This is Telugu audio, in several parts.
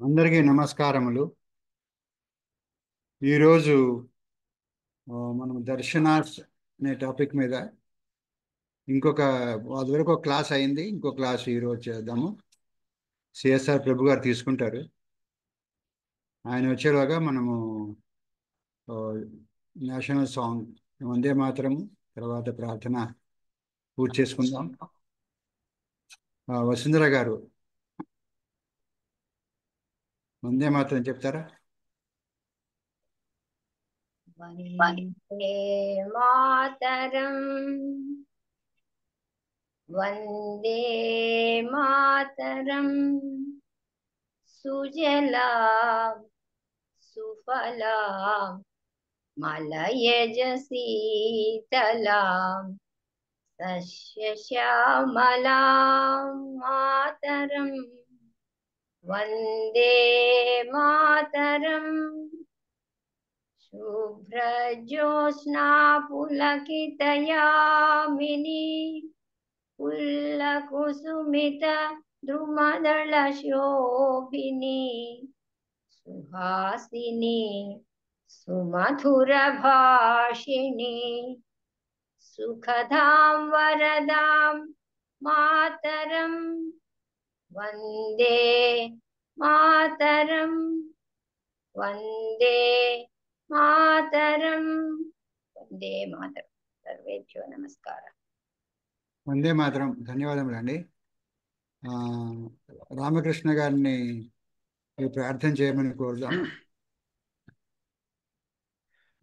అందరికీ నమస్కారములు. ఈరోజు మనం దర్శనార్స్ అనే టాపిక్ మీద ఇంకొక అది వరకు ఒక క్లాస్ అయింది. ఇంకో క్లాస్ ఈరోజు చేద్దాము. సిఎస్ఆర్ ప్రభు గారు తీసుకుంటారు. ఆయన వచ్చేలాగా మనము ఆ, నేషనల్ సాంగ్ వందే మాతరము తర్వాత ప్రార్థన పూర్తి చేసుకుందాం. వసుంధర గారు వందే మాతరం చెప్తారా? वन्दे मातरम् वन्दे मातरम् सुजलां सुफलां मलयज शीतलां सस्यश्यामलां मातरम् वन्दे मातरम् शुभ्रज्योत्स्ना पुलकितयामिनी पुल्लकुसुमित द्रुमदलशोभिनी सुहासिनी सुमधुरभाषिणी सुखदां वरदां मातरं वन्दे मातरं वन्दे मातरं वन्दे मातरं सर्वेभ्यो नमस्कारः. వందే మాతరం. ధన్యవాదములండి. ఆ, రామకృష్ణ గారిని ఈ ప్రార్థన చేయమని కోరుదాం.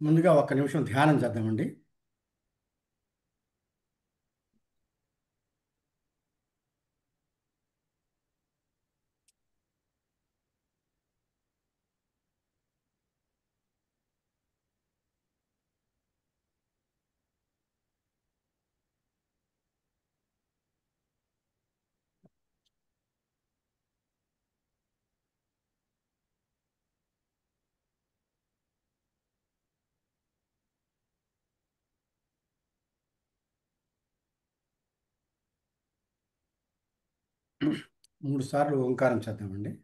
ముందుగా ఒక్క నిమిషం ధ్యానం చేద్దామండి. మూడు సార్లు ఓంకారం చేద్దామండి.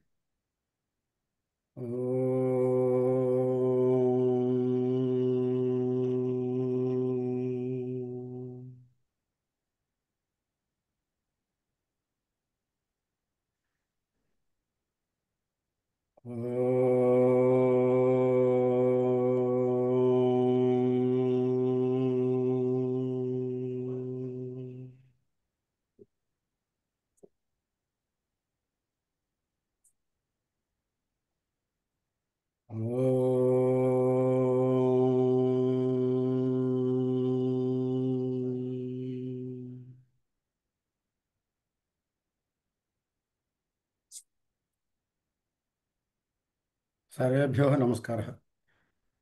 సర్వేభ్యో నమస్కారः.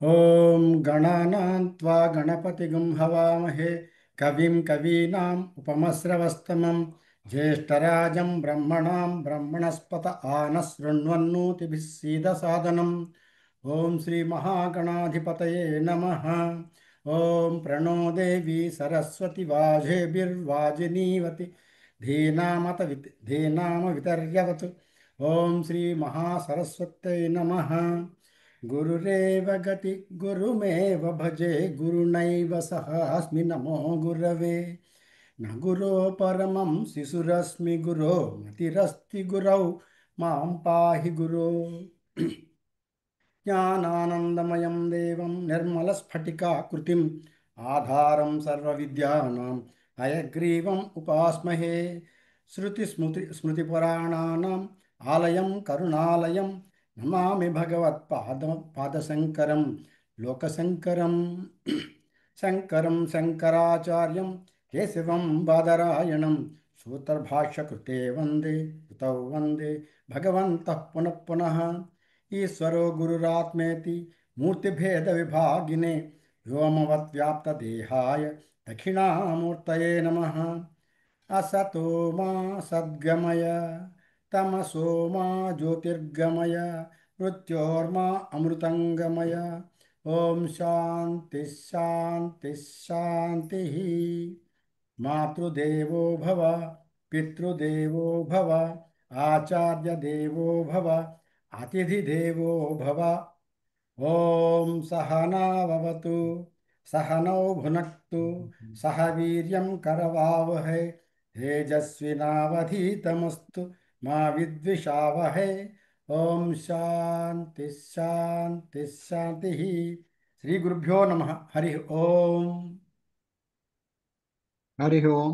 ఓం గణానాం త్వా గణపతిగం హవామహే కవిం కవీనాం ఉపమశ్రవస్తమం జ్యేష్ఠరాజం బ్రహ్మణాం బ్రహ్మణస్పత ఆనశృణ్వన్నోతిభిः సీదసాదనం. ఓం శ్రీ మహాగణాధిపతయే నమః. ఓం ప్రణో దేవి సరస్వతి వాజేభిర్వాజినీవతి ధీనామ వితర్యవతు. ఓం శ్రీ మహాసరస్వత్యై నమః. గురురేవ గతి గురుమేవ భజే గురునైవ సహాస్మి నమో గురవే. న గురో పరమం శిశురస్మి గురో మతిరస్తి గురౌ మాం పాహి గురో. జ్ఞానానందమయం దేవం నిర్మలస్ఫటికాకృతిం ఆధారం సర్వవిద్యానాం హయగ్రీవం ఉపాస్మహే. స్మృతిపురాణానాం ఆలయం కరుణాలయం నమామి పాదశంకరం లోకశంకరం. శంకరం శంకరాచార్యం కేశవం బాదరాయణం సూత్రభాష్యకృతే వందే కృతౌ వందే భగవంతః పునః పునః. ఈశ్వరో గురురాత్మేతి మూర్తిభేద విభాగినే వ్యోమవద్వ్యాప్తదేహాయ దక్షిణామూర్తయే నమః. అసతో మా సద్గమయ తమసో మా జ్యోతిర్గమయ మృత్యోర్మా అమృతంగమయ. ఓం శాంతి శాంతి శాంతి. మాతృదేవో భవ పితృదేవో భవ ఆచార్య దేవో భవ అతిథిదేవో భవ. ఓం సహనావతు సహనౌ భునక్తు సహ వీర్యం కరవావహై తేజస్వినావధీతమస్తు మా విద్విషావహై. ఓం శాంతి శాంతి శాంతి. శ్రీ గురుభ్యో నమ. హరి ఓం. హరి ఓం.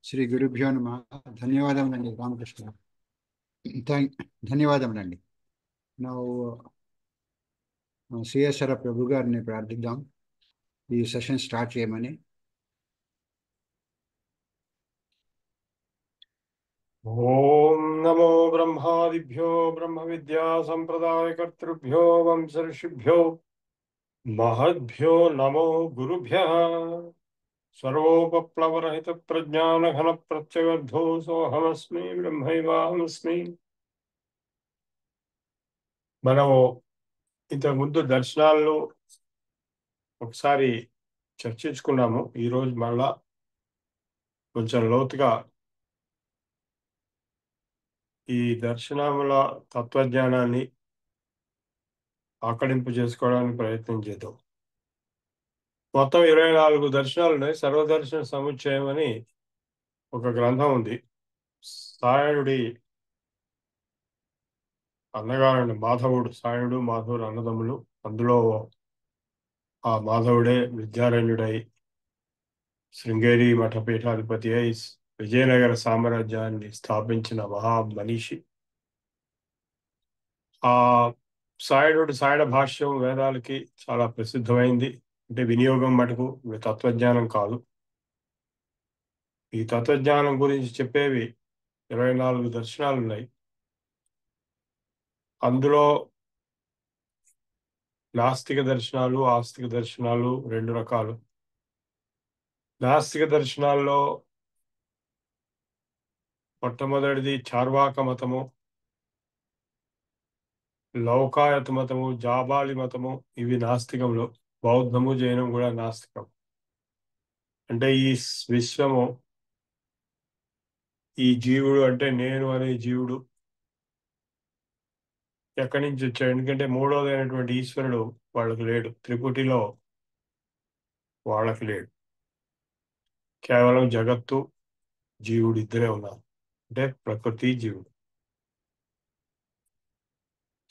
శ్రీ గురుభ్యో నమ. ధన్యవాదములండి రామకృష్ణ గారు. ధన్యవాదములండి. నా సిఎస్ఆర్ ప్రభు గారిని ప్రార్థిద్దాం ఈ సెషన్ స్టార్ట్ చేయమని. ఓం నమో బ్రహ్మాదిభ్యో బ్రహ్మ విద్యా సంప్రదాయకర్తృభ్యో వంశ ఋషిభ్యో మహద్భ్యో నమో గురుభ్యః. సర్వోపప్లవరహిత ప్రజ్ఞాన ఘన ప్రత్యగర్ధో సోహమస్మి బ్రహ్మైవాహమస్మి. మనము ఇంతకు ముందు దర్శనాల్లో ఒకసారి చర్చించుకున్నాము. ఈరోజు మళ్ళా కొంచెం లోతుగా ఈ దర్శనముల తత్వజ్ఞానాన్ని ఆకళింపు చేసుకోవడానికి ప్రయత్నం చేద్దాం. మొత్తం 24 దర్శనాలు ఉన్నాయి. సర్వదర్శన సముచ్చయం అని ఒక గ్రంథం ఉంది. సాయణుడి అన్నగారు మాధవుడు, సాయణుడు మాధవుడు అన్నదమ్ములు. అందులో ఆ మాధవుడే విద్యారణ్యుడై శృంగేరి మఠపీఠాధిపతి అయి విజయనగర సామ్రాజ్యాన్ని స్థాపించిన మహా మనీషి. ఆ సాయణ భాష్యం వేదాలకి చాలా ప్రసిద్ధమైంది. అంటే వినియోగం మటుకు తత్వజ్ఞానం కాదు. ఈ తత్వజ్ఞానం గురించి చెప్పేవి 24 దర్శనాలు ఉన్నాయి. అందులో నాస్తిక దర్శనాలు, ఆస్తిక దర్శనాలు 2 రకాలు. నాస్తిక దర్శనాల్లో మొట్టమొదటిది చార్వాక మతము, లౌకాయత మతము, జాబాలి మతము. ఇవి నాస్తికంలో. బౌద్ధము, జైనం కూడా నాస్తికం. అంటే ఈ విశ్వము, ఈ జీవుడు అంటే నేను అనే జీవుడు ఎక్కడి నుంచి వచ్చాడు? ఎందుకంటే మూడోదైనటువంటి ఈశ్వరుడు వాళ్ళకి లేడు. త్రిపుటిలో వాళ్ళకి లేడు. కేవలం జగత్తు, జీవుడు ఇద్దరే ఉన్నారు. అంటే ప్రకృతి, జీవుడు.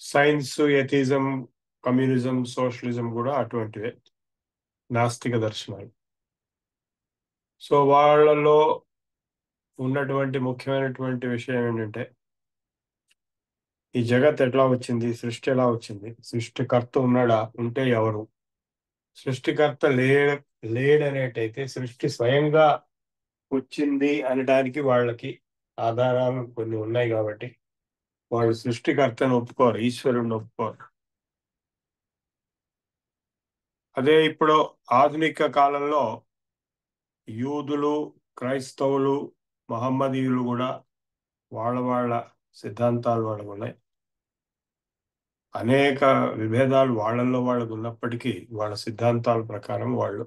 సైన్స్, ఎథిజం, కమ్యూనిజం, సోషలిజం కూడా అటువంటివే నాస్తిక దర్శనాలు. సో వాళ్ళలో ఉన్నటువంటి ముఖ్యమైనటువంటి విషయం ఏంటంటే ఈ జగత్ ఎట్లా వచ్చింది, సృష్టి ఎలా వచ్చింది, సృష్టికర్త ఉన్నాడా, ఉంటే ఎవరు, సృష్టికర్త లేడనేటైతే సృష్టి స్వయంగా వచ్చింది అనడానికి వాళ్ళకి ఆధారాలు కొన్ని ఉన్నాయి. కాబట్టి వాళ్ళు సృష్టికర్తను ఒప్పుకోరు, ఈశ్వరుణ్ణి ఒప్పుకోరు. అదే ఇప్పుడు ఆధునిక కాలంలో యూదులు, క్రైస్తవులు, మహమ్మదీయులు కూడా వాళ్ళ సిద్ధాంతాలు వాళ్ళకు ఉన్నాయి. అనేక విభేదాలు వాళ్ళకు ఉన్నప్పటికీ వాళ్ళ సిద్ధాంతాల ప్రకారం వాళ్ళు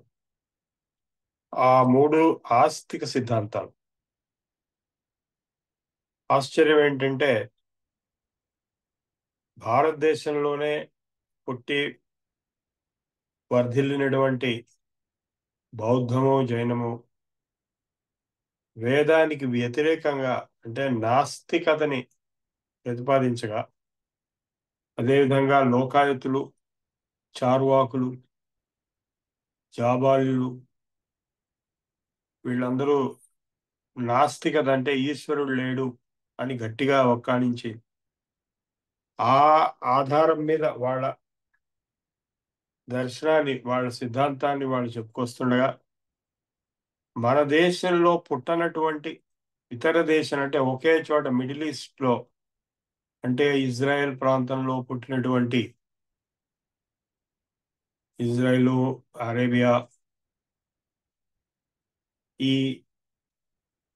ఆ 3 ఆస్తిక సిద్ధాంతాలు. ఆశ్చర్యం ఏంటంటే భారతదేశంలోనే పుట్టి వర్ధిల్లినటువంటి బౌద్ధము, జైనము వేదానికి వ్యతిరేకంగా అంటే నాస్తికతని ప్రతిపాదించగా, అదేవిధంగా లోకాయతులు, చార్వాకులు, జాబాలులు వీళ్ళందరూ నాస్తికత అంటే ఈశ్వరుడు లేడు అని గట్టిగా ఒక్కానించి ఆ ఆధారం మీద వాళ్ళ దర్శనాన్ని, వాళ్ళ సిద్ధాంతాన్ని వాళ్ళు చెప్పుకొస్తుండగా, మన దేశంలో పుట్టనటువంటి ఇతర దేశం అంటే ఒకే చోట మిడిల్ ఈస్ట్ లో అంటే ఇజ్రాయెల్ ప్రాంతంలో పుట్టినటువంటి ఇజ్రాయెలు, అరేబియా, ఈ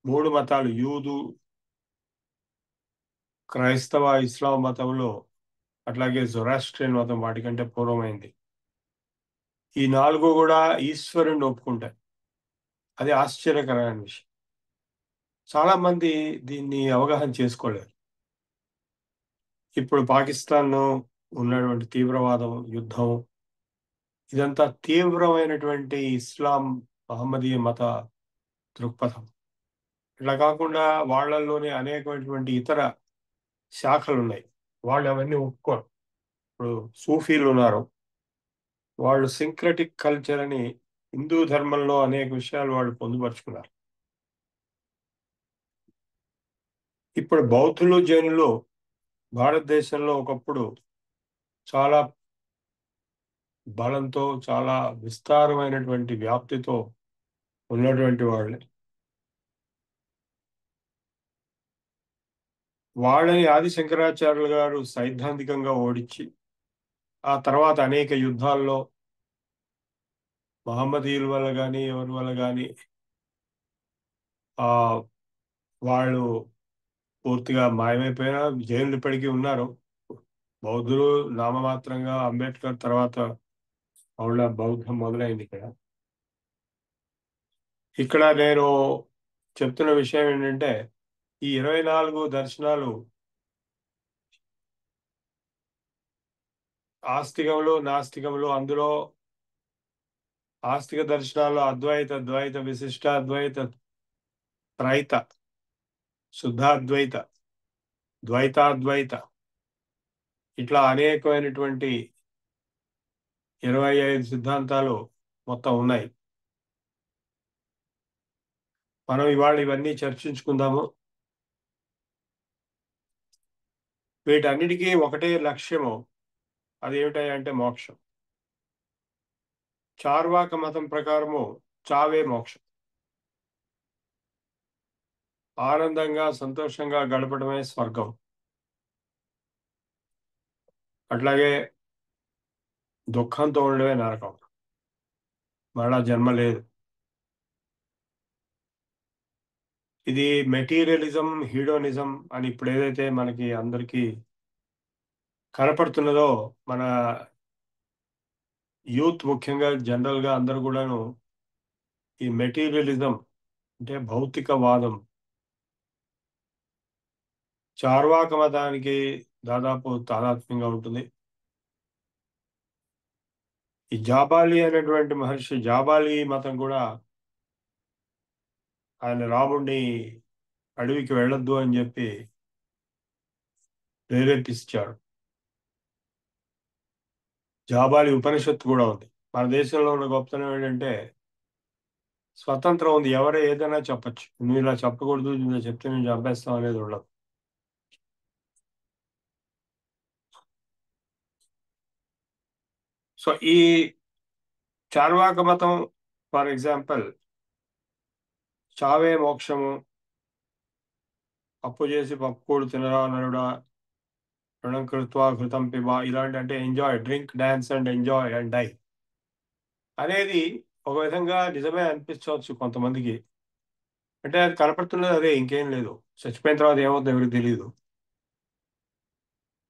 3 మతాలు యూదు, క్రైస్తవ, ఇస్లాం మతంలో, అట్లాగే జొరాస్ట్రియన్ మతం వాటికంటే పూర్వమైంది. ఈ 4 కూడా ఈశ్వరుణ్ణి ఒప్పుకుంటాయి. అది ఆశ్చర్యకరమైన విషయం. చాలా మంది దీన్ని అవగాహన చేసుకోలేరు. ఇప్పుడు పాకిస్తాన్ ఉన్నటువంటి తీవ్రవాదం, యుద్ధం, ఇదంతా తీవ్రమైనటువంటి ఇస్లాం మహమ్మదీయ మత దృక్పథం. ఇట్లా కాకుండా వాళ్ళల్లోనే అనేకమైనటువంటి ఇతర శాఖలు ఉన్నాయి. వాళ్ళు అవన్నీ ఒప్పుకోరు. ఇప్పుడు సూఫీలు ఉన్నారు, వాళ్ళు సింక్రటిక్ కల్చర్ అని హిందూ ధర్మంలో అనేక విషయాలు వాళ్ళు పొందుపరుచుకున్నారు. ఇప్పుడు బౌద్ధులు, జైనులు భారతదేశంలో ఒకప్పుడు చాలా బలంతో, చాలా విస్తారమైనటువంటి వ్యాప్తితో ఉన్నటువంటి వాళ్ళే. వాళ్ళని ఆది శంకరాచార్యులు గారు సైద్ధాంతికంగా ఓడించి, ఆ తర్వాత అనేక యుద్ధాల్లో మహమ్మదీయుల వల్ల కానీ ఎవరి వల్ల కానీ ఆ వాళ్ళు పూర్తిగా మాయమైపోయినా జైలు ఇప్పటికీ ఉన్నారు. బౌద్ధులు నామమాత్రంగా, అంబేద్కర్ తర్వాత వాళ్ళ బౌద్ధం మొదలైంది. ఇక్కడ నేను చెప్తున్న విషయం ఏంటంటే, ఈ 24 దర్శనాలు ఆస్తికములు, నాస్తికములు. అందులో ఆస్తిక దర్శనాల్లో అద్వైత, ద్వైత, విశిష్ట అద్వైత, త్రైత, శుద్ధాద్వైత, ద్వైతాద్వైత, ఇట్లా అనేకమైనటువంటి 25 సిద్ధాంతాలు మొత్తం ఉన్నాయి. మనం ఇవాళ ఇవన్నీ చర్చించుకుందాము. వీటన్నిటికీ ఒకటే లక్ష్యము, అదేమిటంటే మోక్షం. చార్వాక మతం ప్రకారము చావే మోక్షం. ఆనందంగా, సంతోషంగా గడపడమే స్వర్గం. అట్లాగే దుఃఖంతో ఉండడమే నరకం. మరలా జన్మ లేదు. ఇది మెటీరియలిజం, హీడోనిజం అని ఇప్పుడు ఏదైతే మనకి అందరికీ కనపడుతున్నదో, మన యూత్ ముఖ్యంగా జనరల్గా అందరూ కూడాను ఈ మెటీరియలిజం అంటే భౌతికవాదం, చార్వాక మతానికి దాదాపు తాదాత్మ్యంగా ఉంటుంది. ఈ జాబాలి అనేటువంటి మహర్షి, జాబాలి మతం కూడా ఆయన రాముడిని అడవికి వెళ్ళొద్దు అని చెప్పి ప్రేరేపించాడు. జాబాలి ఉపనిషత్తు కూడా ఉంది. మన దేశంలో ఉన్న గొప్పతనం ఏంటంటే స్వతంత్రం ఉంది, ఎవరు ఏదైనా చెప్పచ్చు. నువ్వు ఇలా చెప్పకూడదు, ఇలా చెప్తే నేను చంపేస్తాం అనేది ఉండదు. సో ఈ చార్వాక మతం ఫర్ ఎగ్జాంపుల్ చావే మోక్షము, అప్పు చేసి పప్పుకూడు తినరా నరుడా, రుణం కృత్వా ఘృతం పిబా, ఇలాంటి అంటే enjoy, drink, dance and enjoy and die అనేది ఒక విధంగా నిజమే అనిపించవచ్చు కొంతమందికి. అంటే అది కనపడుతున్నది అదే, ఇంకేం లేదు. చచ్చిపోయిన తర్వాత ఏమవుతుందో ఎవరికి తెలియదు.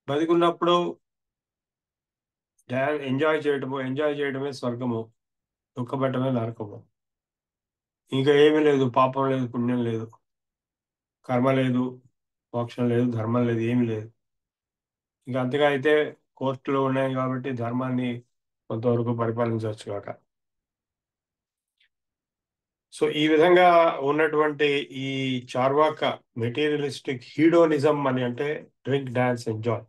బతికున్నప్పుడు ఎంజాయ్ చేయడమే స్వర్గము, దుఃఖపెట్టడమే నరకము. ఇంకా ఏమీ లేదు, పాపం లేదు, పుణ్యం లేదు, కర్మ లేదు, మోక్షం లేదు, ధర్మం లేదు, ఏమీ లేదు. ఇంకా అంతగా అయితే కోర్టులు ఉన్నాయి కాబట్టి ధర్మాన్ని కొంతవరకు పరిపాలించవచ్చు కాక. సో ఈ విధంగా ఉన్నటువంటి ఈ చార్వాక మెటీరియలిస్టిక్ హీడోనిజం అని అంటే డ్రింక్, డాన్స్, ఎంజాయ్.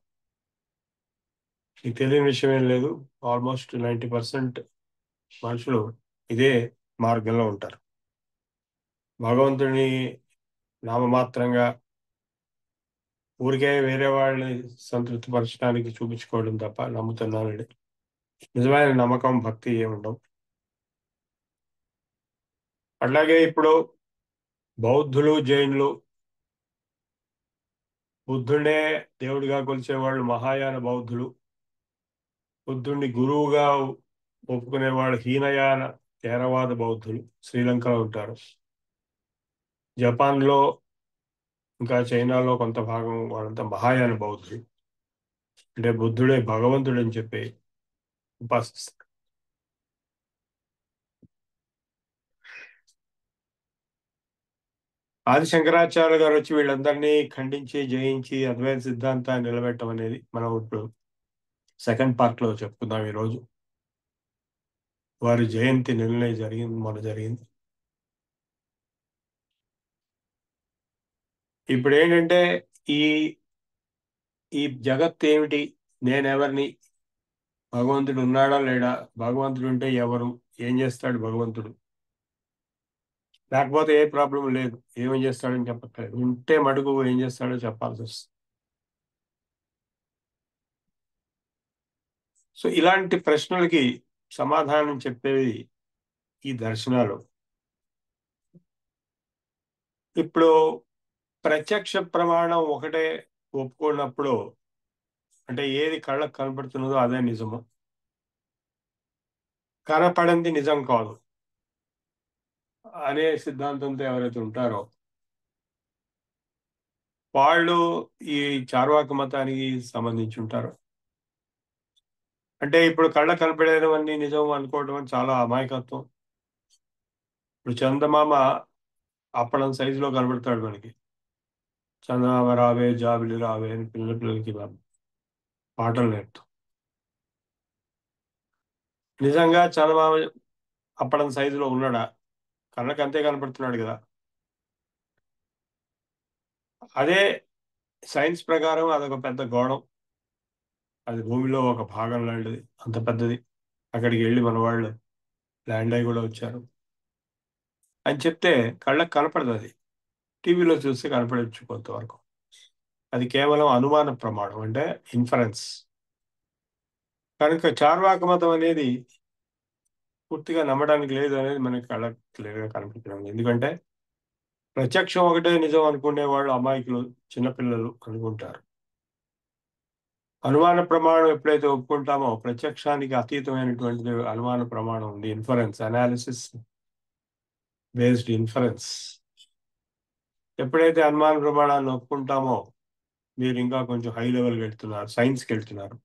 మీకు తెలియని విషయం ఏం లేదు. ఆల్మోస్ట్ 90% మనుషులు ఇదే మార్గంలో ఉంటారు. భగవంతుని నామమాత్రంగా ఊరికే వేరే వాళ్ళని సంతృప్తిపరచడానికి చూపించుకోవడం తప్ప నమ్ముతున్నానండి. నిజమైన నమ్మకం, భక్తి ఏముండవు. అట్లాగే ఇప్పుడు బౌద్ధులు, జైనులు బుద్ధుడే దేవుడిగా కొలిచేవాళ్ళు మహాయాన బౌద్ధులు. బుద్ధుడిని గురువుగా ఒప్పుకునేవాళ్ళు హీనయాన థేరవాద బౌద్ధులు శ్రీలంకలో ఉంటారు. జపాన్లో ఇంకా చైనాలో కొంత భాగం వాళ్ళంతా మహాయాన బౌద్ధులు, అంటే బుద్ధుడే భగవంతుడు అని చెప్పి ఉపాసిస్తారు. ఆది శంకరాచార్య గారు వచ్చి వీళ్ళందరినీ ఖండించి జయించి అద్వైత సిద్ధాంతాన్ని నిలబెట్టడం అనేది మనం ఇప్పుడు సెకండ్ పార్ట్ లో చెప్పుకుందాం. ఈరోజు వారి జయంతి నిన్ననే జరిగింది, మొన్న జరిగింది. ఇప్పుడు ఏంటంటే ఈ ఈ జగత్ ఏమిటి, నేనెవరిని, భగవంతుడు ఉన్నాడా లేడా, భగవంతుడు ఉంటే ఎవరు, ఏం చేస్తాడు భగవంతుడు, లేకపోతే ఏ ప్రాబ్లం లేదు, ఏమేం చేస్తాడని చెప్పట్లేదు, ఉంటే మటుకు ఏం చేస్తాడో చెప్పాల్సి వస్తుంది. సో ఇలాంటి ప్రశ్నలకి సమాధానం చెప్పేవి ఈ దర్శనాలు. ఇప్పుడు ప్రత్యక్ష ప్రమాణం ఒకటే ఒప్పుకున్నప్పుడు, అంటే ఏది కళ్ళకు కనపడుతున్నదో అదే నిజము, కనపడింది నిజం కాదు అనే సిద్ధాంతంతో ఎవరైతే ఉంటారో వాళ్ళు ఈ చార్వాక మతానికి సంబంధించి ఉంటారు. అంటే ఇప్పుడు కళ్ళ కనపడేవన్నీ నిజం అనుకోవడం చాలా అమాయకత్వం. ఇప్పుడు చందమామ అప్పడం సైజులో కనబడతాడు మనకి. చందమామ రావే జాబిలి రావే అని పిల్లలకి పాటలు నేర్పుతాం. నిజంగా చందమామ అప్పడం సైజులో ఉన్నాడా? కళ్ళకి అంతే కనపడుతున్నాడు కదా. అదే సైన్స్ ప్రకారం అదొక పెద్ద గోళం, అది భూమిలో ఒక భాగం లాంటిది, అంత పెద్దది. అక్కడికి వెళ్ళి మన వాళ్ళు ల్యాండ్ అయి కూడా వచ్చారు అని చెప్తే కళ్ళకు కనపడదు. అది టీవీలో చూస్తే కనపడవచ్చు కొంతవరకు. అది కేవలం అనుమాన ప్రమాణం, అంటే ఇన్ఫరెన్స్. కనుక చార్వాక మతం అనేది పూర్తిగా నమ్మడానికి లేదు అనేది మనకి కళ్ళకు క్లియర్గా కనిపించడం. ఎందుకంటే ప్రత్యక్షం ఒకటే నిజం అనుకునే వాళ్ళు అమాయకులు, చిన్నపిల్లలు అనుకుంటారు. అనుమాన ప్రమాణం ఎప్పుడైతే ఒప్పుకుంటామో, ప్రత్యక్షానికి అతీతమైనటువంటిది అనుమాన ప్రమాణం ఉంది. Inference, analysis based inference. ఎప్పుడైతే అనుమాన ప్రమాణాన్ని ఒప్పుకుంటామో మీరు ఇంకా కొంచెం హై లెవెల్కి వెళ్తున్నారు, సైన్స్కి వెళ్తున్నారు.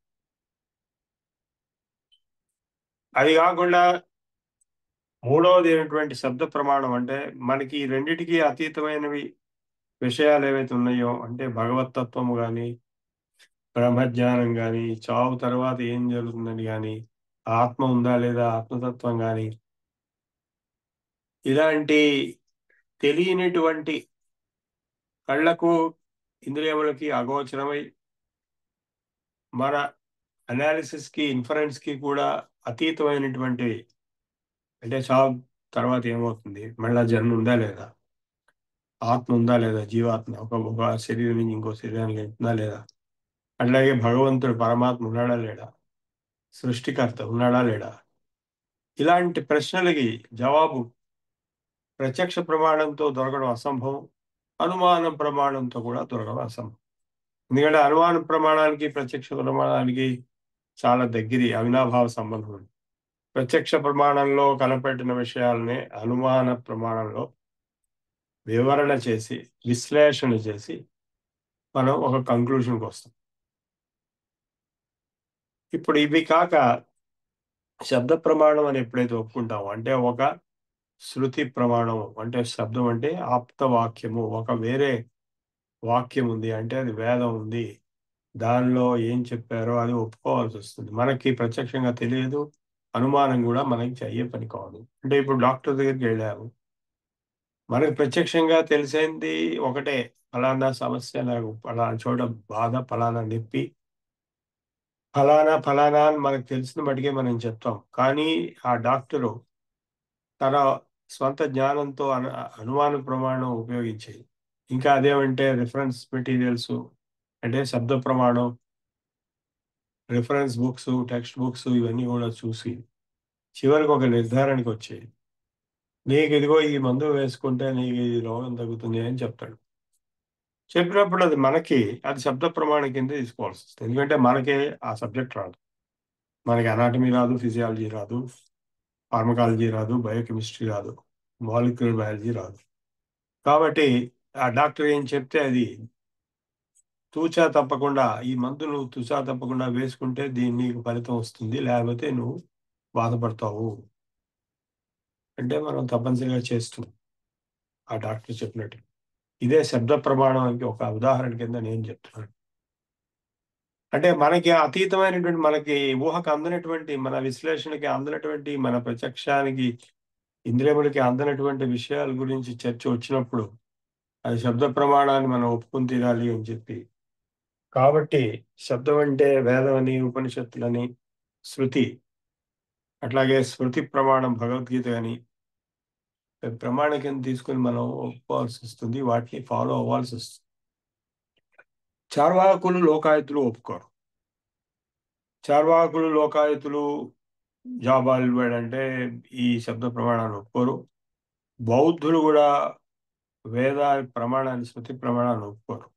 అది కాకుండా మూడవది అయినటువంటి శబ్ద ప్రమాణం, అంటే మనకి ఈ రెండిటికి అతీతమైనవి విషయాలు ఏవైతే ఉన్నాయో, అంటే భగవతత్వము కానీ, బ్రహ్మజ్ఞానం కానీ, చావు తర్వాత ఏం జరుగుతుందని కానీ, ఆత్మ ఉందా లేదా, ఆత్మతత్వం కానీ, ఇలాంటి తెలియనిటువంటి కళ్ళకు ఇంద్రియములకి అగోచరమై మన అనాలిసిస్కి ఇన్ఫరెన్స్కి కూడా అతీతమైనటువంటివి, అంటే చావు తర్వాత ఏమవుతుంది, మళ్ళా జన్మ ఉందా లేదా, ఆత్మ ఉందా లేదా, జీవాత్మ ఒక శరీరం నుంచి ఇంకో శరీరానికి వెళ్తుందా లేదా, అట్లాగే భగవంతుడు పరమాత్మ ఉన్నాడా లేడా, సృష్టికర్త ఉన్నాడా లేడా, ఇలాంటి ప్రశ్నలకి జవాబు ప్రత్యక్ష ప్రమాణంతో దొరకడం అసంభవం, అనుమానం ప్రమాణంతో కూడా దొరకడం అసంభవం. ఎందుకంటే అనుమాన ప్రమాణానికి ప్రత్యక్ష ప్రమాణానికి చాలా దగ్గరి అవినాభావ సంబంధం ఉంది. ప్రత్యక్ష ప్రమాణంలో కనపడిన విషయాలనే అనుమాన ప్రమాణంలో వివరణ చేసి, విశ్లేషణ చేసి మనం ఒక కంక్లూషన్కి వస్తాం. ఇప్పుడు ఇవి కాక శబ్ద ప్రమాణం అని ఎప్పుడైతే ఒప్పుకుంటామో, అంటే ఒక శృతి ప్రమాణం, అంటే శబ్దం అంటే ఆప్త వాక్యము, ఒక వేరే వాక్యం ఉంది అంటే అది వేదం ఉంది, దానిలో ఏం చెప్పారో అది ఒప్పుకోవాల్సి వస్తుంది. మనకి ప్రత్యక్షంగా తెలియదు, అనుమానం కూడా మనకి అయ్యే పని కాదు. అంటే ఇప్పుడు డాక్టర్ దగ్గరికి వెళ్ళాము, మనకి ప్రత్యక్షంగా తెలిసింది ఒకటే, ఫలానా సమస్య, నాకు ఫలానా చోట బాధ, ఫలానా నొప్పి, ఫలానా ఫలానా అని మనకు తెలిసిన మటుకే మనం చెప్తాం. కానీ ఆ డాక్టరు తన స్వంత జ్ఞానంతో అనుమాన ప్రమాణం ఉపయోగించి, ఇంకా అదేమంటే రిఫరెన్స్ మెటీరియల్స్, అంటే శబ్ద ప్రమాణం, రిఫరెన్స్ బుక్స్, టెక్స్ట్ బుక్స్, ఇవన్నీ కూడా చూసి చివరికి ఒక నిర్ధారణకి వచ్చి, నీకు ఇదిగో ఈ మందు వేసుకుంటే నీకు ఈ రోగం తగ్గుతుంది అని చెప్తాడు. చెప్పినప్పుడు అది మనకి అది శబ్ద ప్రమాణం కింద తీసుకోవాల్సి వస్తుంది. ఎందుకంటే మనకే ఆ సబ్జెక్ట్ రాదు, మనకి అనాటమీ రాదు, ఫిజియాలజీ రాదు, ఫార్మకాలజీ రాదు, బయోకెమిస్ట్రీ రాదు, మాలిక్యులర్ బయాలజీ రాదు. కాబట్టి ఆ డాక్టర్ ఏం చెప్తే అది తూచా తప్పకుండా, ఈ మందు నువ్వు తూచా తప్పకుండా వేసుకుంటే దీన్ని నీకు ఫలితం వస్తుంది, లేకపోతే నువ్వు బాధపడతావు అంటే మనం తప్పనిసరిగా చేస్తున్నాం ఆ డాక్టర్ చెప్పినట్టు. ఇదే శబ్ద ప్రమాణానికి ఒక ఉదాహరణ కింద నేను చెప్తున్నాను. అంటే మనకి అతీతమైనటువంటి, మనకి ఊహకు అందనటువంటి, మన విశ్లేషణకి అందనటువంటి, మన ప్రత్యక్షానికి ఇంద్రియములకి అందనటువంటి విషయాల గురించి చర్చ వచ్చినప్పుడు అది శబ్ద ప్రమాణాన్ని మనం ఒప్పుకొని తీరాలి అని చెప్పి. కాబట్టి శబ్దం అంటే వేదం అని, ఉపనిషత్తులని, శృతి, అట్లాగే స్మృతి ప్రమాణం భగవద్గీత అని ప్రమాణం కింద తీసుకొని మనం ఒప్పుకోవాల్సి వస్తుంది, వాటిని ఫాలో అవ్వాల్సి వస్తుంది. చార్వాకులు లోకాయుతులు ఒప్పుకోరు. చార్వాకులు లోకాయుతులు జాబాలు అంటే ఈ శబ్ద ప్రమాణాన్ని ఒప్పుకోరు. బౌద్ధులు కూడా వేద ప్రమాణాన్ని, శృతి ప్రమాణాన్ని ఒప్పుకోరు.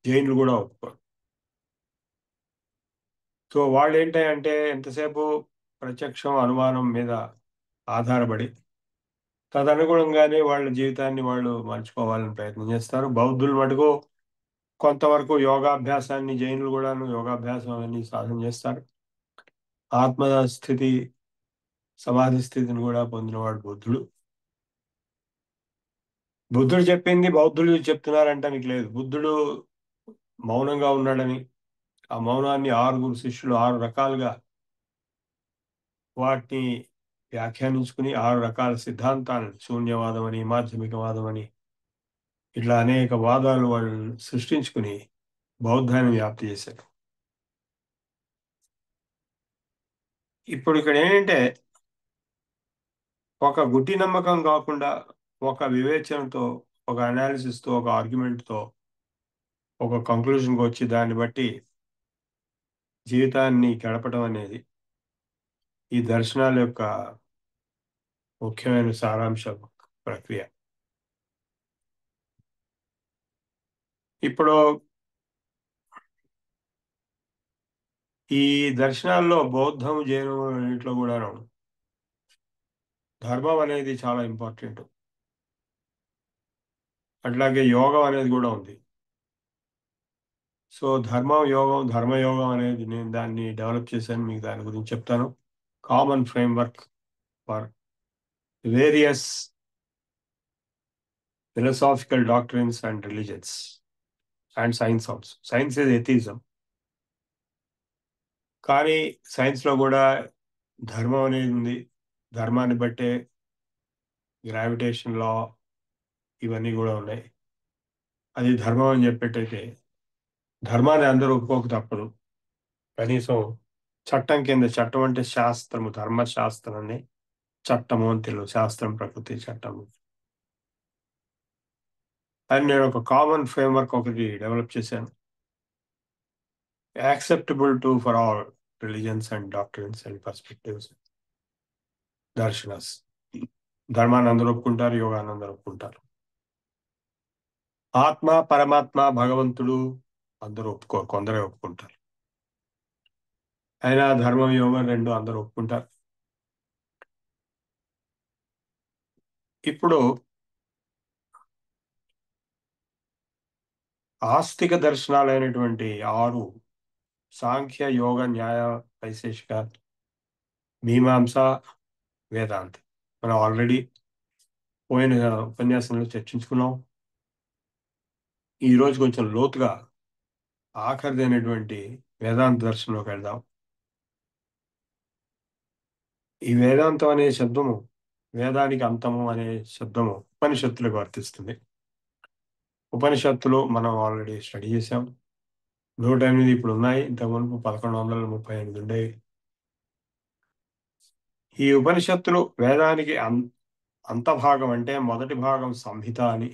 జైనులు కూడా ఒప్పుకోరు. సో వాళ్ళు ఏంటంటే ఎంతసేపు ప్రత్యక్షం అనుమానం మీద ఆధారపడి తదనుగుణంగానే వాళ్ళ జీవితాన్ని వాళ్ళు మర్చుకోవాలని ప్రయత్నం చేస్తారు. బౌద్ధులు మటుకు కొంతవరకు యోగాభ్యాసాన్ని, జైనులు కూడాను యోగాభ్యాసం అని సాధన చేస్తారు. ఆత్మస్థితి, సమాధి స్థితిని కూడా పొందినవాడు బుద్ధుడు. బుద్ధుడు చెప్పింది బౌద్ధులు చెప్తున్నారంట మీకు లేదు. బుద్ధుడు మౌనంగా ఉన్నాడని, ఆ మౌనాన్ని 6 శిష్యులు 6 రకాలుగా వాటిని వ్యాఖ్యానించుకుని 6 రకాల సిద్ధాంతాలను, శూన్యవాదం అని, మాధ్యమికవాదం అని, ఇట్లా అనేక వాదాలు వాళ్ళు సృష్టించుకుని బౌద్ధాన్ని వ్యాప్తి చేశారు. ఇప్పుడు ఇక్కడ ఏంటంటే ఒక గుడ్డి నమ్మకం కాకుండా ఒక వివేచనతో, ఒక అనాలిసిస్తో, ఒక ఆర్గ్యుమెంట్తో ఒక కంక్లూషన్కి వచ్చి దాన్ని బట్టి జీవితాన్ని గడపడం అనేది ఈ దర్శనాల యొక్క ముఖ్యమైన సారాంశ ప్రక్రియ. ఇప్పుడు ఈ దర్శనాల్లో బౌద్ధం, జైనం అన్నింటిలో కూడాను ధర్మం అనేది చాలా ఇంపార్టెంట్. అట్లాగే యోగం అనేది కూడా ఉంది. సో ధర్మం, యోగం, ధర్మయోగం అనేది నేను దాన్ని డెవలప్ చేశాను, మీకు దాని గురించి చెప్తాను. Common framework for various philosophical doctrines and religions and science also. Science is atheism, కానీ సైన్స్లో కూడా ధర్మం అనేది ఉంది. ధర్మాన్ని బట్టే గ్రావిటేషన్ లా ఇవన్నీ కూడా ఉన్నాయి. అది ధర్మం అని చెప్పేటైతే ధర్మాన్ని అందరూ ఒప్పుకోక తప్పదు. కనీసం చట్టం కింద, చట్టం అంటే శాస్త్రము, ధర్మశాస్త్రాన్ని చట్టము అని తెలుగు, శాస్త్రం ప్రకృతి చట్టము అని నేను ఒక కామన్ ఫ్రేమ్వర్క్ ఒకటి డెవలప్ చేశాను. Acceptable to for all religions and doctrines and perspectives, దర్శనస్. ధర్మాన్ని అందరూ ఒప్పుకుంటారు, యోగాన్ని అందరూ ఒప్పుకుంటారు. ఆత్మ, పరమాత్మ, భగవంతుడు అందరూ ఒప్పుకోరు, కొందరే ఒప్పుకుంటారు. అయినా ధర్మం, యోగం రెండు అందరూ ఒప్పుకుంటారు. ఇప్పుడు ఆస్తిక దర్శనాలైనటువంటి 6 సాంఖ్య, యోగ, న్యాయ, వైశేషిక, మీమాంస, వేదాంత మనం ఆల్రెడీ పోయిన ఉపన్యాసంలో చర్చించుకున్నాం. ఈరోజు కొంచెం లోతుగా ఆఖరిదైనటువంటి వేదాంత దర్శనంలోకి వెళ్దాం. ఈ వేదాంతం అనే శబ్దము, వేదానికి అంతము అనే శబ్దము ఉపనిషత్తులకు వర్తిస్తుంది. ఉపనిషత్తులు మనం ఆల్రెడీ స్టడీ చేసాం. 108 ఇప్పుడు ఉన్నాయి, ఇంతకుముందు 1138 ఉండేవి. ఈ ఉపనిషత్తులు వేదానికి అంతభాగం అంటే మొదటి భాగం సంహిత అని,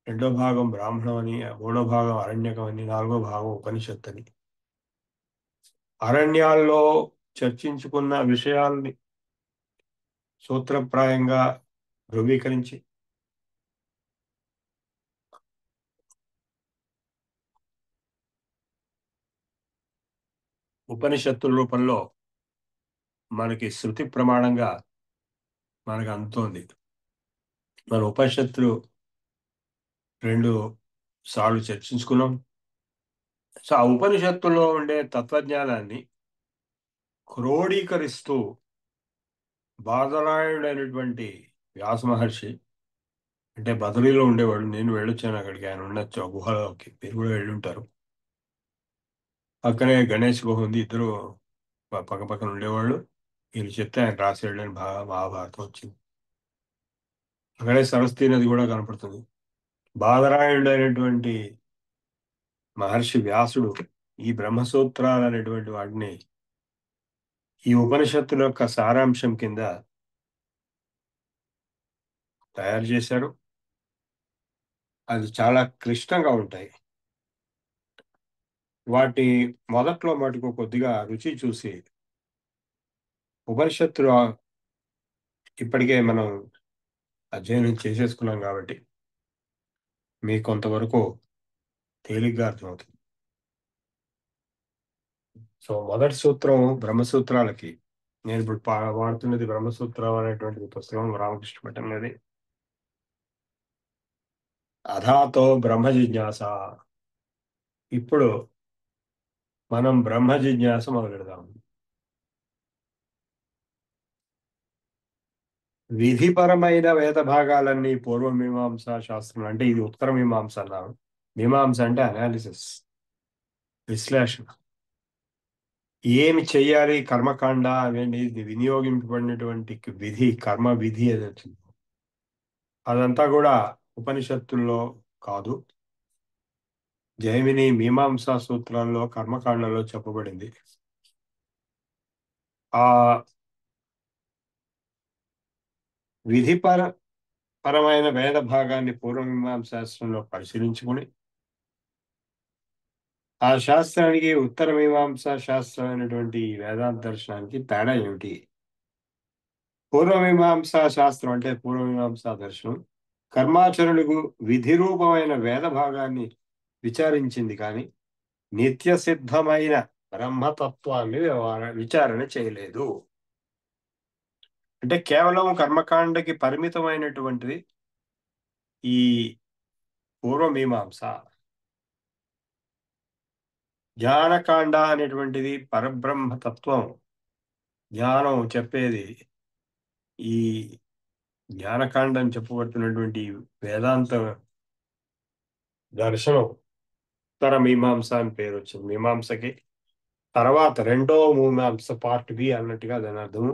రెండో భాగం బ్రాహ్మణం అని, మూడో భాగం అరణ్యకం అని, నాలుగో భాగం ఉపనిషత్తు అని. అరణ్యాల్లో చర్చించుకున్న విషయాల్ని సూత్రప్రాయంగా ధృవీకరించి ఉపనిషత్తుల రూపంలో మనకి శృతి ప్రమాణంగా మనకు అందుతోంది. మన ఉపనిషత్తులు 2 సార్లు చర్చించుకున్నాం. సో ఆ ఉపనిషత్తుల్లో ఉండే తత్వజ్ఞానాన్ని క్రోడీకరిస్తూ బాదరాయణుడైనటువంటి వ్యాస మహర్షి అంటే బదరీలో ఉండేవాడు. నేను వెళ్ళొచ్చాను అక్కడికి, ఆయన ఉండొచ్చు ఆ గుహలోకి. మీరు కూడా వెళ్ళి ఉంటారు. పక్కనే గణేష్ గుహ ఉంది. ఇద్దరు పక్క పక్కన ఉండేవాళ్ళు. వీళ్ళు చెప్తే ఆయన రాసి వెళ్ళని మహాభారతం వచ్చింది. అక్కడే సరస్వతి నది కూడా కనపడుతుంది. బాదరాయణుడు అయినటువంటి మహర్షి వ్యాసుడు ఈ బ్రహ్మసూత్రాలు అనేటువంటి వాటిని ఈ ఉపనిషత్తుల యొక్క సారాంశం కింద తయారు చేశారు. అది చాలా క్లిష్టంగా ఉంటాయి. వాటి మొదట్లో మటుకు కొద్దిగా రుచి చూసి ఉపనిషత్తులు ఇప్పటికే మనం అధ్యయనం చేసేసుకున్నాం కాబట్టి మీకు కొంతవరకు తేలిగ్గా అర్థమవుతుంది. సో మొదటి సూత్రం బ్రహ్మసూత్రాలకి, నేను ఇప్పుడు వాడుతున్నది బ్రహ్మసూత్రం అనేటువంటి పుస్తకం రామకృష్ణ మఠంలోది. అథాతో బ్రహ్మ జిజ్ఞాస. ఇప్పుడు మనం బ్రహ్మ జిజ్ఞాస మొదలెడదాం. విధిపరమైన వేద భాగాలన్నీ పూర్వమీమాంస శాస్త్రం, అంటే ఇది ఉత్తర మీమాంస అన్నారు. మీమాంస అంటే అనాలిసిస్, విశ్లేషణ. ఏమి చెయ్యాలి, కర్మకాండ అవన్నీ వినియోగింపబడినటువంటి విధి, కర్మ విధి అది వచ్చింది. అదంతా కూడా ఉపనిషత్తుల్లో కాదు, జైమిని మీమాంసా సూత్రాల్లో కర్మకాండలో చెప్పబడింది. ఆ పరమైన వేద భాగాన్ని పూర్వమీమాంసాస్త్రంలో పరిశీలించుకుని ఆ శాస్త్రానికి ఉత్తర మీమాంసా శాస్త్రం అయినటువంటి వేదాంత దర్శనానికి తేడా ఏమిటి? పూర్వమీమాంసా శాస్త్రం అంటే పూర్వమీమాంసా దర్శనం కర్మాచరణకు విధి రూపమైన వేద భాగాన్ని విచారించింది, కానీ నిత్య సిద్ధమైన బ్రహ్మతత్వాన్ని విచారణ చేయలేదు. అంటే కేవలం కర్మకాండకి పరిమితమైనటువంటిది ఈ పూర్వమీమాంస. జ్ఞానకాండ అనేటువంటిది పరబ్రహ్మతత్వం, జ్ఞానం చెప్పేది. ఈ జ్ఞానకాండ అని చెప్పబడుతున్నటువంటి వేదాంత దర్శనం ఉత్తర మీమాంస అని పేరు వచ్చింది. మీమాంసకి తర్వాత రెండో మీమాంస పార్ట్ బి అన్నట్టుగా దాని అర్థము.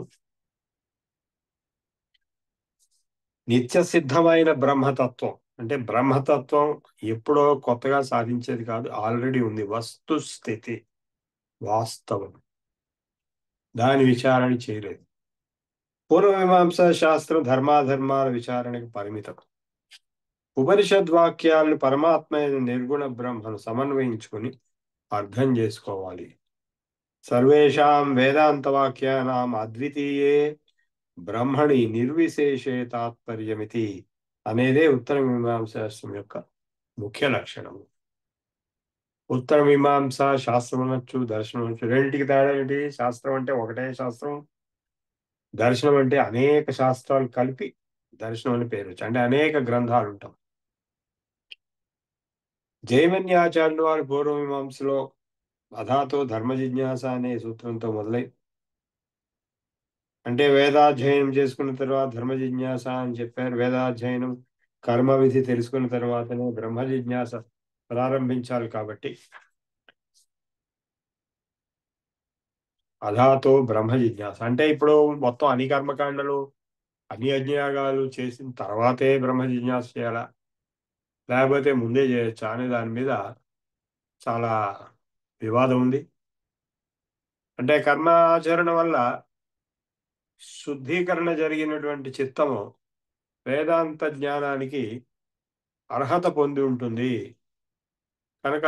నిత్య సిద్ధమైన బ్రహ్మతత్వం అంటే బ్రహ్మతత్వం ఎప్పుడో కొత్తగా సాధించేది కాదు, ఆల్రెడీ ఉంది, వస్తుస్థితి, వాస్తవం. దాని విచారణ చేయలేదు. పూర్వమీమాంస శాస్త్రం ధర్మాధర్మాల విచారణకు పరిమితం. ఉపనిషద్వాక్యాలను పరమాత్మ అయిన నిర్గుణ బ్రహ్మను సమన్వయించుకొని అర్థం చేసుకోవాలి. సర్వేషాం వేదాంత వాక్యానాం అద్వితీయే బ్రహ్మణి నిర్విశేషే తాత్పర్యమితి అనేదే ఉత్తర మీమాంసాస్త్రం యొక్క ముఖ్య లక్షణము. ఉత్తర మీమాంస శాస్త్రం అనొచ్చు, దర్శనం అనొచ్చు. రెండింటికి తేడా ఏంటి? శాస్త్రం అంటే ఒకటే శాస్త్రం, దర్శనం అంటే అనేక శాస్త్రాలు కలిపి దర్శనం అని పేరు వచ్చి, అంటే అనేక గ్రంథాలు ఉంటాం. జైమిన్యాచార్యులు వారి పూర్వమీమాంసలో అథాతో ధర్మ జిజ్ఞాస అనే సూత్రంతో మొదలై, అంటే వేదాధ్యయనం చేసుకున్న తర్వాత ధర్మ జిజ్ఞాస అని చెప్పారు. వేదాధ్యయనం కర్మ విధి తెలుసుకున్న తర్వాతనే బ్రహ్మ జిజ్ఞాస ప్రారంభించాలి. కాబట్టి అథాతో బ్రహ్మ జిజ్ఞాస అంటే ఇప్పుడు మొత్తం అన్ని కర్మకాండలు అన్ని యజ్ఞయాగాలు చేసిన తర్వాతే బ్రహ్మ జిజ్ఞాస చేయాలా, లేకపోతే ముందే చేయొచ్చా అనే దాని మీద చాలా వివాదం ఉంది. అంటే కర్మాచరణ వల్ల శుద్ధీకరణ జరిగినటువంటి చిత్తము వేదాంత జ్ఞానానికి అర్హత పొంది ఉంటుంది. కనుక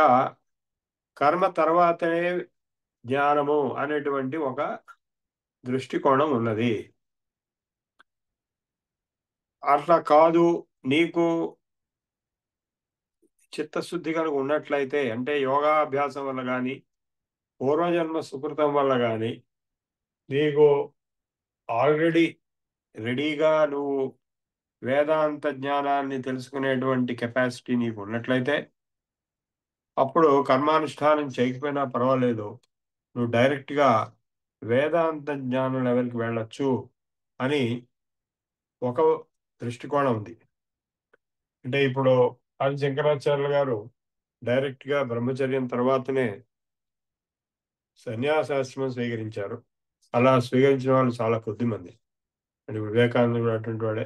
కర్మ తర్వాతనే జ్ఞానము అనేటువంటి ఒక దృష్టికోణం ఉన్నది. అట్లా కాదు, నీకు చిత్తశుద్ధి కనుక ఉన్నట్లయితే, అంటే యోగాభ్యాసం వల్ల కానీ పూర్వజన్మ సుకృతం వల్ల కానీ నీకు ఆల్రెడీ రెడీగా నువ్వు వేదాంత జ్ఞానాన్ని తెలుసుకునేటువంటి కెపాసిటీ నీకు ఉన్నట్లయితే అప్పుడు కర్మానుష్ఠానం చేయకపోయినా పర్వాలేదు, నువ్వు డైరెక్ట్గా వేదాంత జ్ఞానం లెవెల్కి వెళ్ళొచ్చు అని ఒక దృష్టికోణం ఉంది. అంటే ఇప్పుడు ఆది శంకరాచార్యులు గారు డైరెక్ట్ గా బ్రహ్మచర్యం తర్వాతనే సన్యాసాశ్రమం స్వీకరించారు. అలా స్వీకరించిన వాళ్ళు చాలా కొద్ది మంది. అంటే వివేకానంద కూడా అటువంటి వాడే.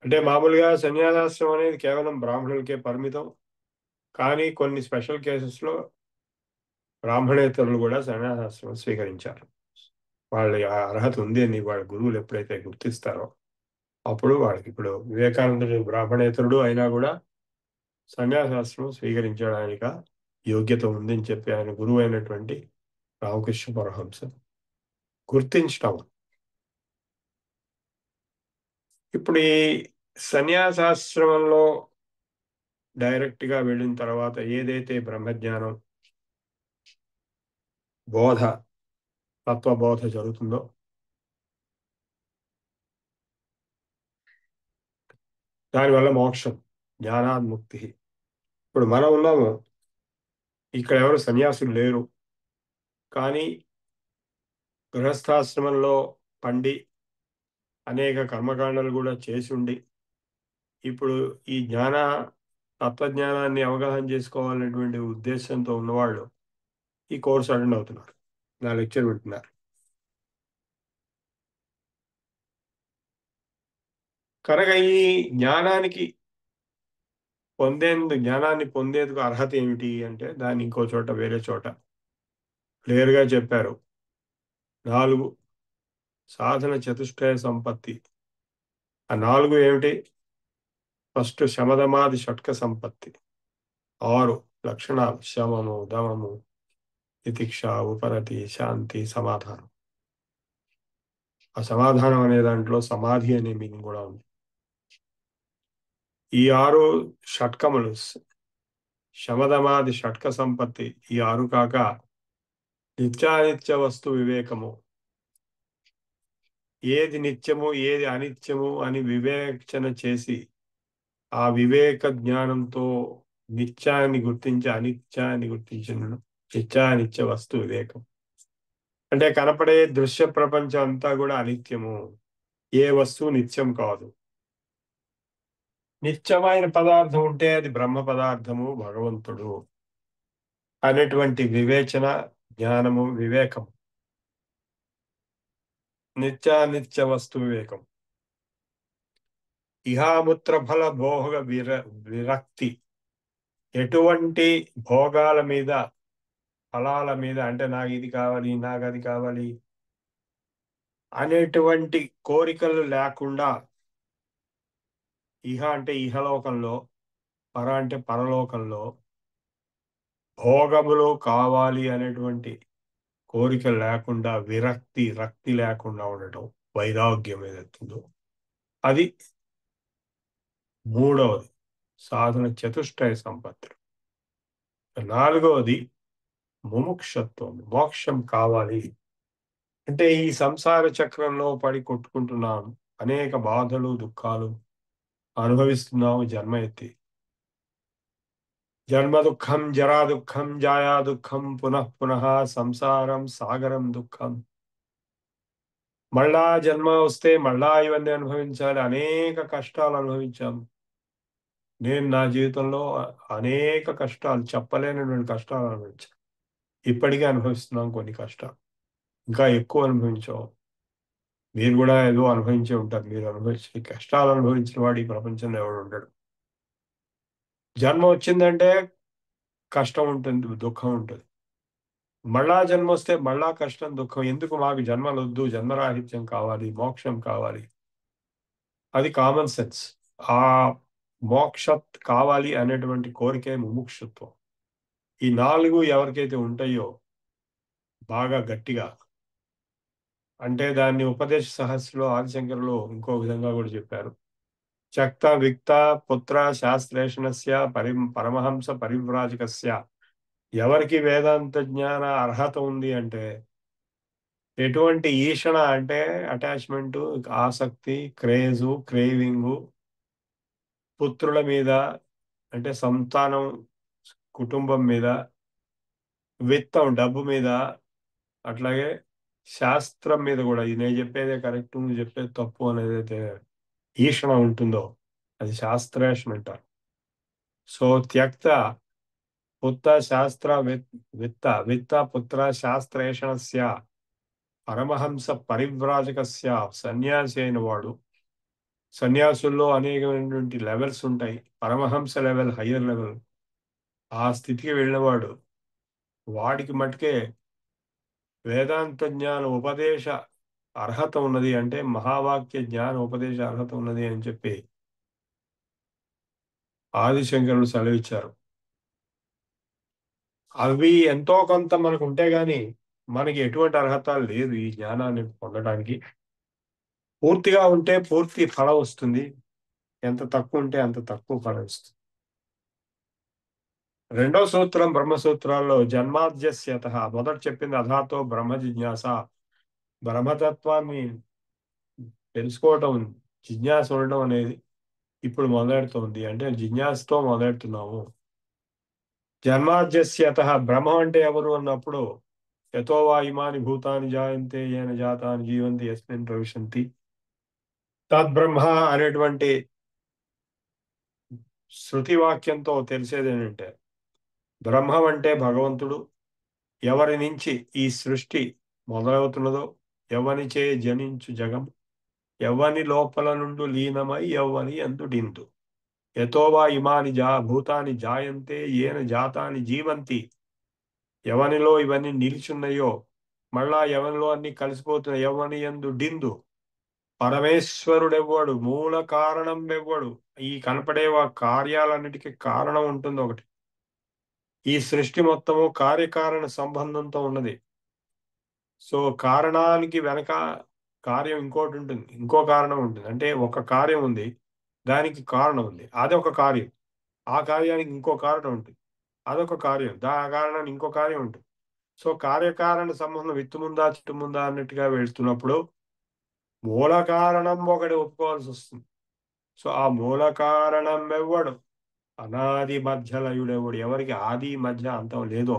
అంటే మామూలుగా సన్యాసాశ్రమం అనేది కేవలం బ్రాహ్మణులకే పరిమితం. కానీ కొన్ని స్పెషల్ కేసెస్ లో బ్రాహ్మణేతరులు కూడా సన్యాసాశ్రమం స్వీకరించారు. వాళ్ళ అర్హత ఉంది అని వాళ్ళ గురువులు ఎప్పుడైతే గుర్తిస్తారో అప్పుడు వాళ్ళకి, ఇప్పుడు వివేకానందుడు బ్రాహ్మణేతరుడు అయినా కూడా సన్యాసాశ్రమం స్వీకరించడానికి యోగ్యత ఉందని చెప్పి ఆయన గురువు అయినటువంటి రామకృష్ణ పరమహంస గుర్తించటం. ఇప్పుడు ఈ సన్యాసాశ్రమంలో డైరెక్ట్ గా వెళ్ళిన తర్వాత ఏదైతే బ్రహ్మజ్ఞానం బోధ, తత్వబోధ జరుగుతుందో దానివల్ల మోక్షం, జ్ఞానాన్ముక్తి. ఇప్పుడు మనం ఉన్నాము, ఇక్కడ ఎవరు సన్యాసులు లేరు, కానీ గృహస్థాశ్రమంలో పండి అనేక కర్మకాండలు కూడా చేసి ఉండి ఇప్పుడు ఈ తత్వజ్ఞానాన్ని అవగాహన చేసుకోవాలనేటువంటి ఉద్దేశంతో ఉన్నవాళ్ళు ఈ కోర్సు అటెండ్ అవుతున్నారు, నా లెక్చర్ వింటున్నారు. కనుక ఈ జ్ఞానాన్ని పొందేందుకు అర్హత ఏమిటి అంటే దాన్ని ఇంకో చోట, వేరే చోట క్లియర్గా చెప్పారు. 4 సాధన చతుష్టయ సంపత్తి. ఆ 4 ఏమిటి? ఫస్ట్ శమదమాది షట్క సంపత్తి, 6 లక్షణాలు: శమము, దమము, తితిక్ష, ఉపరతి, శాంతి, సమాధానం. ఆ సమాధానం అనే దాంట్లో సమాధి అనే మీనింగ్ కూడా ఉంది. ఈ 6 షట్కములు, శమదమాది షట్క సంపత్తి, ఈ 6 కాక నిత్యానిత్య వస్తు వివేకము, ఏది నిత్యము ఏది అనిత్యము అని వివేచన చేసి ఆ వివేక జ్ఞానంతో నిత్యాన్ని గుర్తించి అనిత్యాన్ని గుర్తించిన నిత్యానిత్య వస్తు వివేకం. అంటే కనపడే దృశ్య ప్రపంచం అంతా కూడా అనిత్యము, ఏ వస్తువు నిత్యం కాదు. నిత్యమైన పదార్థం ఉంటే అది బ్రహ్మ పదార్థము, భగవంతుడు అనేటువంటి వివేచన, జ్ఞానము, వివేకం, నిత్యానిత్య వస్తు వివేకం. ఇహాముత్ర ఫల భోగ విరక్తి, ఎటువంటి భోగాల మీద, ఫలాల మీద, అంటే నాకు ఇది కావాలి, నాకు అది కావాలి అనేటువంటి కోరికలు లేకుండా, ఇహ అంటే ఇహలోకంలో, పర అంటే పరలోకంలో భోగములు కావాలి అనేటువంటి కోరిక లేకుండా, రక్తి లేకుండా ఉండటం, వైరాగ్యం ఏదైతుందో అది 3వది సాధన చతుష్టయ సంపత్తులు. 4వది ముముక్షత్వం, మోక్షం కావాలి. అంటే ఈ సంసార చక్రంలో పడి కొట్టుకుంటున్నాం, అనేక బాధలు దుఃఖాలు అనుభవిస్తున్నాము జన్మ ఎత్తి. జన్మ దుఃఖం, జరా దుఃఖం, జాయా దుఃఖం, పునః పునః సంసారం సాగరం దుఃఖం. మళ్ళా జన్మ వస్తే మళ్ళా ఇవన్నీ అనుభవించాలి, అనేక కష్టాలు అనుభవించాము. నేను నా జీవితంలో అనేక కష్టాలు, చెప్పలేనటువంటి కష్టాలు అనుభవించాను. ఇప్పటికే అనుభవిస్తున్నాం కొన్ని కష్టాలు, ఇంకా ఎక్కువ అనుభవించాం. మీరు కూడా ఏదో అనుభవించే ఉంటారు. మీరు అనుభవించిన కష్టాలు అనుభవించిన వాడు ఈ ప్రపంచంలో ఎవడు ఉండడు. జన్మ వచ్చిందంటే కష్టం ఉంటుంది, దుఃఖం ఉంటుంది. మళ్ళా జన్మ వస్తే మళ్ళా కష్టం, దుఃఖం. ఎందుకు? మాకు జన్మలు వద్దు, జన్మరాహిత్యం కావాలి, మోక్షం కావాలి. అది కామన్ సెన్స్. ఆ మోక్ష కావాలి అనేటువంటి కోరికే ముముక్షుత్వం. ఈ 4 ఎవరికైతే ఉంటాయో బాగా గట్టిగా, అంటే దాన్ని ఉపదేశ సహస్రలో ఆదిశంకరులు ఇంకో విధంగా కూడా చెప్పారు. చక్త విక్త పుత్ర శాస్త్రేషణస్య పరమహంస పరివ్రాజకస్య. ఎవరికి వేదాంత జ్ఞాన అర్హత ఉంది అంటే, ఎటువంటి ఈషణ అంటే అటాచ్మెంట్, ఆసక్తి, క్రేజు, క్రేవింగు, పుత్రుల మీద అంటే సంతానం, కుటుంబం మీద, విత్తం డబ్బు మీద, అట్లాగే శాస్త్రం మీద కూడా, ఇది నేను చెప్పేదే కరెక్ట్, నువ్వు చెప్పేది తప్పు అనేది అయితే ఈషణ ఉంటుందో అది శాస్త్రేషణ అంటారు. సో త్యక్త పుత్త శాస్త్ర విత్త విత్త పుత్ర శాస్త్రేషణస్య పరమహంస పరివ్రాజకస్య సన్యాసి అయిన వాడు, సన్యాసుల్లో అనేకమైనటువంటి లెవెల్స్ ఉంటాయి. పరమహంస లెవెల్, హయ్యర్ లెవెల్, ఆ స్థితికి వెళ్ళినవాడు వాడికి మటుకే వేదాంత జ్ఞాన ఉపదేశ అర్హత ఉన్నది, అంటే మహావాక్య జ్ఞాన ఉపదేశ అర్హత ఉన్నది అని చెప్పి ఆదిశంకరులు సెలవిచ్చారు. అవి ఎంతో కొంత మనకు ఉంటే గాని మనకి ఎటువంటి అర్హత లేదు ఈ జ్ఞానాన్ని పొందడానికి. పూర్తిగా ఉంటే పూర్తి ఫలం వస్తుంది, ఎంత తక్కువ ఉంటే అంత తక్కువ ఫలం వస్తుంది. రెండో సూత్రం బ్రహ్మసూత్రాల్లో జన్మాద్యస్యత, మొదట చెప్పింది అధాతో బ్రహ్మ జిజ్ఞాస, బ్రహ్మతత్వాన్ని తెలుసుకోవటం, జిజ్ఞాస ఉండడం అనేది ఇప్పుడు మొదలెడుతోంది, అంటే జిజ్ఞాసతో మొదలెడుతున్నాము. జన్మాద్యస్యత, బ్రహ్మ అంటే ఎవరు అన్నప్పుడు యతో వా ఇమాని భూతాని జాయంతే ఏన జాతాని జీవంతి యస్మిన్ ప్రవిశంతి తద్బ్రహ్మ అనేటువంటి శృతి వాక్యంతో తెలిసేది ఏంటంటే, బ్రహ్మం అంటే భగవంతుడు. ఎవరి నుంచి ఈ సృష్టి మొదలవుతున్నదో, ఎవనిచే జనించు జగం, ఎవని లోపల నుండి లీనమై ఎవ్వని ఎందుడిందు, యతోవా ఇమాని భూతాని జాయంతే ఏన జాతాని జీవంతి, ఎవనిలో ఇవన్నీ నిలిచున్నాయో మళ్ళా ఎవనిలో అన్ని కలిసిపోతున్నాయి, ఎవని ఎందు డిందు, పరమేశ్వరుడెవ్వడు, మూల కారణం ఎవ్వడు. ఈ కనపడే కార్యాలన్నిటికీ కారణం ఉంటుంది ఒకటి. ఈ సృష్టి మొత్తము కార్యకారణ సంబంధంతో ఉన్నది. సో కారణానికి వెనక కార్యం ఇంకోటి ఉంటుంది, ఇంకో కారణం ఉంటుంది. అంటే ఒక కార్యం ఉంది, దానికి కారణం ఉంది, అదొక కార్యం. ఆ కార్యానికి ఇంకో కారణం ఉంటుంది, అదొక కార్యం. ఆ కారణానికి ఇంకో కార్యం ఉంటుంది. సో కార్యకారణ సంబంధం విత్తుముందా చిట్టుముందా అన్నట్టుగా వెళ్తున్నప్పుడు మూల కారణం ఒకటి ఒప్పుకోవాల్సి వస్తుంది. సో ఆ మూల కారణం ఎవ్వడు, అనాది మధ్యలయుడెవడు, ఎవరికి ఆది మధ్య అంతం లేదో,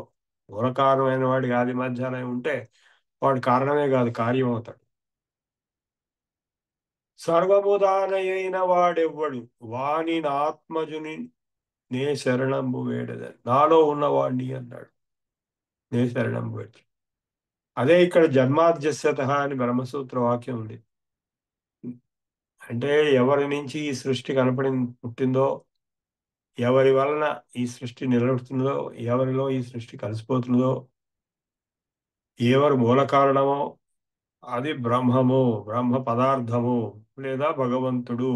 మూల కారణమైన వాడికి ఆది మధ్యలయం ఉంటే వాడు కారణమే కాదు, కార్యం అవుతాడు. సర్వముదానయైన వాడెవ్వడు, వాని ఆత్మజుని నే శరణంబు వేడదని, నాలో ఉన్నవాడిని అన్నాడు, నే శరణంబు వేడు. అదే ఇక్కడ జన్మాద్యస్యత అని బ్రహ్మసూత్ర వాక్యం ఉంది. అంటే ఎవరి నుంచి ఈ సృష్టి పుట్టిందో, ఎవరి వలన ఈ సృష్టి నిలబడుతుందో, ఎవరిలో ఈ సృష్టి కలిసిపోతుందో, ఎవరు మూల కారణమో అది బ్రహ్మము, బ్రహ్మ పదార్థము, లేదా భగవంతుడు,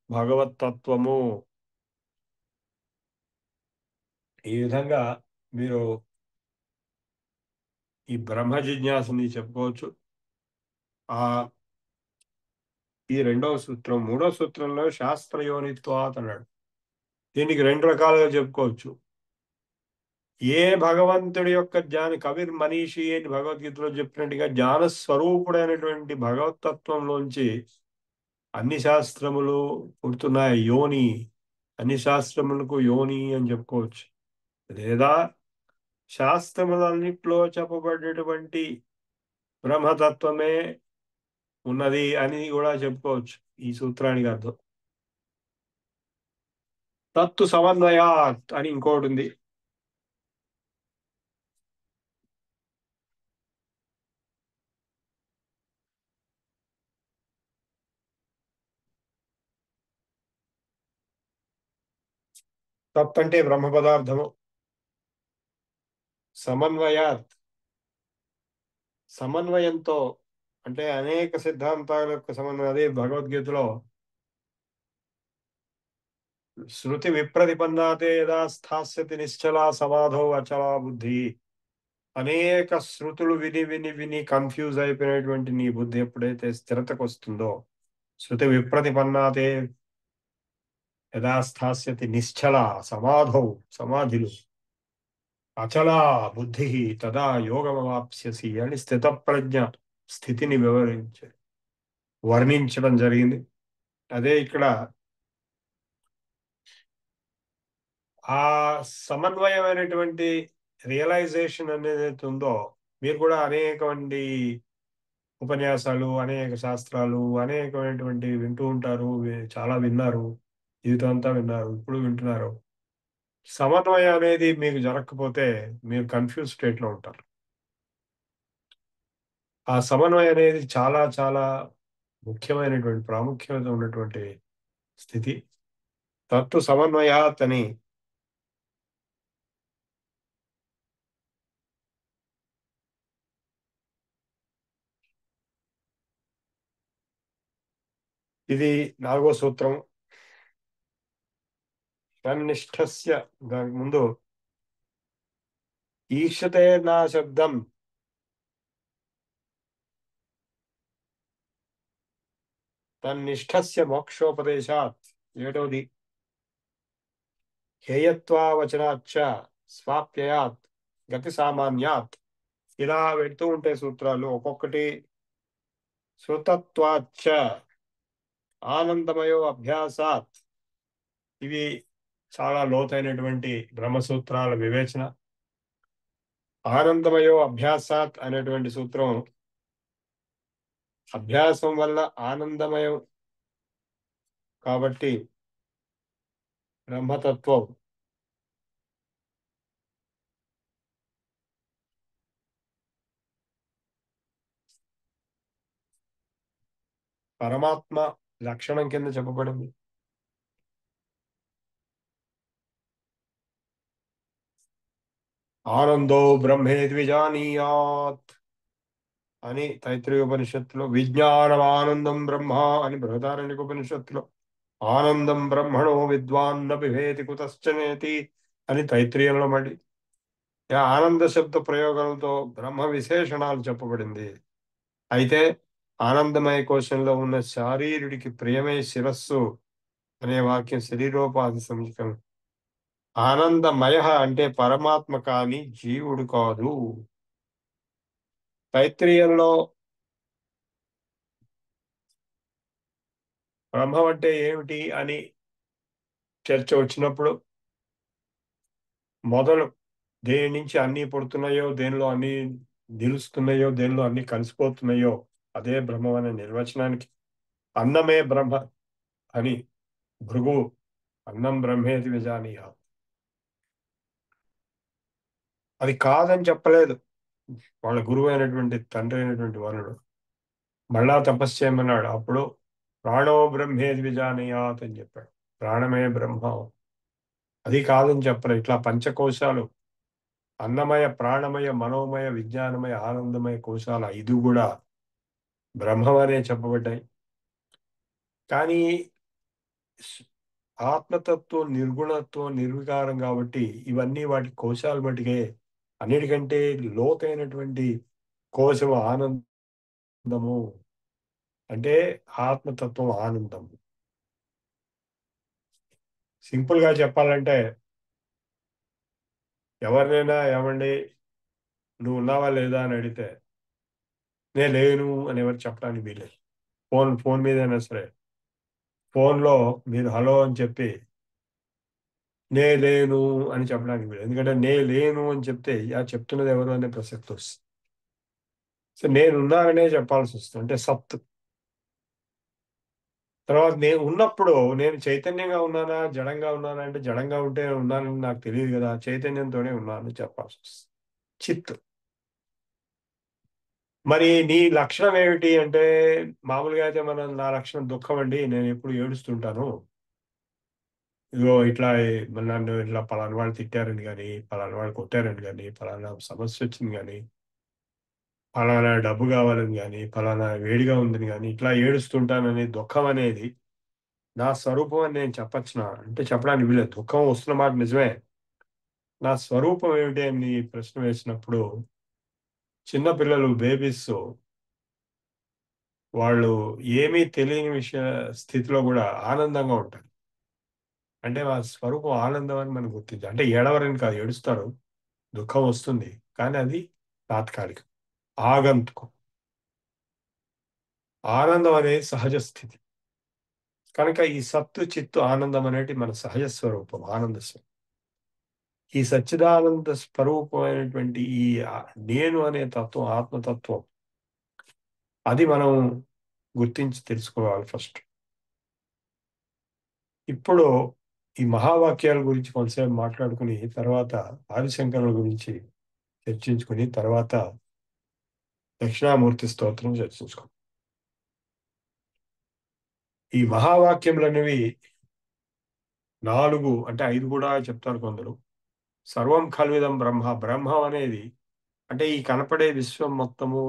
భగవతత్వము. ఈ విధంగా మీరు ఈ బ్రహ్మ జిజ్ఞాసని చెప్పుకోవచ్చు. ఆ ఈ రెండవ సూత్రం. మూడో సూత్రంలో శాస్త్రయోనిత్వాత్ అన్నాడు. దీనికి రెండు రకాలుగా చెప్పుకోవచ్చు. ఏ భగవంతుడి యొక్క కవిర్ మనీషి అని భగవద్గీతలో చెప్పినట్టుగా జ్ఞాన స్వరూపుడైనటువంటి భగవతత్వంలోంచి అన్ని శాస్త్రములు పుడుతున్నాయి. యోని, అన్ని శాస్త్రములకు యోని అని చెప్పుకోవచ్చు. లేదా శాస్త్రములన్నిట్లో చెప్పబడేటువంటి బ్రహ్మతత్వమే ఉన్నది అని కూడా చెప్పుకోవచ్చు. ఈ సూత్రానికి అర్థం. తత్తు సమన్వయాత్ అని ఇంకోటి ఉంది. తత్ అంటే బ్రహ్మ పదార్థము. సమన్వయాత్, సమన్వయంతో అంటే అనేక సిద్ధాంతాల యొక్క సమన్వయం. అదే భగవద్గీతలో శృతి విప్రతిపన్నాతే యదా స్థాస్యతి నిశ్చలా సమాధో అచలా బుద్ధి. అనేక శృతులు విని విని విని కన్ఫ్యూజ్ అయిపోయినటువంటి నీ బుద్ధి ఎప్పుడైతే స్థిరతకు వస్తుందో, శృతి విప్రతిపన్నాతే యదా స్థాస్యతి నిశ్చల సమాధౌ, సమాధిలు, అచలా బుద్ధి తదా యోగమవాప్స్యసి అని స్థితప్రజ్ఞ స్థితిని వర్ణించడం జరిగింది. అదే ఇక్కడ ఆ సమన్వయమైనటువంటి రియలైజేషన్ అనేది ఉందో, మీరు కూడా అనేకమంది ఉపన్యాసాలు, అనేక శాస్త్రాలు, అనేకమైనటువంటి వింటూ ఉంటారు, చాలా విన్నారు. జీవితం అంతా విన్నారు, ఇప్పుడు వింటున్నారు. సమన్వయం అనేది మీకు జరగకపోతే మీరు కన్ఫ్యూజ్ స్టేట్లో ఉంటారు. ఆ సమన్వయం అనేది చాలా చాలా ముఖ్యమైనటువంటి ప్రాముఖ్యత ఉన్నటువంటి స్థితి. తత్తు సమన్వయాత్ అని ఇది 4వ సూత్రం. తన్నిష్టస్య, దానికి ముందు ఈక్షతే నా శబ్దం, తన్నిష్టస్య మోక్షోపదేశాత్. 7వది హేయత్వావచనాచ్చ స్వాప్యయాత్ గతి సామాన్యాత్. ఇలా వెళ్తూ ఉంటే సూత్రాలు ఒక్కొక్కటి. శృతత్వాచ్చ ఆనందమయో అభ్యాసాత్. ఇవి చాలా లోతైనటువంటి బ్రహ్మసూత్రాల వివేచన. ఆనందమయో అభ్యాసాత్ అనేటువంటి సూత్రం, అభ్యాసం వల్ల ఆనందమయం కాబట్టి బ్రహ్మతత్వం పరమాత్మ లక్షణం కింద చెప్పబడింది. ఆనందో బ్రహ్మేది విజానీయాత్ అని తైత్రీయ ఉపనిషత్తులో, విజ్ఞానం ఆనందం బ్రహ్మ అని బృహదారణ్యక ఉపనిషత్తులో, ఆనందం బ్రహ్మణో విద్వాన్న బిభేతి కుతశ్చనేతి అని తైత్రీయంలో మళ్ళీ ఆనంద శబ్ద ప్రయోగాలతో బ్రహ్మ విశేషణాలు చెప్పబడింది. అయితే ఆనందమయ కోశంలో ఉన్న శారీరుడికి ప్రియమే శిరస్సు అనే వాక్యం శరీరోపాధి సంయుక్తం. ఆనందమయ అంటే పరమాత్మ కాని జీవుడు కాదు. తైత్రీయంలో బ్రహ్మం అంటే ఏమిటి అని చర్చ వచ్చినప్పుడు మొదలు దేని నుంచి అన్ని పుడుతున్నాయో, దేనిలో అన్ని నిలుస్తున్నాయో, దేనిలో అన్ని కలిసిపోతున్నాయో అదే బ్రహ్మం అనే నిర్వచనానికి అన్నమే బ్రహ్మ అని భృగు అన్నం బ్రహ్మేది విజానీయ, అది కాదని చెప్పలేదు. వాళ్ళ గురువు అయినటువంటి తండ్రి అయినటువంటి వరుడు మళ్ళా తపస్సు చేయమన్నాడు. అప్పుడు ప్రాణో బ్రహ్మేది విజానీయాత్ అని చెప్పాడు. ప్రాణమే బ్రహ్మ, అది కాదని చెప్పలేదు. ఇట్లా పంచకోశాలు, అన్నమయ, ప్రాణమయ, మనోమయ, విజ్ఞానమయ, ఆనందమయ కోశాలు 5 కూడా బ్రహ్మం అనే చెప్పబడ్డాయి. కానీ ఆత్మతత్వం నిర్గుణత్వం నిర్వికారం కాబట్టి ఇవన్నీ వాటి కోశాలు బట్టికే. అన్నిటికంటే లోతైనటువంటి కోశము ఆనందము, అంటే ఆత్మతత్వం ఆనందం. సింపుల్ గా చెప్పాలంటే ఎవరినైనా ఏమండి నువ్వు ఉన్నావా లేదా అని అడిగితే నేను లేను అని ఎవరు చెప్పడానికి వీలేదు. ఫోన్ మీదైనా సరే, ఫోన్లో మీరు హలో అని చెప్పి నే లేను అని చెప్పడానికి వీలు. ఎందుకంటే నే లేను అని చెప్తే చెప్తున్నది ఎవరు అనే ప్రసక్తి వస్తుంది. సో నేనున్నాననే చెప్పాల్సి వస్తుంది, అంటే సత్. తర్వాత నేను ఉన్నప్పుడు నేను చైతన్యంగా ఉన్నానా జడంగా ఉన్నానా అంటే జడంగా ఉంటే ఉన్నానని నాకు తెలియదు కదా, చైతన్యంతోనే ఉన్నానని చెప్పాల్సి వస్తుంది. చిత్. మరి నీ లక్షణం ఏమిటి అంటే మామూలుగా అయితే నా లక్షణం దుఃఖం అండి, నేను ఎప్పుడు ఏడుస్తుంటాను, ఇగో ఇట్లా నన్ను ఇట్లా పలానా వాళ్ళు తిట్టారని కానీ, పలానా వాళ్ళు కొట్టారని కానీ, పలానా సమస్య వచ్చింది కానీ, పలానా డబ్బు కావాలని కానీ, పలానా వేడిగా ఉందని కానీ ఇట్లా ఏడుస్తుంటానని దుఃఖం అనేది నా స్వరూపం అని నేను చెప్పచ్చునా అంటే చెప్పడానికి వీలేదు. దుఃఖం వస్తున్న మాట నిజమే. నా స్వరూపం ఏమిటి అని ప్రశ్న వేసినప్పుడు చిన్నపిల్లలు, బేబీస్, వాళ్ళు ఏమీ తెలియని స్థితిలో కూడా ఆనందంగా ఉంటారు. అంటే ఆ స్వరూపం ఆనందం అని మనం గుర్తించాలి. అంటే ఏడవరని కాదు, ఏడుస్తారు, దుఃఖం వస్తుంది, కానీ అది తాత్కాలికం, ఆగంతుకం. ఆనందం అనేది సహజ స్థితి. కనుక ఈ సత్తు చిత్తు ఆనందం అనేది మన సహజ స్వరూపం, ఆనంద స్వరూపం. ఈ సచ్చిదానంద స్వరూపమైనటువంటి ఈ నేను అనే తత్వం, ఆత్మతత్వం, అది మనం గుర్తించి తెలుసుకోవాలి ఫస్ట్. ఇప్పుడు ఈ మహావాక్యాల గురించి కొంతసేపు మాట్లాడుకుని తర్వాత ఆదిశంకరుల గురించి చర్చించుకుని తర్వాత దక్షిణామూర్తి స్తోత్రం చర్చించుకో. ఈ మహావాక్యములు అనేవి 4 అంటే 5 కూడా చెప్తారు కొందరు. సర్వం ఖల్విదం బ్రహ్మ. బ్రహ్మం అనేది అంటే ఈ కనపడే విశ్వం మొత్తము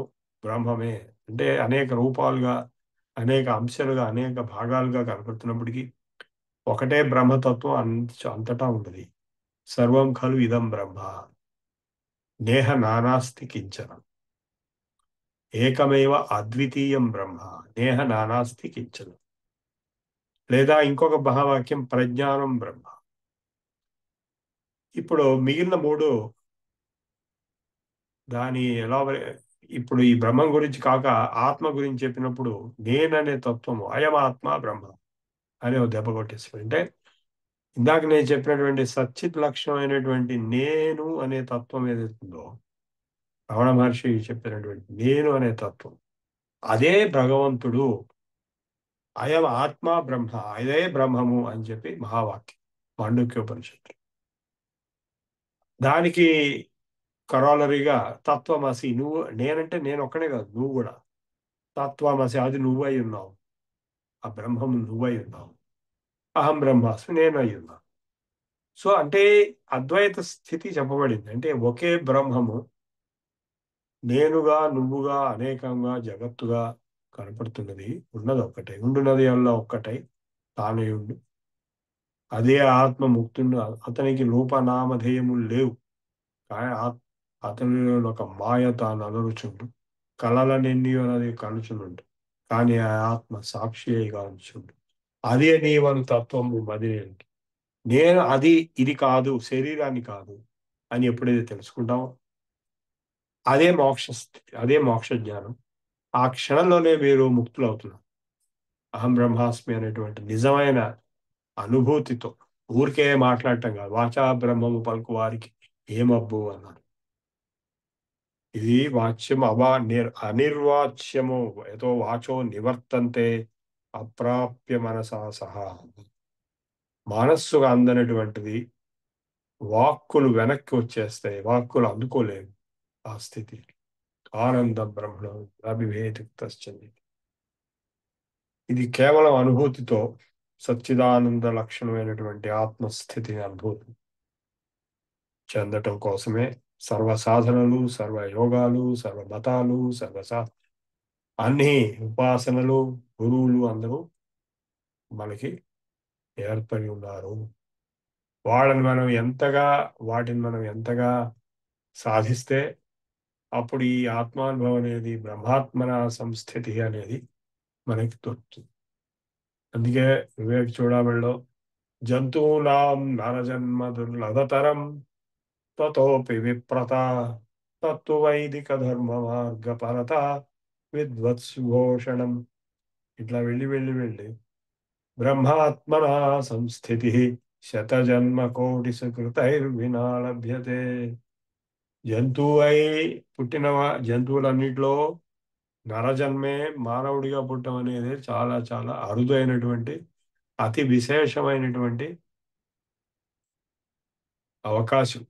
బ్రహ్మమే. అంటే అనేక రూపాలుగా, అనేక అంశాలుగా, అనేక భాగాలుగా కనపడుతున్నప్పటికీ ఒకటే బ్రహ్మతత్వం అంతటా ఉన్నది. సర్వం ఖలు ఇదం బ్రహ్మ నేహ నానాస్తి కించన. ఏకమేవ అద్వితీయం బ్రహ్మ నేహ నానాస్తి కించన. లేదా ఇంకొక మహావాక్యం ప్రజ్ఞానం బ్రహ్మ. ఇప్పుడు మిగిలిన 3 దాని ఎలా ఇప్పుడు ఈ బ్రహ్మం గురించి కాక ఆత్మ గురించి చెప్పినప్పుడు నేననే తత్వము అయం ఆత్మ బ్రహ్మ అని ఒక దెబ్బ కొట్టేస్తాడు. అంటే ఇందాక నేను చెప్పినటువంటి సచ్చిత్ లక్షణమైనటువంటి నేను అనే తత్వం ఏదైతుందో, రమణ మహర్షి చెప్పినటువంటి నేను అనే తత్వం, అదే భగవంతుడు. అయం ఆత్మ బ్రహ్మ, అదే బ్రహ్మము అని చెప్పి మహావాక్యం మాండూక్యోపనిషత్తు. దానికి కరాలరీగా తత్వమసి. నువ్వు నేనంటే నేను ఒక్కనే కాదు, నువ్వు కూడా తత్వమసి, అది నువ్వై ఉన్నావు. ఆ బ్రహ్మము నువ్వై ఉన్నావు. అహం బ్రహ్మాస్మి, నేను అయి ఉన్నా. సో అంటే అద్వైత స్థితి చెప్పబడింది. అంటే ఒకే బ్రహ్మము నేనుగా, నువ్వుగా, అనేకంగా, జగత్తుగా కనపడుతున్నది. ఉన్నది ఒక్కటే, ఉండున్నది అల్లా ఒక్కటై తానే ఉండు. అదే ఆత్మ ముక్తుడు. అతనికి రూపనామధేయములు లేవు. కానీ అతనిలో ఒక మాయ తాను అలరుచుండు. కలలనెన్ని అన్నది కలుచునుండు. కానీ ఆ ఆత్మ సాక్షిగా ఉంచుండు. అదే నీవను తత్వము మదినేంటి. నేను అది, ఇది కాదు, శరీరాన్ని కాదు అని ఎప్పుడైతే తెలుసుకుంటామో అదే మోక్ష స్థితి, అదే మోక్ష జ్ఞానం. ఆ క్షణంలోనే మీరు ముక్తులు అవుతున్నారు. అహం బ్రహ్మాస్మి అనేటువంటి నిజమైన అనుభూతితో. ఊరికే మాట్లాడటం కాదు. వాచా బ్రహ్మము పలుకు వారికి ఏమబ్బు అన్నారు. ఇది వాచ్యం అనిర్వాచ్యము ఏదో వాచో నివర్తంతే అప్రాప్య మనసా సహా. మనస్సుగా అందనటువంటిది వాక్కులు వెనక్కి వచ్చేస్తాయి. వాక్కులు అందుకోలేవు ఆ స్థితి. ఆనందం బ్రహ్మణం అభిభేదిక్తశ్చంది. ఇది కేవలం అనుభూతితో సచ్చిదానంద లక్షణమైనటువంటి ఆత్మస్థితిని అనుభూతి చెందటం కోసమే సర్వ సాధనలు, సర్వ యోగాలు, సర్వ మతాలు, అన్ని ఉపాసనలు, గురువులు అందరూ మనకి ఏర్పడి ఉన్నారు. వాటిని మనం ఎంతగా సాధిస్తే అప్పుడు ఈ ఆత్మానుభవం అనేది, బ్రహ్మాత్మన సంస్థితి అనేది మనకి దొరుకుతుంది. అందుకే వివేక్ చూడబడిలో జంతువునాం నరజన్మ దుర్లభతరం తతోపి విప్రత తత్తు వైదిక ధర్మ మార్గపరత విద్వత్సుఘోషణం. ఇట్లా వెళ్ళి బ్రహ్మాత్మన సంస్థితి శతజన్మ కోటి సుకృతైర్వినా లభ్యతే. జంతువులన్నిటిలో నరజన్మే, మానవుడిగా పుట్టడం అనేది చాలా చాలా అరుదైనటువంటి, అతి విశేషమైనటువంటి అవకాశం.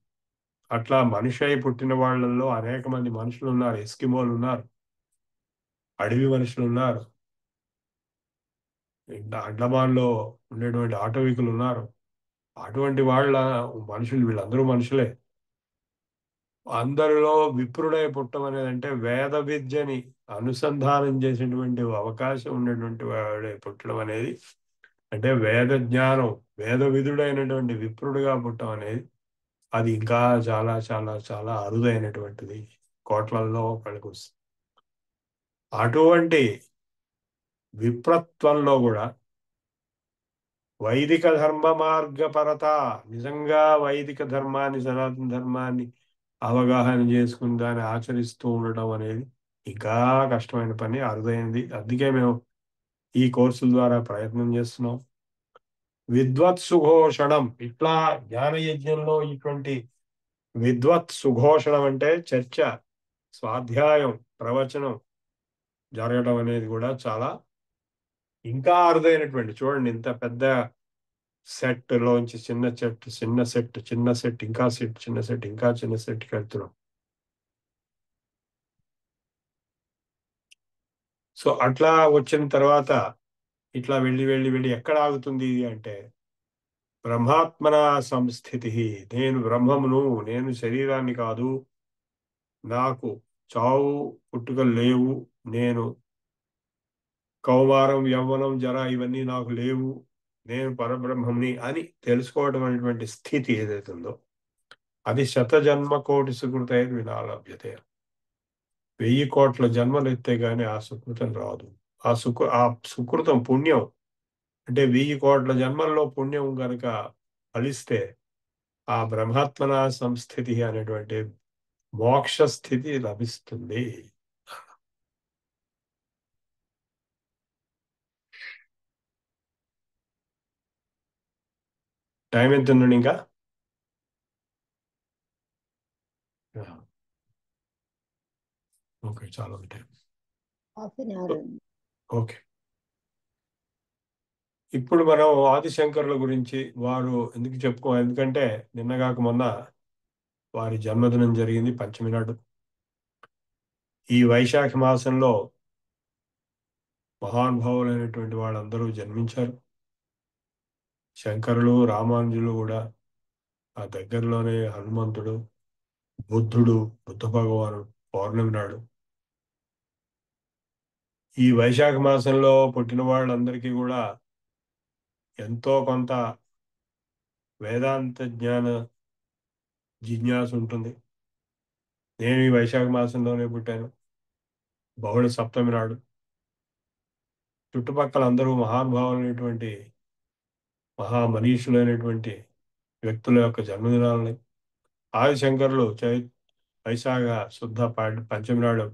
అట్లా మనిషి అయి పుట్టిన వాళ్ళల్లో అనేక మంది మనుషులు ఉన్నారు. ఎస్కిమోలు ఉన్నారు, అడవి మనుషులు ఉన్నారు, అండమాన్లో ఉండేటువంటి ఆటవికులు ఉన్నారు. అటువంటి వాళ్ళ మనుషులు, వీళ్ళందరూ మనుషులే. అందరిలో విప్రుడై పుట్టడం అనేది అంటే వేద విద్యని అనుసంధానం చేసేటువంటి అవకాశం ఉన్నటువంటి వాడే పుట్టడం అనేది, అంటే వేద జ్ఞానం, వేద విధుడైనటువంటి విప్రుడుగా పుట్టడం అనేది అది ఇంకా చాలా చాలా చాలా అరుదైనటువంటిది. కోట్లల్లో ఒకళ్ళకి వస్తుంది. అటువంటి విప్రత్వంలో కూడా వైదిక ధర్మ మార్గపరత, నిజంగా వైదిక ధర్మాన్ని, సనాతన ధర్మాన్ని అవగాహన చేసుకుని దాన్ని ఆచరిస్తూ ఉండటం అనేది ఇంకా కష్టమైన పని, అరుదైనది. అందుకే మేము ఈ కోర్సుల ద్వారా ప్రయత్నం చేస్తున్నాం. విద్వత్ సుఘోషణం, ఇట్లా జ్ఞాన యజ్ఞంలో ఇటువంటి విద్వత్ సుఘోషణం అంటే చర్చ, స్వాధ్యాయం, ప్రవచనం జరగడం అనేది కూడా చాలా ఇంకా అరుదైనటువంటి. చూడండి, ఇంత పెద్ద సెట్ లోంచి చిన్న సెట్, చిన్న సెట్, చిన్న సెట్, ఇంకా సెట్, చిన్న సెట్, ఇంకా చిన్న సెట్కి వెళ్తున్నాం. సో అట్లా వచ్చిన తర్వాత ఇట్లా వెళ్ళి వెళ్ళి వెళ్ళి ఎక్కడ ఆగుతుంది ఇది అంటే బ్రహ్మాత్మన సంస్థితి. నేను బ్రహ్మమును, నేను శరీరాన్ని కాదు, నాకు చావు పుట్టుకలు లేవు, నేను కౌమారం యవ్వనం జర ఇవన్నీ నాకు లేవు, నేను పరబ్రహ్మంని అని తెలుసుకోవడం అనేటువంటి స్థితి ఏదైతే ఉందో అది శతజన్మ కోటి సుకృత వినాలభ్యతే. 1000 కోట్ల జన్మలు ఎత్తే గానీ ఆ సుకృతం రాదు. ఆ సుకృతం పుణ్యం అంటే 1000 కోట్ల జన్మల్లో పుణ్యం కనుక ఫలిస్తే ఆ బ్రహ్మాత్మన సంస్థితి అనేటువంటి మోక్ష స్థితి లభిస్తుంది. టైం ఎంత ఉండండి ఇంకా? ఓకే, చాలా time. Half an hour. Okay, ఇప్పుడు మనం ఆదిశంకరుల గురించి వారు ఎందుకు ఎందుకంటే నిన్నగాక మొన్న వారి జన్మదినం జరిగింది, పంచమి నాడు. ఈ వైశాఖ మాసంలో మహానుభావులైనటువంటి వాళ్ళందరూ జన్మించారు. శంకరులు, రామానుజులు కూడా, ఆ దగ్గరలోనే హనుమంతుడు, బుద్ధుడు, బుద్ధ భగవానుడు పౌర్ణమి నాడు. ఈ వైశాఖ మాసంలో పుట్టిన వాళ్ళందరికీ కూడా ఎంతో కొంత వేదాంత జ్ఞాన జిజ్ఞాస ఉంటుంది. నేను ఈ వైశాఖ మాసంలోనే పుట్టాను, బహుళ సప్తమి నాడు. చుట్టుపక్కల అందరూ మహానుభావులైనటువంటి మహామనీషులైనటువంటి వ్యక్తుల యొక్క జన్మదినాలని ఆదిశంకరులు వైశాఖ శుద్ధ పంచమి నాడు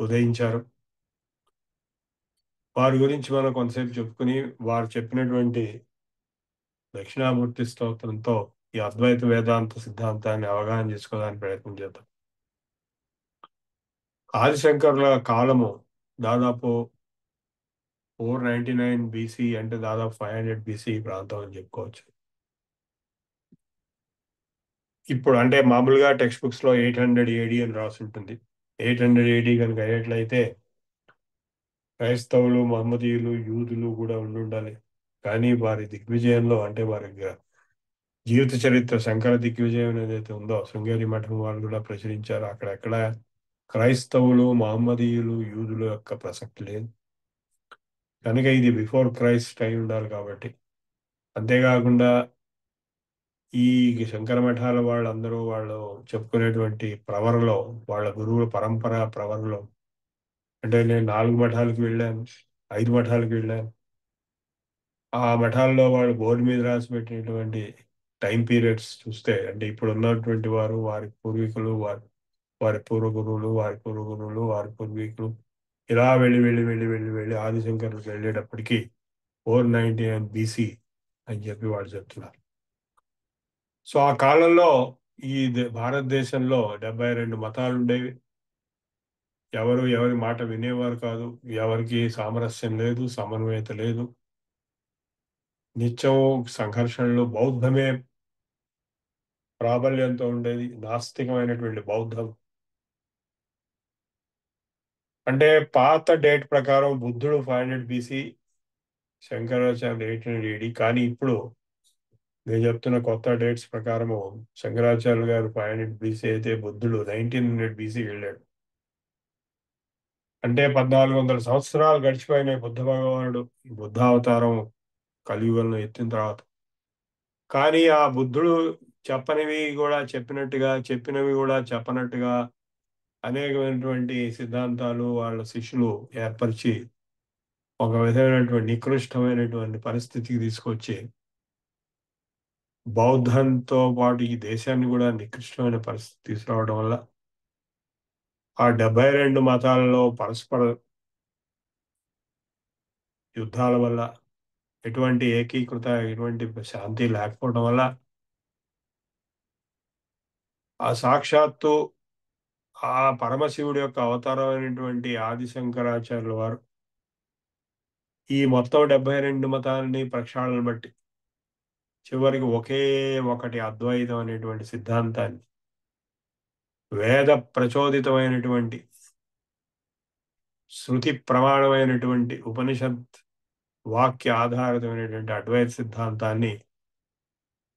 ఉదయించారు. వారి గురించి మనం కొంతసేపు చెప్పుకుని వారు చెప్పినటువంటి దక్షిణామూర్తి స్తోత్రంతో ఈ అద్వైత వేదాంత సిద్ధాంతాన్ని అవగాహన చేసుకోవడానికి ప్రయత్నం చేద్దాం. ఆదిశంకరుల కాలము దాదాపు 499 BC, అంటే దాదాపు 500 BC ప్రాంతం అని చెప్పుకోవచ్చు. ఇప్పుడు అంటే మామూలుగా టెక్స్ట్ బుక్స్ లో 800 AD అని రాసి ఉంటుంది. 800 AD కనుక అయ్యేట్లయితే క్రైస్తవులు, మహమ్మదీయులు, యూదులు కూడా ఉండాలి. కానీ వారి దిగ్విజయంలో, అంటే వారి జీవిత చరిత్ర శంకర దిగ్విజయం ఏదైతే ఉందో శృంగేరి మఠం వాళ్ళు కూడా ప్రచురించారు. అక్కడెక్కడ క్రైస్తవులు, మహమ్మదీయులు, యూదుల యొక్క ప్రసక్తి లేదు. కనుక ఇది బిఫోర్ క్రైస్ట్ అయి ఉండాలి. కాబట్టి అంతేకాకుండా ఈ శంకర మఠాల వాళ్ళందరూ వాళ్ళు చెప్పుకునేటువంటి ప్రవరలో, వాళ్ళ గురువుల పరంపర ప్రవరలో, అంటే నేను 4 మఠాలకు వెళ్ళాను, 5 మఠాలకు వెళ్ళాను. ఆ మఠాల్లో వాళ్ళు బోర్డు మీద రాసి పెట్టినటువంటి టైం పీరియడ్స్ చూస్తే, అంటే ఇప్పుడు ఉన్నటువంటి వారు, వారి పూర్వీకులు, వారి పూర్వ గురువులు, వారి పూర్వ గురువులు, వారి పూర్వీకులు, ఇలా వెళ్ళి వెళ్ళి వెళ్ళి వెళ్ళి వెళ్ళి ఆదిశంకరులకు వెళ్ళేటప్పటికి 499 BC అని చెప్పి వాళ్ళు చెప్తున్నారు. సో ఆ కాలంలో ఈ భారతదేశంలో 72 మతాలు ఉండేవి. ఎవరి మాట వినేవారు కాదు. ఎవరికి సామరస్యం లేదు, సమన్వయత లేదు. నిత్యం సంఘర్షణలు. బౌద్ధమే ప్రాబల్యంతో ఉండేది, నాస్తికమైనటువంటి బౌద్ధం. అంటే పాత డేట్ ప్రకారం బుద్ధుడు 500 BC, శంకరాచార్యులు 800 AD. కానీ ఇప్పుడు నేను చెప్తున్న కొత్త డేట్స్ ప్రకారము శంకరాచార్యులు గారు 500 BC అయితే బుద్ధుడు 1900 BC వెళ్ళాడు. అంటే 1400 సంవత్సరాలు గడిచిపోయినాయి బుద్ధ భగవానుడు బుద్ధావతారం కలియుగంలో ఎత్తిన తర్వాత. కానీ ఆ బుద్ధుడు చెప్పనివి కూడా చెప్పినట్టుగా, చెప్పినవి కూడా చెప్పనట్టుగా అనేకమైనటువంటి సిద్ధాంతాలు వాళ్ళ శిష్యులు ఏర్పరిచి ఒక విధమైనటువంటి నికృష్టమైనటువంటి పరిస్థితికి తీసుకొచ్చి బౌద్ధంతో పాటు ఈ దేశాన్ని కూడా నికృష్టమైన పరిస్థితి తీసుకురావడం వల్ల ఆ 72 మతాలలో పరస్పర యుద్ధాల వల్ల, ఎటువంటి ఎటువంటి శాంతి లేకపోవడం వల్ల ఆ సాక్షాత్తు ఆ పరమశివుడి యొక్క అవతారమైనటువంటి ఆదిశంకరాచార్యుల వారు ఈ మొత్తం 72 మతాలని ప్రక్షాళన బట్టి చివరికి ఒకే ఒకటి అద్వైతం అనేటువంటి సిద్ధాంతాన్ని వేద ప్రచోదితమైనటువంటి శృతి ప్రమాణమైనటువంటి ఉపనిషత్ వాక్య ఆధారితమైనటువంటి అద్వైత సిద్ధాంతాన్ని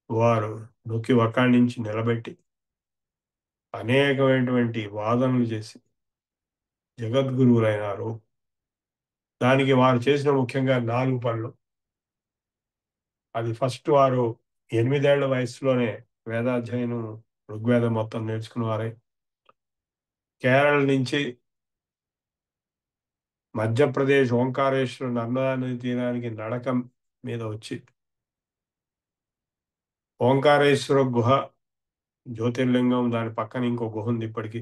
వారు నొక్కి వక్కాణించి నిలబెట్టి అనేకమైనటువంటి వాదనలు చేసి జగద్గురువులైనారు. దానికి వారు చేసిన ముఖ్యంగా 4 పనులు. అది ఫస్ట్, వారు 8 ఏళ్ల వయసులోనే వేదాధ్యయనం ఋగ్వేదం మొత్తం నేర్చుకున్నవారే. కేరళ నుంచి మధ్యప్రదేశ్ ఓంకారేశ్వర నర్మదా నది తీరానికి నడక మీద వచ్చి ఓంకారేశ్వర గుహ జ్యోతిర్లింగం, దాని పక్కన ఇంకో గుహ ఉంది ఇప్పటికీ.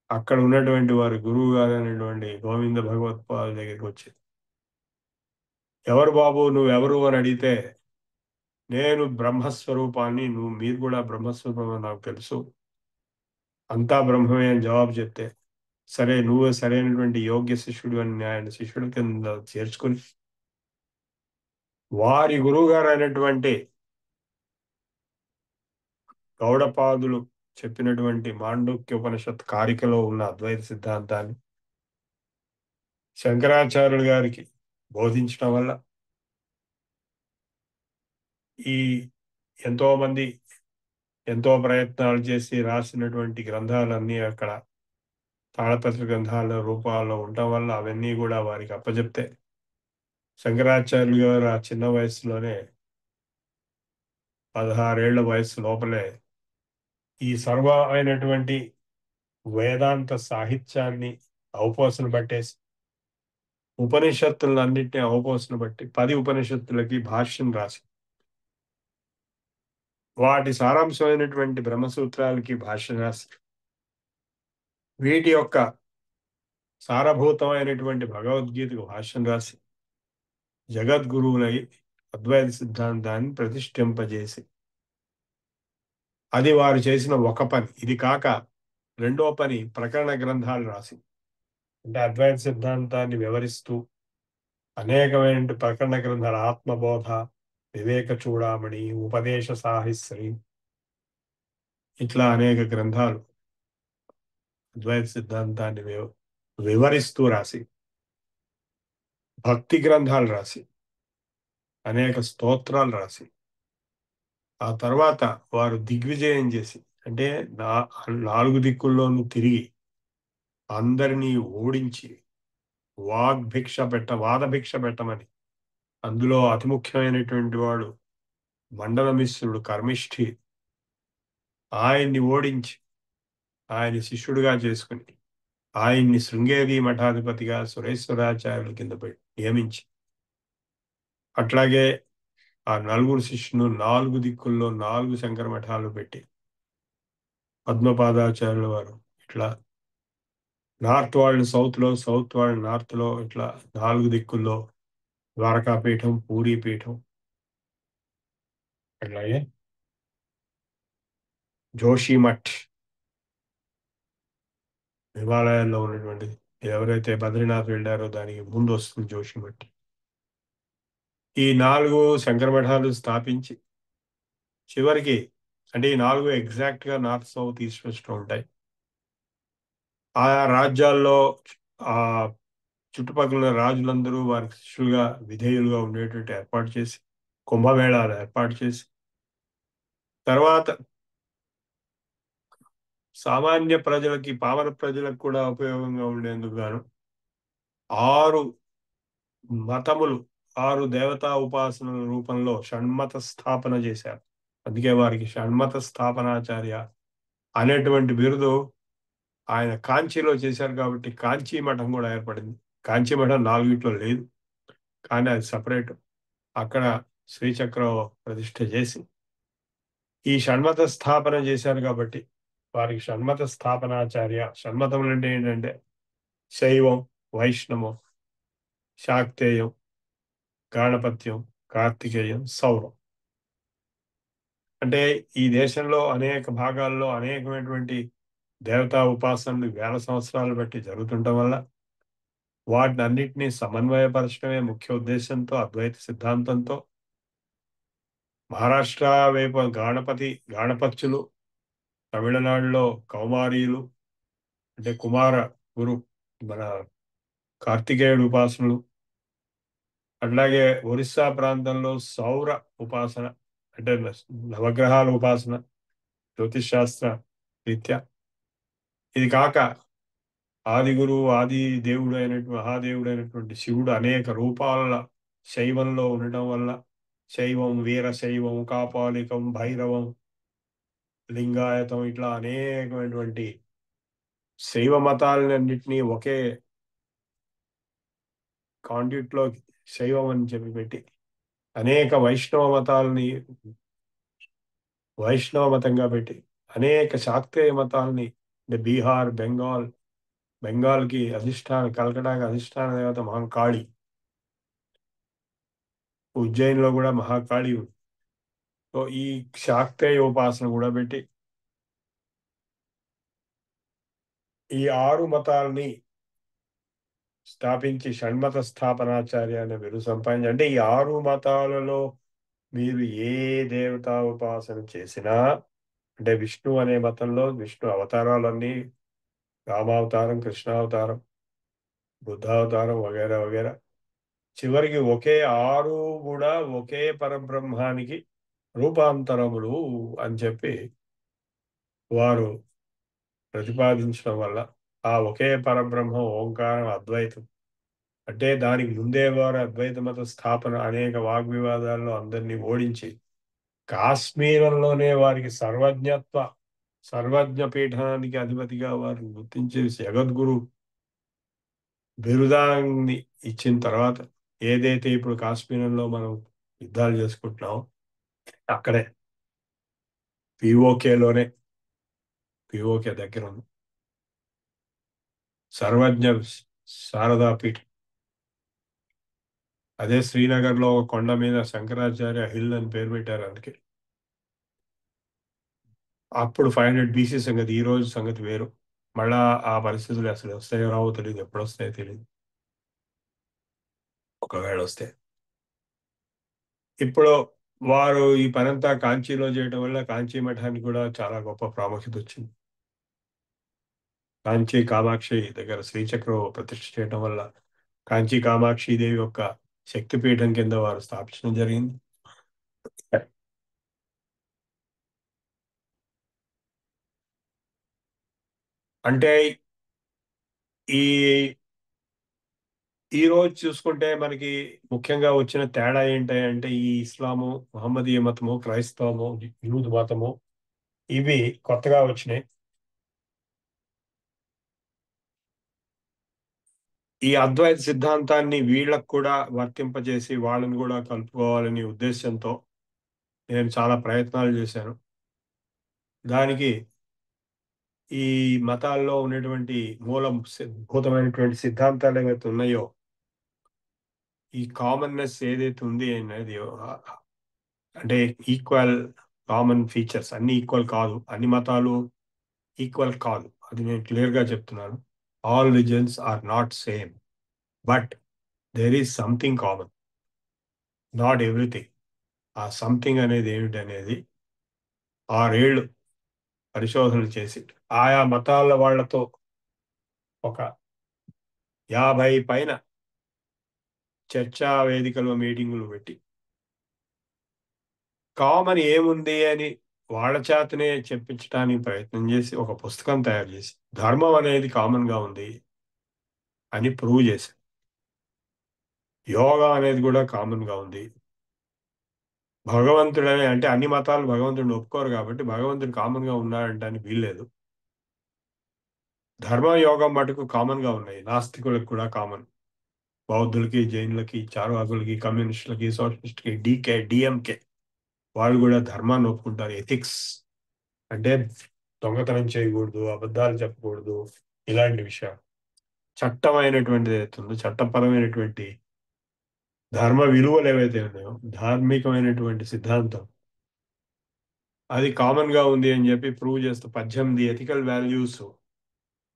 అక్కడ ఉన్నటువంటి వారి గురువు గారు అనేటువంటి గోవింద భగవత్పాద దగ్గరికి వచ్చి, ఎవరు బాబు నువ్వెవరు అని అడిగితే, నేను బ్రహ్మస్వరూపాన్ని, మీరు కూడా బ్రహ్మస్వరూపం అని నాకు తెలుసు, అంతా బ్రహ్మమే అని జవాబు చెప్తే, సరే నువ్వు సరైనటువంటి యోగ్య శిష్యుడు అని ఆయన శిష్యుడి కింద చేర్చుకుని వారి గురువు గారు అయినటువంటి గౌడపాదులు చెప్పినటువంటి మాండూక్య ఉపనిషత్ కారికలో ఉన్న అద్వైత సిద్ధాంతాన్ని శంకరాచార్యులు గారికి బోధించడం వల్ల ఈ ఎంతో మంది ఎంతో ప్రయత్నాలు చేసి రాసినటువంటి గ్రంథాలన్నీ అక్కడ తాళపత్ర గ్రంథాల రూపాల్లో ఉండటం వల్ల అవన్నీ కూడా వారికి అప్పచెప్తే శంకరాచార్యులు గారు ఆ చిన్న వయసులోనే 16 ఏళ్ల వయసు లోపలే ఈ సర్వమైనటువంటి వేదాంత సాహిత్యాన్ని అవపోసన పట్టేసి ఉపనిషత్తులను అన్నింటినీ అవపోసన బట్టి 10 ఉపనిషత్తులకి భాష్యం రాసి వాటి సారాంశమైనటువంటి బ్రహ్మసూత్రాలకి భాష్యం రాసి వీటి యొక్క సారభూతమైనటువంటి భగవద్గీతకు భాష్యం రాసి జగద్గురువులై అద్వైత సిద్ధాంతాన్ని ప్రతిష్ఠింపజేసి, అది వారు చేసిన ఒక పని. ఇది కాక రెండో పని ప్రకరణ గ్రంథాలు రాసి, అంటే అద్వైత సిద్ధాంతాన్ని వివరిస్తూ అనేకమైన ప్రకరణ గ్రంథాలు, ఆత్మబోధ, వివేక చూడామణి, ఉపదేశ సాహిశ్రీ, ఇట్లా అనేక గ్రంథాలు అద్వైత సిద్ధాంతాన్ని వివరిస్తూ రాసి, భక్తి గ్రంథాలు రాసి, అనేక స్తోత్రాలు రాసి, ఆ తర్వాత వారు దిగ్విజయం చేసి, అంటే 4 దిక్కుల్లోనూ తిరిగి అందరినీ ఓడించి వాదభిక్ష పెట్టమని, అందులో అతి ముఖ్యమైనటువంటి వాడు మండలమిశ్రుడు కర్మిష్ఠి, ఆయన్ని ఓడించి ఆయన శిష్యుడిగా చేసుకుని ఆయన్ని శృంగేరి మఠాధిపతిగా సురేశ్వరాచార్యుల కింద నియమించి, అట్లాగే ఆ 4 శిష్యులు 4 దిక్కుల్లో 4 శంకర మఠాలు పెట్టి పద్మపాదాచార్యుల వారు ఇట్లా నార్త్ వాళ్ళు సౌత్లో, సౌత్ వాళ్ళు నార్త్లో, ఇట్లా 4 దిక్కుల్లో ద్వారకాపీఠం, పూరీపీఠం, అట్లాగే జోషిమఠ్ హిమాలయాల్లో ఉన్నటువంటి, ఎవరైతే బద్రీనాథ్ వెళ్ళారో దానికి ముందు వస్తుంది జోషిమఠ్. ఈ 4 శంకర మఠాలు స్థాపించి చివరికి, అంటే ఈ 4 ఎగ్జాక్ట్గా నార్త్, సౌత్, ఈస్ట్, వెస్ట్ ఉంటాయి. ఆయా రాజ్యాల్లో ఆ చుట్టుపక్కల రాజులందరూ వారికి శిష్యులుగా విధేయులుగా ఉండేటట్టు ఏర్పాటు చేసి, కుంభమేళాలు ఏర్పాటు చేసి, తర్వాత సామాన్య ప్రజలకి, పామర ప్రజలకు కూడా ఉపయోగంగా ఉండేందుకు గాను 6 మతములు, 6 దేవతా ఉపాసనల రూపంలో షణ్మత స్థాపన చేశారు. అందుకే వారికి షణ్మత స్థాపనాచార్య అనేటువంటి బిరుదు ఆయన కాంచీలో చేశారు కాబట్టి కాంచీ మఠం కూడా ఏర్పడింది. కాంచీ మఠం 4 లేదు, కానీ అది సపరేట్. అక్కడ శ్రీచక్రం ప్రతిష్ఠ చేసి ఈ షణ్మత స్థాపన చేశారు కాబట్టి వారికి షణ్మత స్థాపనాచార్య. షణ్మతములు అంటే ఏంటంటే శైవం, వైష్ణవం, శాక్తేయం, గాణపత్యం, కార్తికేయం, సౌరం. అంటే ఈ దేశంలో అనేక భాగాల్లో అనేకమైనటువంటి దేవతా ఉపాసనలు వేల సంవత్సరాలు బట్టి జరుగుతుండటం వల్ల వాటిని అన్నింటినీ సమన్వయపరచడమే ముఖ్య ఉద్దేశంతో, అద్వైత సిద్ధాంతంతో మహారాష్ట్ర వైపు గాణపత్యులు, తమిళనాడులో కౌమారీలు అంటే కుమార గురు మన కార్తికేయుడు ఉపాసనలు, అట్లాగే ఒరిస్సా ప్రాంతంలో సౌర ఉపాసన అంటే నవగ్రహాల ఉపాసన జ్యోతిష్ శాస్త్ర రీత్యా. ఇది కాక ఆది దేవుడు అయినటువంటి మహాదేవుడు అయినటువంటి శివుడు అనేక రూపాల శైవంలో ఉండటం వల్ల శైవం, వీరశైవం, కాపాలికం, భైరవం, లింగాయతం ఇట్లా అనేకమైనటువంటి శైవ మతాలన్నింటినీ ఒకే కాండ్యూట్లో శైవం అని చెప్పి పెట్టి అనేక వైష్ణవ మతంగా పెట్టి అనేక శాక్తేయ మతాలని అంటే బీహార్, బెంగాల్కి కలకటాకి అధిష్టాన దేవత మహాకాళి, ఉజ్జయిన్లో కూడా మహాకాళి ఉంది. సో ఈ శాక్తేయ ఉపాసన కూడా పెట్టి ఈ 6 మతాలని స్థాపించి షణ్మత స్థాపనాచార్య అనే బిరుదు సంపాదించి, అంటే ఈ 6 మతాలలో మీరు ఏ దేవతా ఉపాసన చేసినా అంటే విష్ణు అనే మతంలో విష్ణు అవతారాలన్నీ రామావతారం, కృష్ణావతారం, బుద్ధావతారం వగేరా వగేరా, చివరికి 6 కూడా ఒకే పరబ్రహ్మానికి రూపాంతరములు అని చెప్పి వారు ప్రతిపాదించడం వల్ల ఆ ఒకే పరబ్రహ్మం ఓంకారం అద్వైతం అంటే దానికి ముందే వారు అద్వైత మత స్థాపన అనేక వాగ్వివాదాల్లో అందరినీ ఓడించి కాశ్మీరంలోనే వారికి సర్వజ్ఞ పీఠానికి అధిపతిగా వారు గుర్తించే జగద్గురు బిరుదాన్ని ఇచ్చిన తర్వాత ఏదైతే ఇప్పుడు కాశ్మీరంలో మనం యుద్ధాలు చేసుకుంటున్నామో అక్కడే పిఓకే దగ్గర ఉంది సర్వజ్ఞ శారదా పీఠం. అదే శ్రీనగర్లో ఒక కొండ మీద శంకరాచార్య హిల్ అని పేరు పెట్టారు. అందుకే అప్పుడు 500 BC సంగతి, ఈ రోజు సంగతి వేరు. మళ్ళా ఆ పరిస్థితులు అసలు వస్తాయో రావో తెలియదు, ఎప్పుడు వస్తాయో తెలియదు. ఒకవేళ వస్తే ఇప్పుడు వారు ఈ పనంతా కాంచీలో చేయడం వల్ల కాంచీ మఠానికి కూడా చాలా గొప్ప ప్రాముఖ్యత వచ్చింది. కాంచీ కామాక్షి దగ్గర శ్రీచక్రం ప్రతిష్ఠ చేయడం వల్ల కాంచీ కామాక్షి దేవి యొక్క శక్తిపీఠం కింద వారు స్థాపించడం జరిగింది. అంటే ఈ రోజు చూసుకుంటే మనకి ముఖ్యంగా వచ్చిన తేడా ఏంటంటే ఈ ఇస్లాము, మహమ్మదీయ మతము, క్రైస్తవము, యూదు మతము ఇవి కొత్తగా వచ్చినాయి. ఈ అద్వైత సిద్ధాంతాన్ని వీళ్ళకు కూడా వర్తింపజేసి వాళ్ళని కూడా కలుపుకోవాలని ఉద్దేశంతో నేను చాలా ప్రయత్నాలు చేశాను. దానికి ఈ మతాల్లో ఉన్నటువంటి మూలభూతమైనటువంటి సిద్ధాంతాలు ఏవైతే ఉన్నాయో ఈ కామన్నెస్ ఏదైతే ఉంది అనేది అంటే ఈక్వల్ కామన్ ఫీచర్స్ అన్ని ఈక్వల్ కాదు, అన్ని మతాలు ఈక్వల్ కాదు, అది నేను క్లియర్గా చెప్తున్నాను. All religions are not same, but there is something common, not everything. ఆ సంథింగ్ అనేది ఏమిటి అనేది 6 ఏళ్ళు పరిశోధనలు చేసి ఆయా మతాల వాళ్లతో ఒక 50 పైన చర్చా వేదికలో మీటింగులు పెట్టి కామన్ ఏముంది అని వాళ్ళ చేతనే చెప్పించడానికి ప్రయత్నం చేసి ఒక పుస్తకం తయారు చేసి ధర్మం అనేది కామన్ గా ఉంది అని ప్రూవ్ చేశారు. యోగా అనేది కూడా కామన్ గా ఉంది. భగవంతుడనే అంటే అన్ని మతాలు భగవంతుడిని ఒప్పుకోరు కాబట్టి భగవంతుడు కామన్ గా ఉన్నాడంటానికి వీల్లేదు. ధర్మ యోగం మటుకు కామన్ గా ఉన్నాయి. నాస్తికులకు కూడా కామన్, బౌద్ధులకి, జైనులకి, చార్వాకులకి, కమ్యూనిస్టులకి, సోషలిస్ట్కి, డిఎంకే వాళ్ళు కూడా ధర్మాన్ని ఒప్పుకుంటారు. ఎథిక్స్ అంటే దొంగతనం చేయకూడదు, అబద్ధాలు చెప్పకూడదు, ఇలాంటి విషయాలు. చట్టమైనటువంటిది ఏదైతుందో చట్టపరమైనటువంటి ధర్మ విలువలు ఏవైతే ఉన్నాయో ధార్మికమైనటువంటి సిద్ధాంతం అది కామన్ గా ఉంది అని చెప్పి ప్రూవ్ చేస్తూ 18 ఎథికల్ వాల్యూస్,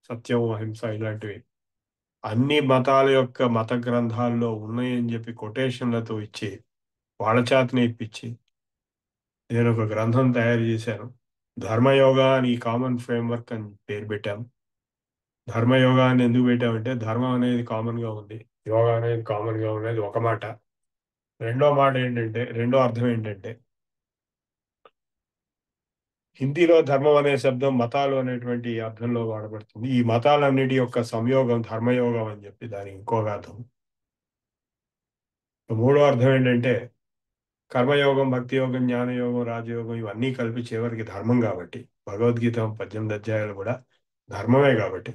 సత్యం, అహింస ఇలాంటివి అన్ని మతాల యొక్క మత గ్రంథాల్లో ఉన్నాయని చెప్పి కొటేషన్లతో ఇచ్చి వాళ్ళ చేతనే ఇప్పించి నేను ఒక గ్రంథం తయారు చేశాను. ధర్మయోగా అని కామన్ ఫ్రేమ్వర్క్ అని పేరు పెట్టాం. ధర్మయోగా అని ఎందుకు పెట్టామంటే ధర్మం అనేది కామన్గా ఉంది, యోగా అనేది కామన్గా ఉన్నది ఒక మాట. రెండో అర్థం ఏంటంటే హిందీలో ధర్మం అనే శబ్దం మతాలు అనేటువంటి అర్థంలో వాడబడుతుంది. ఈ మతాలన్నిటి యొక్క సంయోగం ధర్మయోగం అని చెప్పి దాని ఇంకొక అర్థం. మూడో అర్థం ఏంటంటే కర్మయోగం, భక్తి యోగం, జ్ఞానయోగం, రాజయోగం ఇవన్నీ కలిపి చివరికి ధర్మం కాబట్టి భగవద్గీత 18 అధ్యాయాలు కూడా ధర్మమే కాబట్టి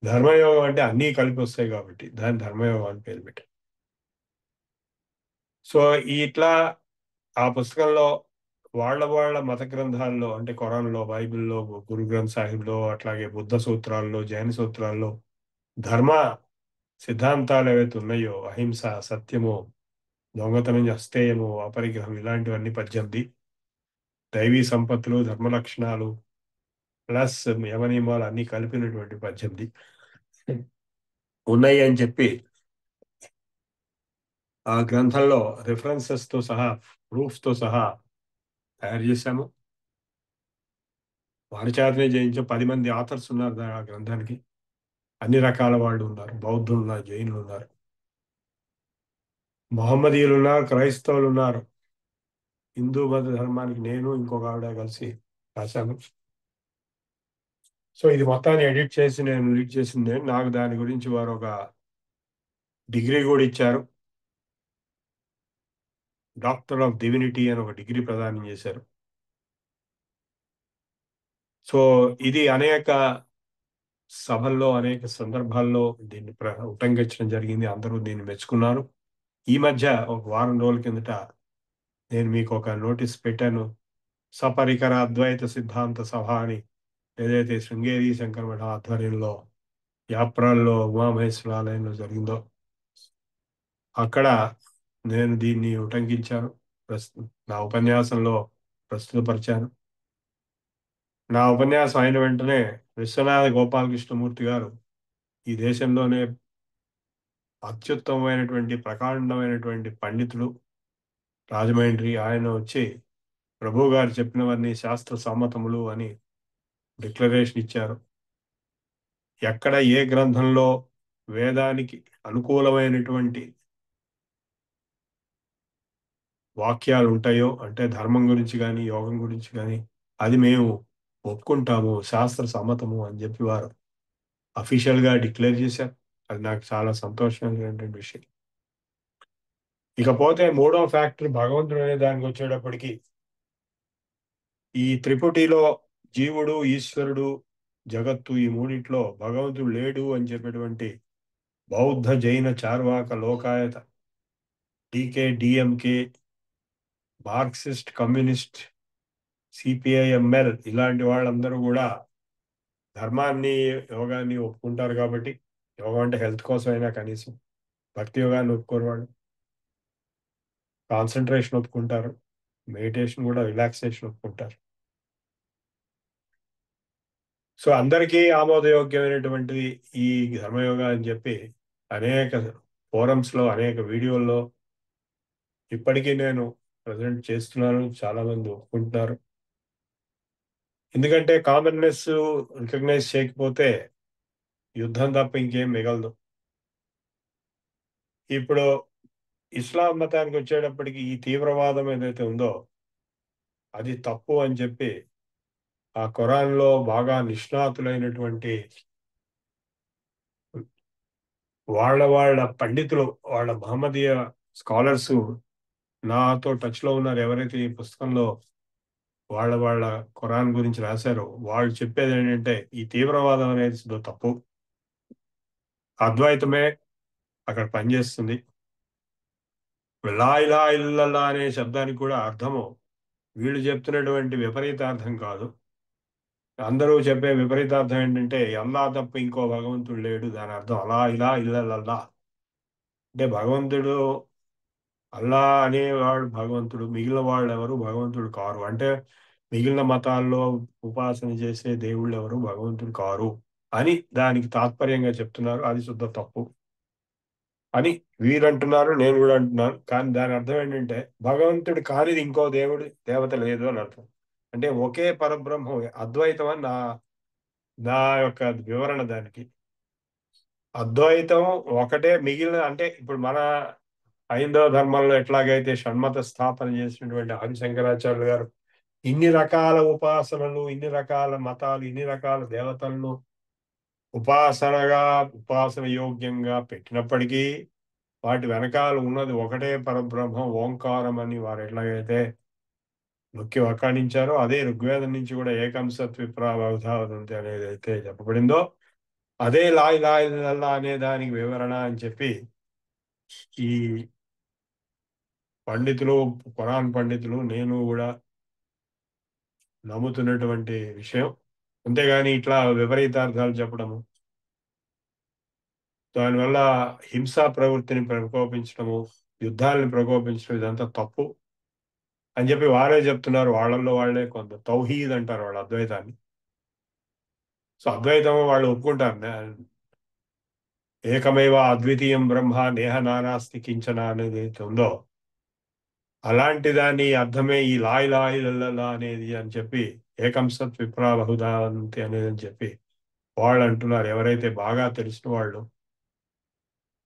ధర్మయోగం అంటే అన్నీ కలిపి వస్తాయి కాబట్టి దాని ధర్మయోగం అని పేరు పెట్టారు. సో ఇట్లా ఆ పుస్తకంలో వాళ్ళ మత గ్రంథాల్లో అంటే ఖురాన్లో, బైబిల్లో, గురు గ్రంథ్ సాహిబ్లో, అట్లాగే బుద్ధ సూత్రాల్లో, జైన సూత్రాల్లో ధర్మ సిద్ధాంతాలు ఏవైతే ఉన్నాయో అహింస, సత్యము, దొంగతనం, అస్తేయము, అపరిగ్రహం ఇలాంటివన్నీ 18, దైవీ సంపత్తులు, ధర్మ లక్షణాలు ప్లస్ యమ నియమాలు అన్ని కలిపినటువంటి 18 ఉన్నాయి అని చెప్పి ఆ గ్రంథంలో రిఫరెన్సెస్ తో సహా, ప్రూఫ్స్ తో సహా తయారు చేశాము. వారిచేతనే జయించే 10 మంది ఆథర్స్ ఉన్నారు ఆ గ్రంథానికి. అన్ని రకాల వాళ్ళు ఉన్నారు, బౌద్ధులు ఉన్నారు, జైనులు ఉన్నారు, మహమ్మదీయులు ఉన్నారు, క్రైస్తవులు ఉన్నారు. హిందూ మత ధర్మానికి నేను ఇంకొక ఆవిడ కలిసి రాశాను. సో ఇది మొత్తాన్ని ఎడిట్ చేసి నేను లీడ్ చేసింది. నాకు దాని గురించి వారు ఒక డిగ్రీ కూడా ఇచ్చారు. డాక్టర్ ఆఫ్ డివినిటీ అని ఒక డిగ్రీ ప్రదానం చేశారు. సో ఇది అనేక సభల్లో, అనేక సందర్భాల్లో దీన్ని ఉటంకించడం జరిగింది. అందరూ దీన్ని మెచ్చుకున్నారు. ఈ మధ్య ఒక వారం రోజుల కిందట నేను మీకు ఒక నోటీస్ పెట్టాను. సపరికర అద్వైత సిద్ధాంత సభ అని ఏదైతే శృంగేరి శంకర మఠ ఆధ్వర్యంలో యాప్రాల్లో ఉమామహేశ్వర ఆలయంలో జరిగిందో అక్కడ నేను దీన్ని ఉటంకించాను. నా ఉపన్యాసంలో ప్రస్తుతపరిచాను. నా ఉపన్యాసం అయిన వెంటనే విశ్వనాథ గోపాలకృష్ణమూర్తి గారు ఈ దేశంలోనే అత్యుత్తమమైనటువంటి ప్రకాండమైనటువంటి పండితులు, రాజమండ్రి, ఆయన వచ్చి ప్రభు గారు చెప్పినవన్నీ శాస్త్ర సమ్మతములు అని డిక్లరేషన్ ఇచ్చారు. ఎక్కడ ఏ గ్రంథంలో వేదానికి అనుకూలమైనటువంటి వాక్యాలు ఉంటాయో అంటే ధర్మం గురించి కానీ యోగం గురించి కానీ అది మేము ఒప్పుకుంటాము, శాస్త్ర సమ్మతము అని చెప్పి వారు అఫీషియల్గా డిక్లేర్ చేశారు. అది నాకు చాలా సంతోషమైనటువంటి విషయం. ఇకపోతే మూడో ఫ్యాక్టర్ భగవంతుడు అనే దానికి వచ్చేటప్పటికి ఈ త్రిపుటిలో జీవుడు, ఈశ్వరుడు, జగత్తు ఈ మూడిట్లో భగవంతుడు లేడు అని చెప్పేటువంటి బౌద్ధ, జైన, చార్వాక, లోకాయత, టీకే, డిఎంకే, మార్క్సిస్ట్, కమ్యూనిస్ట్, సిపిఐఎంఎల్ ఇలాంటి వాళ్ళందరూ కూడా ధర్మాన్ని, యోగాన్ని ఒప్పుకుంటారు. కాబట్టి యోగం అంటే హెల్త్ కోసమైనా కనీసం, భక్తి యోగాన్ని ఒప్పుకోరు వాళ్ళు, కాన్సన్ట్రేషన్ ఒప్పుకుంటారు, మెడిటేషన్ కూడా రిలాక్సేషన్ ఒప్పుకుంటారు. సో అందరికీ ఆమోదయోగ్యమైనటువంటిది ఈ ధర్మయోగా అని చెప్పి అనేక ఫోరమ్స్లో, అనేక వీడియోల్లో ఇప్పటికీ నేను ప్రజెంట్ చేస్తున్నాను. చాలా మంది ఒప్పుకుంటున్నారు. ఎందుకంటే కామన్నెస్ రికగ్నైజ్ చేయకపోతే యుద్ధం తప్ప ఇంకేం మిగలదు. ఇప్పుడు ఇస్లాం మతానికి వచ్చేటప్పటికి ఈ తీవ్రవాదం ఏదైతే ఉందో అది తప్పు అని చెప్పి ఆ ఖురాన్లో బాగా నిష్ణాతులైనటువంటి వాళ్ళ పండితులు, వాళ్ళ మహమ్మదీయ స్కాలర్స్ నాతో టచ్లో ఉన్నారు. ఎవరైతే ఈ పుస్తకంలో వాళ్ళ ఖురాన్ గురించి రాశారో వాళ్ళు చెప్పేది ఏంటంటే ఈ తీవ్రవాదం అనేది తప్పు, అద్వైతమే అక్కడ పనిచేస్తుంది. లా ఇలాహ ఇల్లల్లాహ్ అనే శబ్దానికి కూడా అర్థము వీళ్ళు చెప్తున్నటువంటి విపరీతార్థం కాదు. అందరూ చెప్పే విపరీతార్థం ఏంటంటే అల్లా తప్ప ఇంకో భగవంతుడు లేడు, దాని అర్థం అలా ఇలా ఇల్లల్లాహ్ అంటే భగవంతుడు, అల్లా అనేవాడు భగవంతుడు, మిగిలిన వాళ్ళు ఎవరు భగవంతుడు కారు. అంటే మిగిలిన మతాల్లో ఉపాసన చేసే దేవుళ్ళు ఎవరు భగవంతుడు కారు అని దానికి తాత్పర్యంగా చెప్తున్నారు. అది శుద్ధ తప్పు. అని వీరంటున్నారు, నేను కూడా అంటున్నాను. కానీ దాని అర్థం ఏంటంటే భగవంతుడు కానిది ఇంకో దేవుడు దేవత లేదు అని అర్థం. అంటే ఒకే పరబ్రహ్మ అద్వైతం అని నా యొక్క వివరణ. దానికి అద్వైతం ఒకటే, మిగిలిన అంటే ఇప్పుడు మన హైందవ ధర్మంలో ఎట్లాగైతే షణ్మత స్థాపన చేసినటువంటి ఆదిశంకరాచార్యులు గారు ఇన్ని రకాల ఉపాసనలు, ఇన్ని రకాల మతాలు, ఇన్ని రకాల దేవతలను ఉపాసన యోగ్యంగా పెట్టినప్పటికీ వాటి వెనకాల ఉన్నది ఒకటే పరబ్రహ్మం ఓంకారం అని వారు ఎట్లాగైతే నొక్కి వక్కాణించారో, అదే ఋగ్వేదం నుంచి కూడా ఏకం సత్ విప్రావధావదంతి అనేది అయితే చెప్పబడిందో అదే లా ఇలాహ ఇల్లల్లాహ్ అనే దానికి వివరణ అని చెప్పి ఈ పండితులు, ఖురాన్ పండితులు, నేను కూడా నమ్ముతున్నటువంటి విషయం. అంతేగాని ఇట్లా విపరీతార్థాలు చెప్పడము, దానివల్ల హింసా ప్రవృత్తిని ప్రకోపించడము, యుద్ధాలను ప్రకోపించడం ఇదంతా తప్పు అని చెప్పి వారే చెప్తున్నారు. వాళ్ళల్లో వాళ్ళే కొంత తౌహీద్ అంటారు వాళ్ళ అద్వైతాన్ని. సో అద్వైతం వాళ్ళు ఒప్పుకుంటారు. ఏకమేవ అద్వితీయం బ్రహ్మ నేహ నానాస్తి కించన అనేది ఏదైతే ఉందో అలాంటి దాని అర్థమే ఈ లా ఇలాహ ఇల్లల్లాహ్ అనేది అని చెప్పి ఏకం సత్ విప్రా బహుధావంతి అనేది అని చెప్పి వాళ్ళు అంటున్నారు. ఎవరైతే బాగా తెలిసిన వాళ్ళు,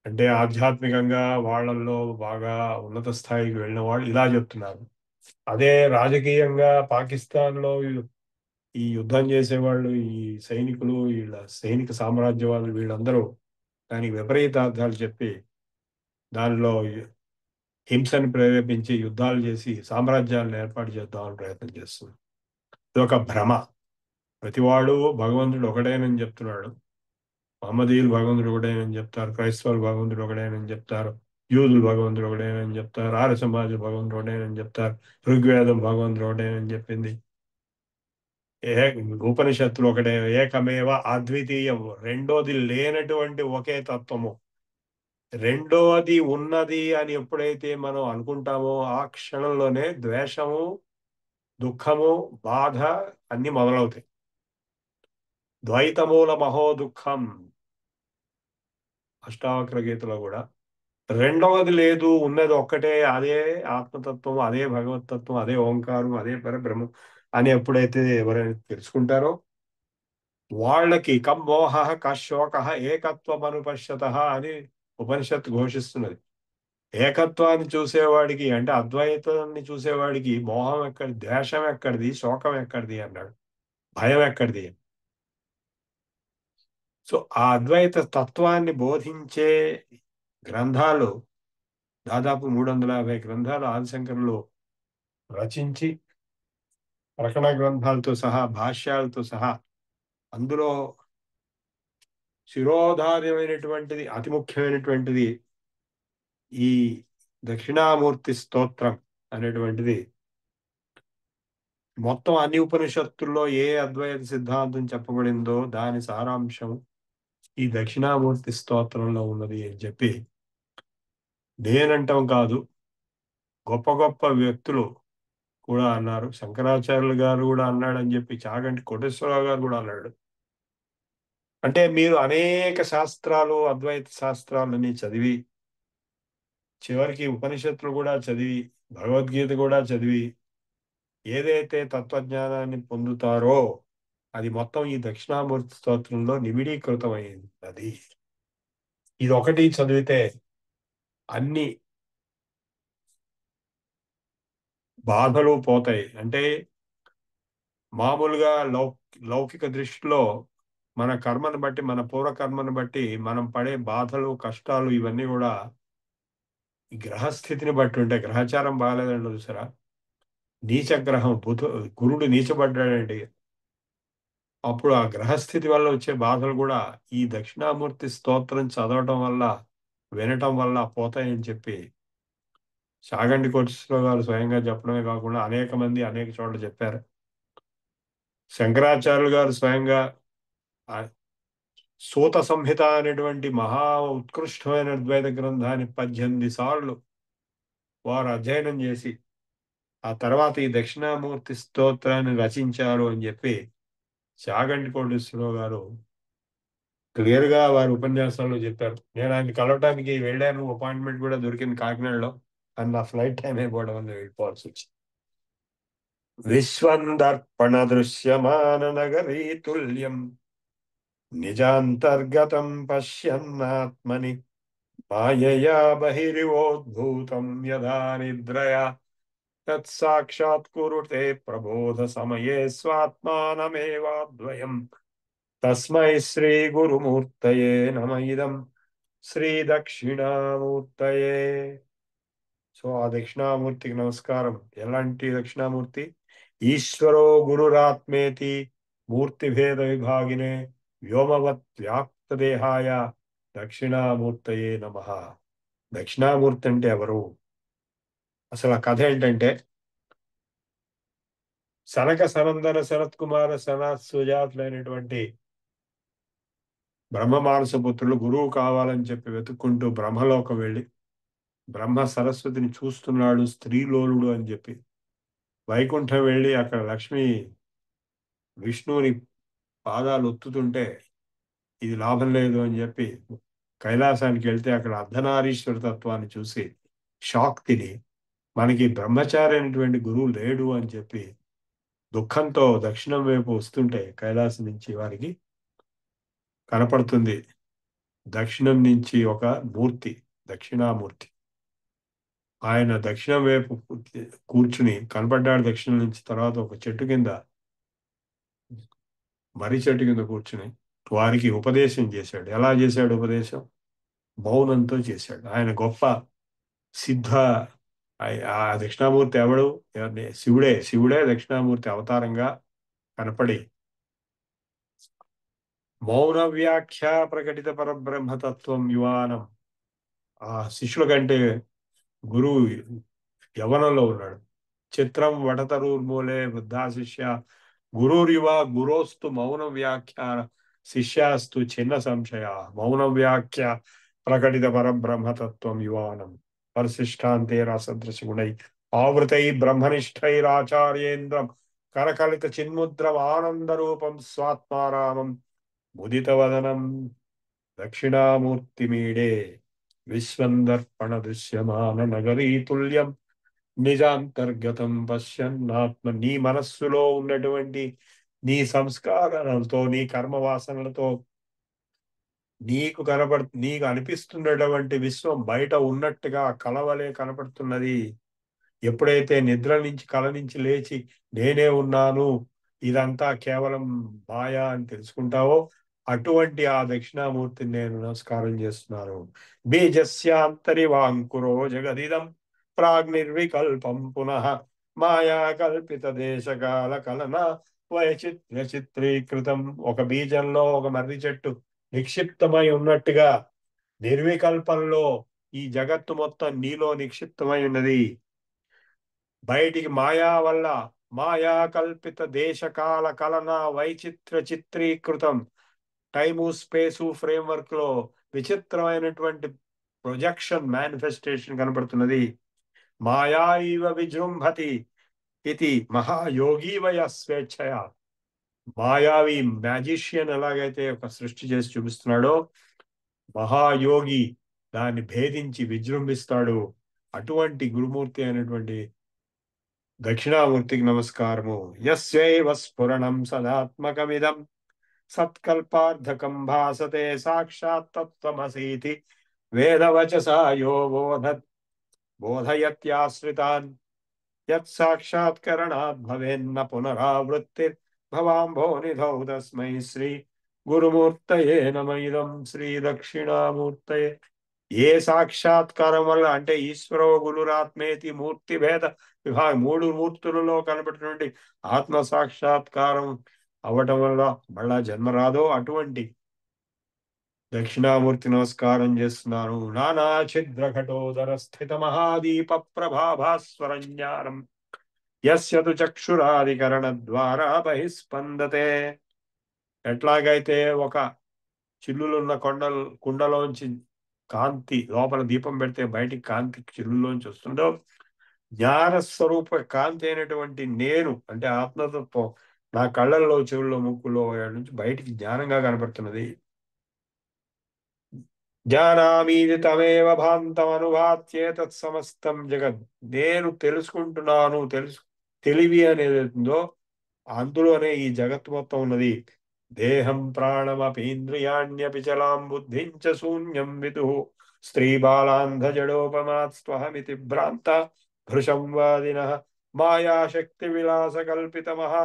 అంటే ఆధ్యాత్మికంగా వాళ్ళల్లో బాగా ఉన్నత స్థాయికి వెళ్ళిన వాళ్ళు ఇలా చెప్తున్నారు. అదే రాజకీయంగా పాకిస్తాన్లో ఈ యుద్ధం చేసేవాళ్ళు, ఈ సైనికులు, వీళ్ళ సైనిక సామ్రాజ్యవాదులు వీళ్ళందరూ దానికి విపరీతార్థాలు చెప్పి దానిలో హింసను ప్రేరేపించి యుద్ధాలు చేసి సామ్రాజ్యాలను ఏర్పాటు చేద్దామని ప్రయత్నం చేస్తుంది. ఇది ఒక భ్రమ. ప్రతివాడు భగవంతుడు ఒకడేనని చెప్తున్నాడు. మహమ్మదీయులు భగవంతుడు ఒకడేనని చెప్తారు, క్రైస్తవులు భగవంతుడు ఒకడేనని చెప్తారు, యూదులు భగవంతుడు ఒకడేనని చెప్తారు, ఆర్య సమాజం భగవంతుడు ఒకడేనని చెప్తారు, ఋగ్వేదం భగవంతుడు ఒకడేనని చెప్పింది, ఉపనిషత్తులు ఒకటే, ఏకమేవ అద్వితీయం, రెండోది లేనటువంటి ఒకే తత్వము. రెండోది ఉన్నది అని ఎప్పుడైతే మనం అనుకుంటామో ఆ క్షణంలోనే ద్వేషము, దుఃఖము, బాధ అన్ని మొదలవుతాయి. ద్వైతమూల మహో దుఃఖం అష్టావక్ర గీతలో కూడా. రెండవది లేదు, ఉన్నది ఒక్కటే, అదే ఆత్మతత్వం, అదే భగవతత్వం, అదే ఓంకారం, అదే పరబ్రహ్మం అని ఎప్పుడైతే ఎవరైనా తెలుసుకుంటారో వాళ్ళకి కం మోహ కశోక ఏకత్వమనుపశ్యత అని ఉపనిషత్తు ఘోషిస్తున్నది. ఏకత్వాన్ని చూసేవాడికి, అంటే అద్వైతాన్ని చూసేవాడికి మోహం ఎక్కడి, ద్వేషం ఎక్కడిది, శోకం ఎక్కడిది అన్నాడు, భయం ఎక్కడిది. సో ఆ అద్వైత తత్వాన్ని బోధించే గ్రంథాలు దాదాపు 350 గ్రంథాలు ఆదిశంకరులు రచించి, ప్రకటన గ్రంథాలతో సహా, భాష్యాలతో సహా, అందులో శిరోధార్యమైనటువంటిది, అతి ముఖ్యమైనటువంటిది ఈ దక్షిణామూర్తి స్తోత్రం అనేటువంటిది. మొత్తం అన్ని ఉపనిషత్తుల్లో ఏ అద్వైత సిద్ధాంతం చెప్పబడిందో దాని సారాంశం ఈ దక్షిణామూర్తి స్తోత్రంలో ఉన్నది అని చెప్పి నేనంటాం కాదు, గొప్ప గొప్ప వ్యక్తులు కూడా అన్నారు. శంకరాచార్యులు గారు కూడా అన్నాడని చెప్పి చాగంటి కోటేశ్వరరావు గారు కూడా అన్నాడు. అంటే మీరు అనేక శాస్త్రాలు, అద్వైత శాస్త్రాలని చదివి, చివరికి ఉపనిషత్తులు కూడా చదివి, భగవద్గీత కూడా చదివి ఏదైతే తత్వజ్ఞానాన్ని పొందుతారో అది మొత్తం ఈ దక్షిణామూర్తి స్తోత్రంలో నిబిడీకృతమైంది. అది ఇది ఒకటి చదివితే అన్ని బాధలు పోతాయి. అంటే మామూలుగా లౌకిక దృష్టిలో మన కర్మను బట్టి, మన పూర్వకర్మను బట్టి మనం పడే బాధలు, కష్టాలు ఇవన్నీ కూడా ఈ గ్రహస్థితిని బట్టి ఉంటాయి. గ్రహచారం బాగాలేదండి చూసారా, నీచగ్రహం గురుడు నీచబడ్డాడండి, అప్పుడు ఆ గ్రహస్థితి వల్ల వచ్చే బాధలు కూడా ఈ దక్షిణామూర్తి స్తోత్రం చదవటం వల్ల, వినటం వల్ల పోతాయని చెప్పి చాగంటి కోటేశ్వరరావు గారు స్వయంగా చెప్పడమే కాకుండా అనేక మంది అనేక చోట్ల చెప్పారు. శంకరాచార్యులు గారు స్వయంగా సూత సంహిత అనేటువంటి మహా ఉత్కృష్టమైన అద్వైత గ్రంథాన్ని 18 సార్లు వారు అధ్యయనం చేసి ఆ తర్వాత ఈ దక్షిణామూర్తి స్తోత్రాన్ని రచించారు అని చెప్పి చాగంటి కోటేశ్వరరావు గారు క్లియర్ గా వారి ఉపన్యాసాల్లో చెప్పారు. నేను ఆయన కలవటానికి వెళ్ళాను, అపాయింట్మెంట్ కూడా దొరికింది కాకినాడలో, అని నా ఫ్లైట్ టైం అయిపోవడం వల్ల వెళ్ళిపోవాల్సి వచ్చింది. విశ్వందర్పణ దృశ్యమాన నగరీ తుల్యం నిజాంతర్గతం పశ్యన్నాత్మని మాయయా బహిరివోద్భూతం యదా నిద్రయా తత్సాక్షాత్ కురుతే ప్రబోధ సమయే స్వాత్మానమేవాద్వయం తస్మై శ్రీ గురుమూర్తయే నమ ఇదం శ్రీ దక్షిణామూర్తయే. సో ఆ దక్షిణామూర్తికి నమస్కారం. ఎలాంటి దక్షిణామూర్తి? ఈశ్వరో గురురాత్మేతి మూర్తిభేద విభాగినే వ్యోమవత్ వ్యాప్తదేహాయ దక్షిణామూర్తయే నమః. దక్షిణామూర్తి అంటే ఎవరు? అసలు ఆ కథ ఏంటంటే, సనక సనందన సనత్ కుమార సనత్ సుజాతులైనటువంటి బ్రహ్మ మానస పుత్రులు గురువు కావాలని చెప్పి వెతుక్కుంటూ బ్రహ్మలోకం వెళ్ళి, బ్రహ్మ సరస్వతిని చూస్తున్నాడు స్త్రీలోలుడు అని చెప్పి వైకుంఠం వెళ్ళి అక్కడ లక్ష్మి విష్ణువుని పాదాలు ఒత్తుతుంటే ఇది లాభం లేదు అని చెప్పి కైలాసానికి వెళ్తే అక్కడ అర్ధనారీశ్వర తత్వాన్ని చూసి షాక్ తిని, మనకి బ్రహ్మచారి అయినటువంటి గురువు లేడు అని చెప్పి దుఃఖంతో దక్షిణం వైపు వస్తుంటే కైలాసం నుంచి వారికి కనపడుతుంది దక్షిణం నుంచి ఒక మూర్తి, దక్షిణామూర్తి. ఆయన దక్షిణం వైపు కూర్చుని కనపడ్డాడు దక్షిణం నుంచి. తర్వాత ఒక చెట్టు కింద, మర్రి చెట్టు కింద కూర్చుని వారికి ఉపదేశం చేశాడు. ఎలా చేశాడు ఉపదేశం? మౌనంతో చేశాడు. ఆయన గొప్ప సిద్ధ. ఆ దక్షిణామూర్తి ఎవడు? శివుడే. శివుడే దక్షిణామూర్తి అవతారంగా కనపడి మౌన వ్యాఖ్య ప్రకటిత పరబ్రహ్మతత్వం యువానం. ఆ శిష్యుల కంటే గురువు యవనంలో ఉన్నాడు. చిత్రం వటతరూర్మూలే వృద్ధా శిష్య గురుర్యువ గురోస్తు మౌన వ్యాఖ్య శిష్యాస్తు చిన్న సంశయ. మౌన వ్యాఖ్య ప్రకటిత పరబ్రహ్మతత్వం యువానం పరిశిష్టాంతే రసదృశ గుణై ఆవృతై బ్రహ్మనిష్టైరాచార్యేంద్రం కరకలిత చిన్ముద్రం ఆనందరూపం స్వాత్మారామం ముదితవదనం దక్షిణామూర్తిమీడే విశ్వందర్పణ దృశ్యమాన నగరీ తుల్యం నిజాంతర్గతం పశ్యన్నాత్మ. నీ మనస్సులో ఉన్నటువంటి నీ సంస్కారాలతో, నీ కర్మ వాసనలతో నీకు అనిపిస్తున్నటువంటి విశ్వం బయట ఉన్నట్టుగా కలవలే కనపడుతున్నది. ఎప్పుడైతే నిద్ర నుంచి కల నుంచి లేచి నేనే ఉన్నాను, ఇదంతా కేవలం మాయా అని తెలుసుకుంటావో అటువంటి ఆ దక్షిణామూర్తిని నేను నమస్కారం చేస్తున్నాను. బీజస్యాంతరివాంకురో జగదిదం ప్రాగ్నిర్వికల్పం పునః మాయా కల్పిత దేశకాల కలన వైచిత్ర్య చిత్రీకృతం. ఒక బీజంలో ఒక మర్రి చెట్టు నిక్షిప్తమై ఉన్నట్టుగా నిర్వికల్పంలో ఈ జగత్తు మొత్తం నీలో నిక్షిప్తమై ఉన్నది. బయటికి మాయా వల్ల మాయా కల్పిత దేశకాల కలన వైచిత్ర చిత్రీకృతం. టైము స్పేసు ఫ్రేమ్వర్క్ లో విచిత్రమైనటువంటి ప్రొజెక్షన్, మేనిఫెస్టేషన్ కనపడుతున్నది. మాయా ఇవ విజృంభతి ఇది మహాయోగీవయ స్వేచ్ఛయ. మాయావి మ్యాజిషియన్ ఎలాగైతే ఒక సృష్టి చేసి చూపిస్తున్నాడో, మహాయోగి దాన్ని భేదించి విజృంభిస్తాడు. అటువంటి గురుమూర్తి అయినటువంటి దక్షిణామూర్తికి నమస్కారము. యస్యైవ స్ఫురణం సదాత్మకమిదం సత్కల్పార్థకం భాసతే సాక్షాత్ తత్వమసీతి వేదవచసా యో బోధయత్యాశ్రితాన్ యత్ సాక్షాత్కరణాత్ భవేన్న పునరావృత్తిర్ భవాంభో నిధౌ తస్మై శ్రీ గురుమూర్తయే నమ ఇదం శ్రీ దక్షిణామూర్తయే. ఏ సాక్షాత్కారం వల్ల అంటే ఈశ్వరో గురురాత్మేతి మూర్తి భేద విభాగం, మూడు మూర్తులలో కనబడినటువంటి ఆత్మ సాక్షాత్కారం అవటం వల్ల మళ్ళా జన్మ రాదో అటువంటి దక్షిణామూర్తి నమస్కారం చేస్తున్నాను. నానా ఛిద్ర ఘటోదర స్థిత మహాదీప ప్రభాభాస్వరంజానం యస్య తు చక్షురాధికరణ ద్వారా బహిస్పందతే. ఎట్లాగైతే ఒక చిల్లులున్న కుండలోంచి కాంతి, లోపల దీపం పెడితే బయటికి కాంతి చిల్లులోంచి వస్తుందో, జ్ఞానస్వరూప కాంతి అయినటువంటి నేను అంటే ఆత్మతత్వం నా కళ్ళల్లో, చెవుల్లో, ముక్కులో నుంచి బయటికి జ్ఞానంగా కనపడుతున్నది. జానామీది తమేవ భాంతమనుభాత్యేతత్ సమస్తం జగత్. నేను తెలుసుకుంటున్నాను, తెలివి అనేది ఉందో అందులోనే ఈ జగత్తు మొత్తం ఉన్నది. దేహం ప్రాణమపీంద్రియాణ్యపి చలాం బుద్ధిం చ శూన్యం విదుః స్త్రీ బాలాంధజడోపమాత్ స్వహమితి భ్రాంత భృశం వాదినః మాయాశక్తి విలాస కల్పితమః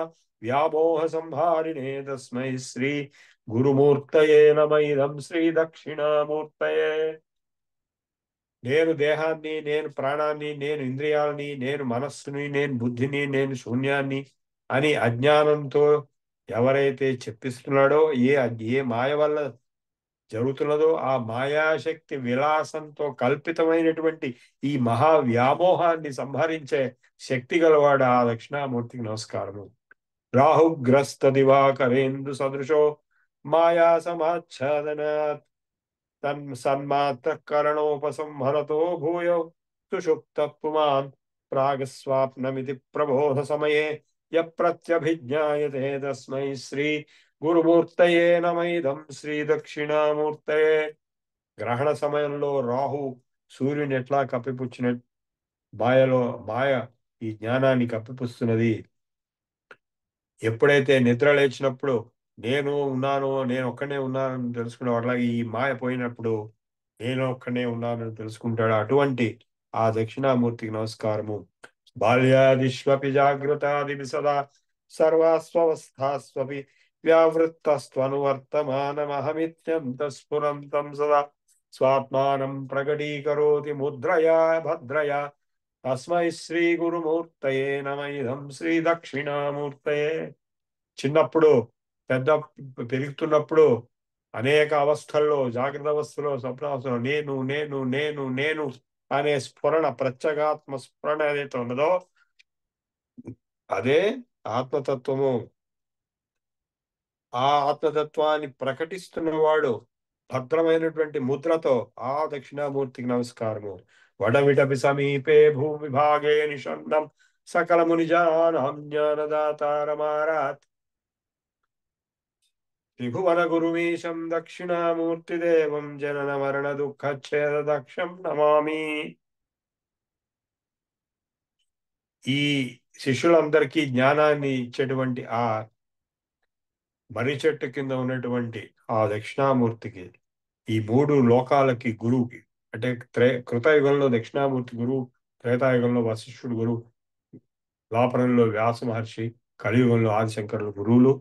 వ్యామోహ సంహారిణే తస్మై శ్రీ గురుమూర్తయే నమ. ఇదం శ్రీ దక్షిణామూర్తయే. నేను దేహాన్ని, నేను ప్రాణాన్ని, నేను ఇంద్రియాలని, నేను మనస్సుని, నేను బుద్ధిని, నేను శూన్యాన్ని అని అజ్ఞానంతో ఎవరైతే చెప్పిస్తున్నాడో, ఏ మాయ వల్ల జరుగుతున్నదో ఆ మాయాశక్తి విలాసంతో కల్పితమైనటువంటి ఈ మహా వ్యామోహాన్ని సంహరించే శక్తి గలవాడు ఆ దక్షిణామూర్తికి నమస్కారము. రాహుగ్రస్త దివాకరేందు సదృశో మాయా సమాచ్ఛాదనాత్ సన్మాత్రకరణోపసంహరతో భూయో సుషుప్త పుమాన్ ప్రాగస్వాప్నమితి ప్రబోధ సమయే యప్రత్యభిజ్ఞాయతే తస్మై శ్రీ గురుమూర్తయే నమ. ఇదం శ్రీ దక్షిణామూర్తయే. గ్రహణ సమయంలో రాహు సూర్యుని ఎట్లా కప్పిపుచ్చిన మాయ ఈ జ్ఞానాన్ని కప్పిపుస్తున్నది. ఎప్పుడైతే నిద్ర లేచినప్పుడు నేను ఉన్నాను, నేను ఒక్కనే ఉన్నానని తెలుసుకున్నాడు, అట్లాగే ఈ మాయ పోయినప్పుడు నేను ఒక్కనే ఉన్నానని తెలుసుకుంటాడు. అటువంటి ఆ దక్షిణామూర్తికి నమస్కారము. బాల్యాదిష్వపి జాగృతాదివి సదా సర్వాస్వస్థాస్వపి వ్యావృత్తస్త్వనువర్తమానమహమిత్యంత స్ఫురంతం సదా స్వాత్మానం ప్రకటీకరోతి ముద్రయా భద్రయా తస్మై శ్రీ గురుమూర్తయే నమ. ఇదం శ్రీ దక్షిణామూర్తయే. చిన్నప్పుడు పెద్ద పెరుగుతున్నప్పుడు అనేక అవస్థల్లో, జాగ్రత్త అవస్థలో, స్వప్నావస్థలో నేను నేను నేను నేను అనే స్ఫురణ, ప్రత్యేగాత్మ స్ఫురణ ఏదైతే ఉన్నదో అదే ఆత్మతత్వము. ఆ ఆత్మతత్వాన్ని ప్రకటిస్తున్నవాడు భద్రమైనటువంటి ముద్రతో ఆ దక్షిణామూర్తికి నమస్కారము. వడవిటపి సమీపే భూ విభాగే నిషన్నం సకల మునిజానాం జ్ఞానదాతారమారాత్ త్రిభువన గురుమీశం దక్షిణామూర్తిదేవం జనన మరణ దుఃఖచ్ఛేద దక్షం నమామి. ఈ శిష్యులందరికీ జ్ఞానాన్ని ఇచ్చేటువంటి ఆ మర్రి చెట్టు కింద ఉన్నటువంటి ఆ దక్షిణామూర్తికి, ఈ మూడు లోకాలకి గురువుకి, అంటే కృతయుగంలో దక్షిణామూర్తి గురువు, త్రేతాయుగంలో వశిష్ఠుడు గురువు, ద్వాపరంలో వ్యాస మహర్షి, కలియుగంలో ఆదిశంకరులు గురువులు.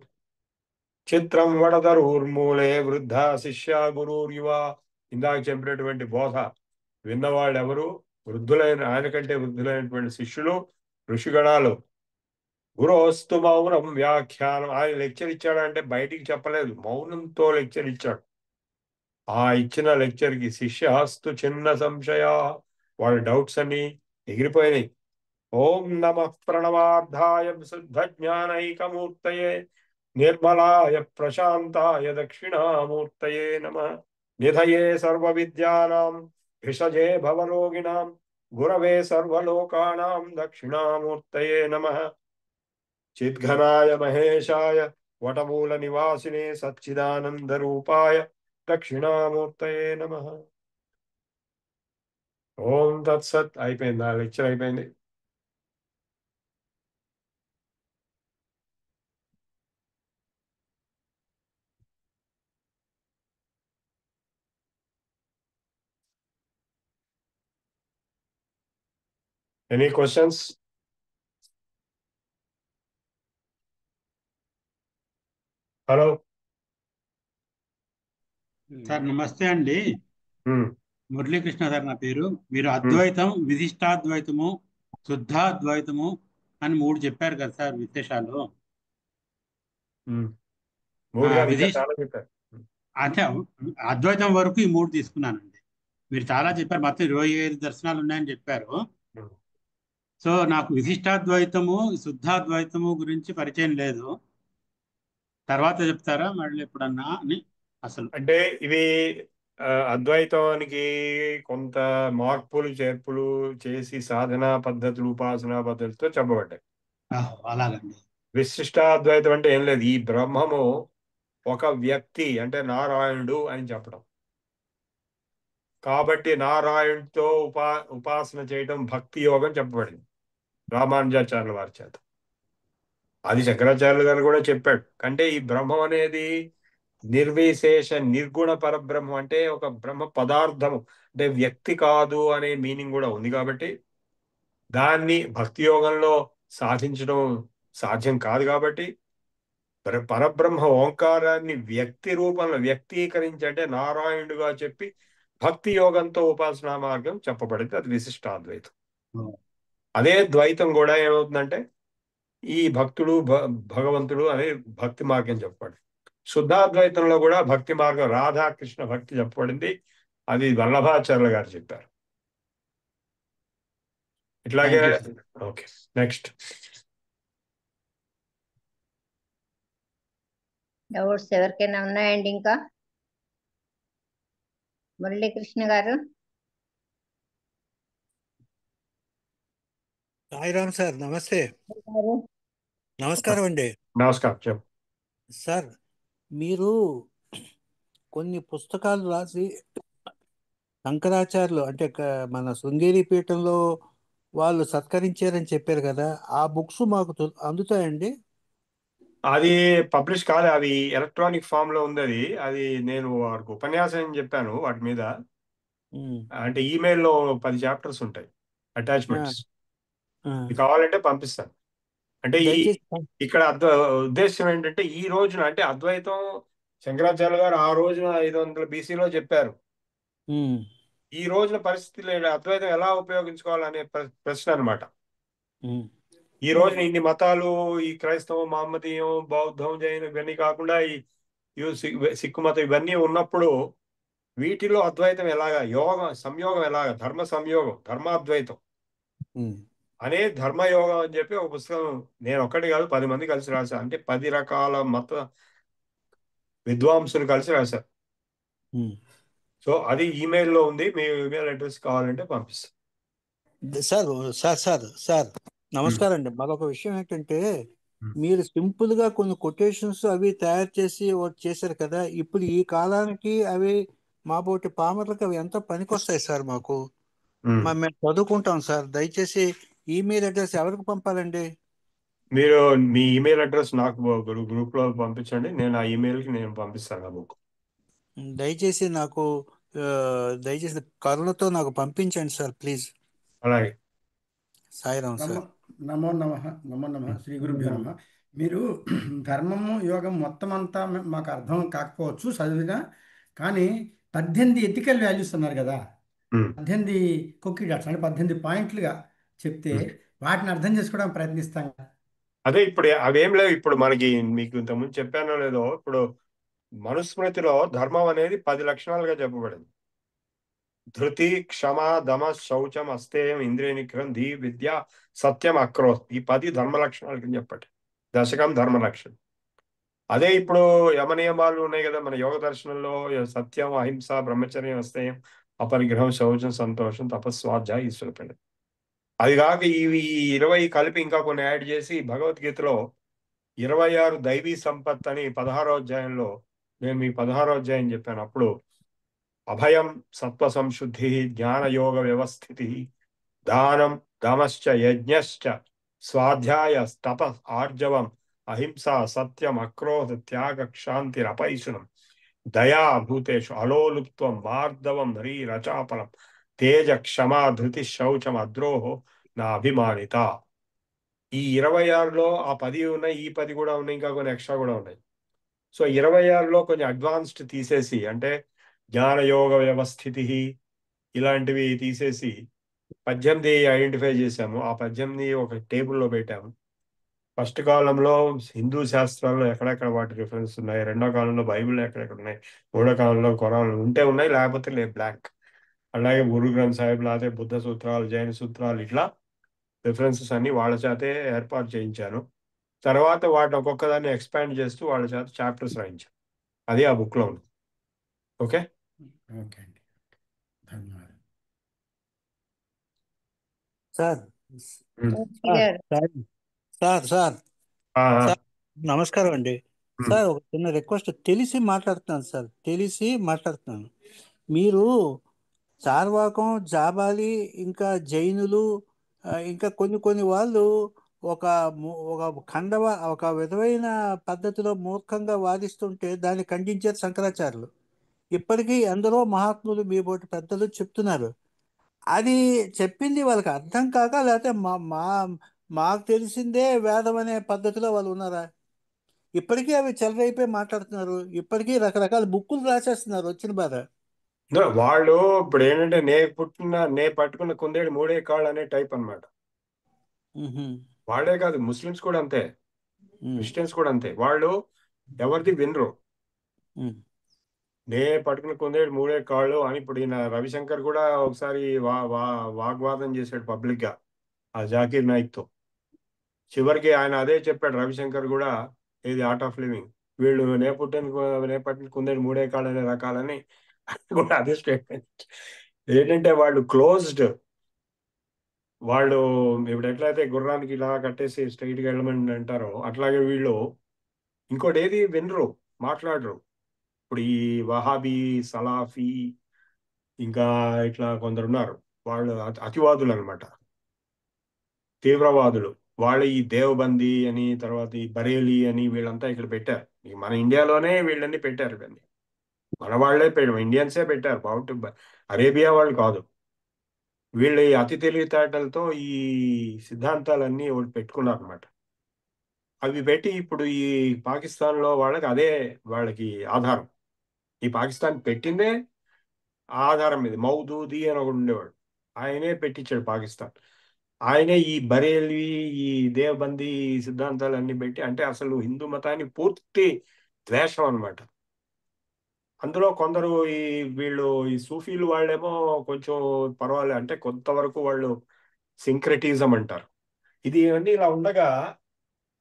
చిత్రం వడదరూర్మూలే వృద్ధ శిష్య గురుర్యువ. ఇందాక చెప్పినటువంటి బోధ విన్నవాళ్ళు ఎవరు? వృద్ధులైన, ఆయన కంటే వృద్ధులైనటువంటి శిష్యులు, ఋషిగణాలు. గురోస్తు మౌనం వ్యాఖ్యానం. ఆయన లెక్చర్ ఇచ్చాడంటే బయటికి చెప్పలేదు, మౌనంతో లెక్చర్ ఇచ్చాడు. ఆ ఇచ్చిన లెక్చర్కి శిష్యాస్తు చిన్న సంశయ, వాళ్ళ డౌట్స్ అన్ని ఎగిరిపోయినాయి. ఓం నమ ప్రణవార్థాయ శుద్ధ జ్ఞానైకమూర్తయే నిర్మలాయ ప్రశాంతాయ దక్షిణామూర్తయే నమ. నిధయే సర్వ విద్యానాం భిషజే భవరోగిణాం గురవే సర్వలోకానాం దక్షిణామూర్తయే నమ. చిద్ఘనాయ మహేశాయ వటమూల నివాసినే సచ్చిదానంద రూపాయ దక్షిణామూర్తయే నమ. ఓం తత్సత్. అయిపోయింది, ఆ లెక్చర్ అయిపోయింది. Any questions? హలో. సార్ నమస్తే అండి. ఉమ్, మురళీకృష్ణ సార్ నా పేరు. మీరు అద్వైతం, విశిష్టాద్వైతము, శుద్ధాద్వైతము అని మూడు చెప్పారు కదా సార్ విశేషాలు. ఉమ్. మూడు కాదు, ఇంకా విశిష్ట చాలా చెప్పారు. అంటే అద్వైతం వరకు ఈ మూడు తీసుకున్నానండి. మీరు చాలా చెప్పారు, మొత్తం 25 దర్శనాలు ఉన్నాయని చెప్పారు. ఉమ్. సో నాకు విశిష్టాద్వైతము, శుద్ధాద్వైతము గురించి పరిచయం లేదు. తర్వాత చెప్తారా మళ్ళీ ఎప్పుడన్నా అని. అసలు అంటే ఇవి అద్వైతానికి కొంత మార్పులు చేర్పులు చేసి సాధనా పద్ధతులు, ఉపాసనా పద్ధతులతో చెప్పబడ్డాయి. అలాగండి. విశిష్టాద్వైతం అంటే ఏం లేదు, ఈ బ్రహ్మము ఒక వ్యక్తి అంటే నారాయణుడు అని చెప్పడం. కాబట్టి నారాయణుడితో ఉపాసన చేయటం భక్తి యోగం చెప్పబడింది రామానుజాచార్యుల వారి చేత. అది శంకరాచార్యులు గారు కూడా చెప్పాడు. అంటే ఈ బ్రహ్మం అనేది నిర్విశేష నిర్గుణ పరబ్రహ్మం, అంటే ఒక బ్రహ్మ పదార్థము, అంటే వ్యక్తి కాదు అనే మీనింగ్ కూడా ఉంది. కాబట్టి దాన్ని భక్తి యోగంలో సాధించడం సాధ్యం కాదు. కాబట్టి పరబ్రహ్మ ఓంకారాన్ని వ్యక్తి రూపంలో వ్యక్తీకరించి, అంటే నారాయణుడుగా చెప్పి భక్తి యోగంతో ఉపాసనా మార్గం చెప్పబడింది. అది విశిష్టాద్వైతం. అదే ద్వైతం కూడా ఏమవుతుందంటే ఈ భక్తుడు భగవంతుడు అనే భక్తి మార్గం చెప్పబడింది. శుద్ధాద్వైతంలో కూడా భక్తి మార్గం రాధాకృష్ణ భక్తి చెప్పబడింది. అది వల్లభాచార్యుల గారు చెప్పారు. ఇట్లాగే ఓకే, నెక్స్ట్. డౌట్స్ ఎవరికైనా ఉన్నాయండి? ఇంకా మురళీకృష్ణ గారు. సాయిరామ్ సార్, నమస్తే. గారు. నమస్కారం అండి. నమస్కారం. చెప్పు. సార్, మీరు కొన్ని పుస్తకాలు రాసి శంకరాచార్యులు అంటే మన శృంగేరి పీఠంలో వాళ్ళు సత్కరించారని చెప్పారు కదా, ఆ బుక్స్ మాకు అందుతాయండి? అది పబ్లిష్ కాలే, అవి ఎలక్ట్రానిక్ ఫామ్ లో ఉంది. అది నేను వారికి ఉపన్యాసం చెప్పాను వాటి మీద. అంటే ఈమెయిల్లో 10 చాప్టర్స్ ఉంటాయి, అటాచ్మెంట్స్. కావాలంటే పంపిస్తాను. అంటే ఇక్కడ ఉద్దేశం ఏంటంటే ఈ రోజున అంటే అద్వైతం శంకరాచార్య గారు ఆ రోజున 500 BC-లో చెప్పారు. ఈ రోజున పరిస్థితులు అద్వైతం ఎలా ఉపయోగించుకోవాలనే ప్రశ్న అనమాట. ఈ రోజున ఇన్ని మతాలు, ఈ క్రైస్తవం, మహమ్మదీయం, బౌద్ధం, జైనం ఇవన్నీ కాకుండా ఈ సిక్కు మతం ఇవన్నీ ఉన్నప్పుడు వీటిలో అద్వైతం ఎలాగా, యోగం సంయోగం ఎలాగా, ధర్మ సంయోగం, ధర్మాద్వైతం అనే ధర్మయోగం అని చెప్పి ఒక పుస్తకం నేను ఒక్కటి కాదు 10 మంది కలిసి రాశారు. అంటే 10 రకాల మత విద్వాంసులు కలిసి రాశారు. సో అది ఈమెయిల్లో ఉంది. మీ ఈమెయిల్ అడ్రస్ కావాలంటే పంపిస్తాను. సార్ సార్ సార్ సార్ నమస్కారం అండి. మరొక విషయం ఏంటంటే, మీరు సింపుల్ గా కొన్ని కొటేషన్స్ అవి తయారు చేసి చేశారు కదా, ఇప్పుడు ఈ కాలానికి అవి మాబోటి పామర్లకు అవి ఎంత పనికొస్తాయి సార్ మాకు? మేము చదువుకుంటాం సార్. దయచేసి ఈమెయిల్ అడ్రస్ ఎవరికి పంపాలండి? మీరు మీ ఈమెయిల్ అడ్రస్ నాకు గ్రూప్ లో పంపించండి. నేను ఆ ఈమెయిల్ కి నేను పంపిస్తాను ఆ బుక్. దయచేసి నాకు దయచేసి కరుణతో నాకు పంపించండి సార్, ప్లీజ్. అలాగే. సాయిరామ్ సార్. నమో నమ. నమో నమ. శ్రీ గురుభ్యో నమ. మీరు ధర్మము యోగం మొత్తం అంతా మాకు అర్థం కాకపోవచ్చు చదివినా, కానీ 18 ఎథికల్ వాల్యూస్ అన్నారు కదా, 18 కుక్కీ డాట్స్ అంటే 18 పాయింట్లుగా చెప్తే వాటిని అర్థం చేసుకోవడానికి ప్రయత్నిస్తాం. అదే ఇప్పుడు అవేం లేవు. ఇప్పుడు మనకి మీకు ఇంతకుముందు చెప్పానో లేదో, ఇప్పుడు మనుస్మృతిలో ధర్మం అనేది 10 లక్షణాలుగా చెప్పబడింది. ధృతి, క్షమ, దమ, శౌచం, అస్తేయం, ఇంద్రియ నిగ్రహం, ధీ, విద్య, సత్యం, అక్రోధం. ఈ 10 ధర్మ లక్షణాలు కింద చెప్పండి. దశకం ధర్మ లక్షణం. అదే ఇప్పుడు యమ నియమాలు ఉన్నాయి కదా మన యోగ దర్శనంలో, సత్యం, అహింస, బ్రహ్మచర్యం, అస్తేయం, అపరిగ్రహం, శౌచం, సంతోషం, తపస్వాధ్యాయ, ఈశ్వరపేణ. అది కాక ఇవి 20 కలిపి ఇంకా కొన్ని యాడ్ చేసి భగవద్గీతలో 26 దైవీ సంపత్ అని 16వ అధ్యాయంలో, నేను మీ 16వ అధ్యాయం చెప్పాను అప్పుడు, అభయం, సత్వ సంశుద్ధి, జ్ఞాన యోగ వ్యవస్థితి, దానం, దమశ్చ, యజ్ఞశ్చ, స్వాధ్యాయ, తప, ఆర్జవం, అహింస, సత్యం, అక్రోధ, త్యాగ, క్షాంతి, అపైశునం, దయా, భూతేషు, అలోలుప్త్వం, మార్దవం, హ్రీ, రచాపలం, తేజ, క్షమా, ధృతి, శౌచం, అద్రోహో, నా అభిమానిత. ఈ 26లో ఆ 10 ఉన్నాయి, ఈ 10 కూడా ఉన్నాయి, ఇంకా కొన్ని ఎక్స్ట్రా కూడా ఉన్నాయి. సో 26లో కొంచెం అడ్వాన్స్డ్ తీసేసి, అంటే జ్ఞానయోగ వ్యవస్థితి ఇలాంటివి తీసేసి 18 ఐడెంటిఫై చేశాము. ఆ 18 ఒక టేబుల్లో పెట్టాము. ఫస్ట్ కాలంలో హిందూ శాస్త్రాల్లో ఎక్కడెక్కడ వాటి రిఫరెన్స్ ఉన్నాయి, రెండో కాలంలో బైబిల్లో ఎక్కడెక్కడ ఉన్నాయి, మూడో కాలంలో ఖురాన్ ఉంటే ఉన్నాయి, లేకపోతే లేదు, బ్లాంక్. అలాగే గురు గ్రంథ్ సాహిబ్, లేకపోతే బుద్ధ సూత్రాలు, జైన సూత్రాలు, ఇట్లా రిఫరెన్సెస్ అన్ని వాళ్ళ చేతే ఏర్పాటు చేయించాను. తర్వాత వాటిని ఒక్కొక్కదాన్ని ఎక్స్పాండ్ చేస్తూ వాళ్ళ చేత చాప్టర్స్ రాయించాను. అది ఆ బుక్ లో ఉంది. ఓకే. ఓకే అండి, ధన్యవాదాలు. సార్ గారు. సార్ సార్ ఆ, ఆ. సార్ నమస్కారం అండి. సార్ ఒక చిన్న రిక్వెస్ట్, తెలిసి మాట్లాడుతున్నాను సార్, తెలిసి మాట్లాడుతున్నాను. మీరు చార్వాకం, జాబాలి, ఇంకా జైనులు, ఇంకా కొన్ని కొన్ని వాళ్ళు ఒక ఒక ఒక విధమైన పద్ధతిలో మూర్ఖంగా వాదిస్తుంటే దాన్ని ఖండించారు శంకరాచార్యులు. ఇప్పటికీ ఎందరో మహాత్ములు మీ బోటి పెద్దలు చెప్తున్నారు. అది చెప్పింది వాళ్ళకి అర్థం కాక, లేకపోతే మాకు తెలిసిందే వేదం అనే పద్ధతిలో వాళ్ళు ఉన్నారా? ఇప్పటికీ అవి చెలరైపోయి మాట్లాడుతున్నారు. ఇప్పటికీ రకరకాల బుక్కులు రాసేస్తున్నారు. వచ్చిన బాధ. వాళ్ళు ఇప్పుడు ఏంటంటే నే పట్టుకున్న కుందేడు మూడే కాళ్ళు అనే టైప్ అన్నమాట. వాళ్ళే కాదు, ముస్లిమ్స్ కూడా అంతే, క్రిస్టియన్స్ కూడా అంతే. వాళ్ళు ఎవరిది వినరు. నే పట్టుకున్న కుందేడు మూడే కాళ్ళు అని. ఇప్పుడు ఈయన రవిశంకర్ కూడా ఒకసారి వాగ్వాదం చేశాడు పబ్లిక్ గా ఆ జాకీర్ నాయక్ తో. చివరికి ఆయన అదే చెప్పాడు రవిశంకర్ కూడా, ఇది ఆర్ట్ ఆఫ్ లివింగ్, వీళ్ళు నే పట్టిన కుందేడు మూడే కాళ్ళు అనే రకాలని కూడా అదే స్టేట్మెంట్. ఏంటంటే వాళ్ళు క్లోజ్డ్. వాళ్ళు ఇప్పుడు ఎట్లయితే గుర్రానికి ఇలా కట్టేసి స్ట్రైట్గా వెళ్ళమని అంటారో అట్లాగే వీళ్ళు ఇంకోటి ఏది వినరు, మాట్లాడరు. ఇప్పుడు ఈ వహాబీ, సలాఫీ, ఇంకా ఇట్లా కొందరు ఉన్నారు, వాళ్ళు అతివాదులు అనమాట, తీవ్రవాదులు. వాళ్ళు ఈ దేవబందీ అని, తర్వాత ఈ బరేలీ అని, వీళ్ళంతా ఇక్కడ పెట్టారు. మన ఇండియాలోనే వీళ్ళని పెట్టారు. ఇవన్నీ మన వాళ్ళే ఇండియన్సే పెట్టారు, బావుట్ అరేబియా వాళ్ళు కాదు. వీళ్ళు ఈ అతి తెలివితేటలతో ఈ సిద్ధాంతాలన్నీ ఒకటి పెట్టుకున్నారు అనమాట. అవి పెట్టి ఇప్పుడు ఈ పాకిస్తాన్లో వాళ్ళకి అదే వాళ్ళకి ఆధారం. ఈ పాకిస్తాన్ పెట్టిందే ఆధారం మీద. మౌదూదీ అని ఒకడు ఉండేవాడు, ఆయనే పెట్టించాడు పాకిస్తాన్. ఆయనే ఈ బరేలీ, ఈ దేవబందీ సిద్ధాంతాలన్నీ పెట్టి, అంటే అసలు హిందూ మతానికి పూర్తి ద్వేషం అనమాట. అందులో కొందరు వీళ్ళు ఈ సూఫీలు వాళ్ళేమో కొంచెం పర్వాలేదు, అంటే కొంతవరకు వాళ్ళు సింక్రెటిజం అంటారు. ఇది ఇవన్నీ ఇలా ఉండగా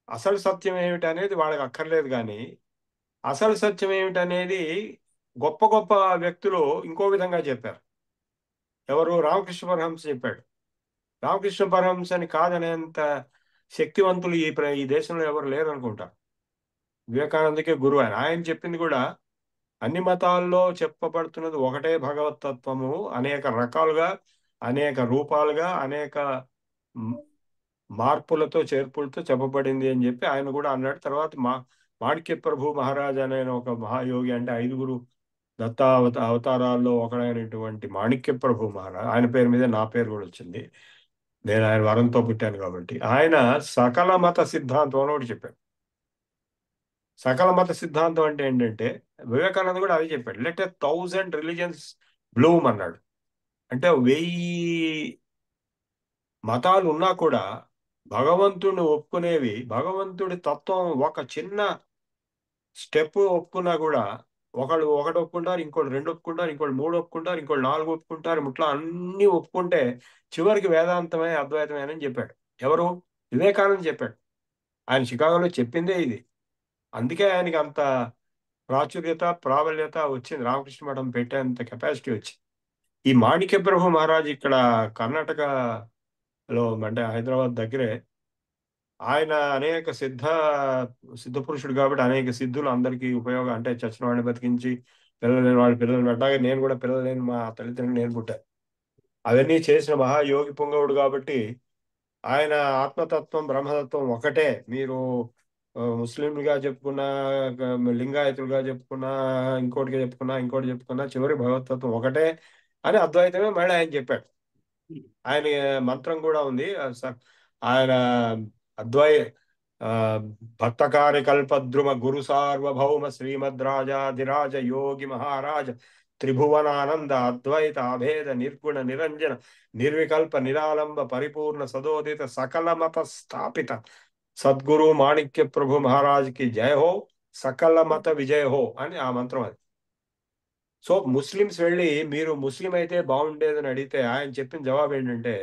అసలు సత్యం ఏమిటి అనేది వాళ్ళకి అక్కర్లేదు. కానీ అసలు సత్యం ఏమిటనేది గొప్ప గొప్ప వ్యక్తులు ఇంకో విధంగా చెప్పారు. ఎవరు? రామకృష్ణ పరమహంస చెప్పాడు. రామకృష్ణ పరమహంస అని కాదనేంత శక్తివంతులు ఈ దేశంలో ఎవరు లేరు అనుకుంటా. వివేకానందకే గురువు ఆయన చెప్పింది కూడా, అన్ని మతాల్లో చెప్పబడుతున్నది ఒకటే భగవతత్వము, అనేక రకాలుగా, అనేక రూపాలుగా, అనేక మార్పులతో, చేర్పులతో చెప్పబడింది అని చెప్పి ఆయన కూడా అన్నాడు. తర్వాత మాణిక్య ప్రభు మహారాజ్ అనే ఒక మహాయోగి, అంటే 5 అవతారాల్లో ఒకడైనటువంటి మాణిక్య ప్రభు మహారాజ్, ఆయన పేరు మీద నా పేరు కూడా వచ్చింది, నేను ఆయన వరంతో పుట్టాను కాబట్టి. ఆయన సకల మత సిద్ధాంతం అని ఒకటి చెప్పాడు. సకల మత సిద్ధాంతం అంటే ఏంటంటే, వివేకానంద కూడా అదే చెప్పాడు, లెట్ 1000 రిలీజియన్స్ బ్లూమ్ అన్నాడు. అంటే 1000 మతాలు ఉన్నా కూడా భగవంతుడిని ఒప్పుకునేవి, భగవంతుడి తత్వం ఒక చిన్న స్టెప్ ఒప్పుకున్నా కూడా, ఒకటి ఒప్పుకుంటారు, ఇంకోటి 2 ఒప్పుకుంటారు, ఇంకోటి 3 ఒప్పుకుంటారు, ఇంకోటి 4 ఒప్పుకుంటారు, ఇట్లా అన్ని ఒప్పుకుంటే చివరికి వేదాంతమే, అద్వైతమే అని చెప్పాడు. ఎవరు? వివేకానంద చెప్పాడు. ఆయన షికాగోలో చెప్పిందే ఇది. అందుకే ఆయనకి అంత ప్రాచుర్యత, ప్రాబల్యత వచ్చింది. రామకృష్ణ మఠం పెట్టేంత కెపాసిటీ వచ్చింది. ఈ మాణిక్య ప్రభు మహారాజ్ ఇక్కడ కర్ణాటకలో, అంటే హైదరాబాద్ దగ్గరే, ఆయన అనేక సిద్ధ పురుషుడు కాబట్టి అనేక సిద్ధులు అందరికీ ఉపయోగం, అంటే చచ్చిన వాడిని బతికించి పిల్లలు లేని వాళ్ళు పిల్లలు పెట్టాలి. నేను కూడా పిల్లలు లేని మా తల్లిదండ్రులు నేను పుట్టాను. అవన్నీ చేసిన మహాయోగి పుంగవుడు కాబట్టి ఆయన ఆత్మతత్వం, బ్రహ్మతత్వం ఒకటే. మీరు ముస్లింలుగా చెప్పుకున్నా, లింగాయతులుగా చెప్పుకున్నా, ఇంకోటి చెప్పుకున్నా చివరి భగవతత్వం ఒకటే అని, అద్వైతమే మళ్ళీ ఆయన చెప్పాడు. ఆయన మంత్రం కూడా ఉంది. ఆయన భక్తకారి కల్పద్రుమ గురు సార్వభౌమ శ్రీమద్రాజాధిరాజ యోగి మహారాజ త్రిభువనానంద అద్వైత అభేద నిర్గుణ నిరంజన నిర్వికల్ప నిరాలంబ పరిపూర్ణ సదోదిత సకల మత స్థాపిత సద్గురు మాణిక్య ప్రభు మహారాజ్కి జయ హో, సకల మత విజయ హో అని ఆ మంత్రం అది. సో ముస్లిమ్స్ వెళ్ళి మీరు ముస్లిం అయితే బాగుండేదని అడిగితే ఆయన చెప్పిన జవాబు ఏంటంటే,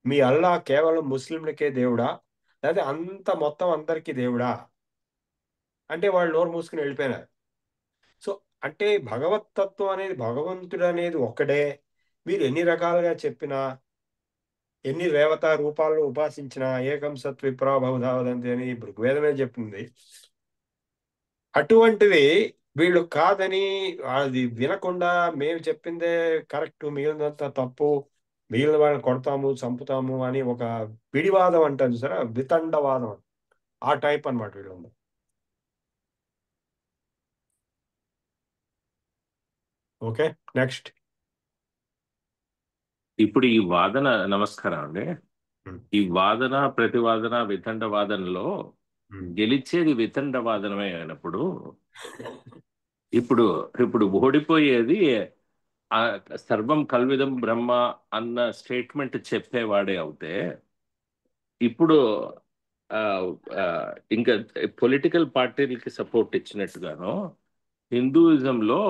మీ అల్లా కేవలం ముస్లింలకే దేవుడా, లేదా మొత్తం అందరికీ దేవుడా అంటే వాళ్ళు నోరు మూసుకుని వెళ్ళిపోయినారు. సో అంటే భగవతత్వం అనేది, భగవంతుడు అనేది ఒక్కడే. మీరు ఎన్ని రకాలుగా చెప్పినా, ఎన్ని దేవతా రూపాలను ఉపాసించినా, ఏకం సత్ విప్రాభవధావదంతి అని ఋగ్వేదమే చెప్పింది. అటువంటిది వీళ్ళు కాదని అది వినకుండా మేము చెప్పిందే కరెక్ట్, మిగిలినంతా తప్పు, మిగిలిన వాళ్ళని కొడతాము చంపుతాము అని ఒక పిడివాదం అంటారు సరే, వితండవాదం, ఆ టైప్ అన్నమాట వీళ్ళు. Okay, next. ఇప్పుడు ఈ వాదన, నమస్కారం అండి, ఈ వాదన ప్రతివాదన వితండ వాదనలో గెలిచేది వితండ వాదనమే అయినప్పుడు ఇప్పుడు ఇప్పుడు ఓడిపోయేది ఆ సర్వం కల్విదం బ్రహ్మ అన్న స్టేట్మెంట్ చెప్పేవాడే అవుతే, ఇప్పుడు ఆ, ఆ, ఇంకా పొలిటికల్ పార్టీలకి సపోర్ట్ ఇచ్చినట్టుగాను హిందూయిజంలో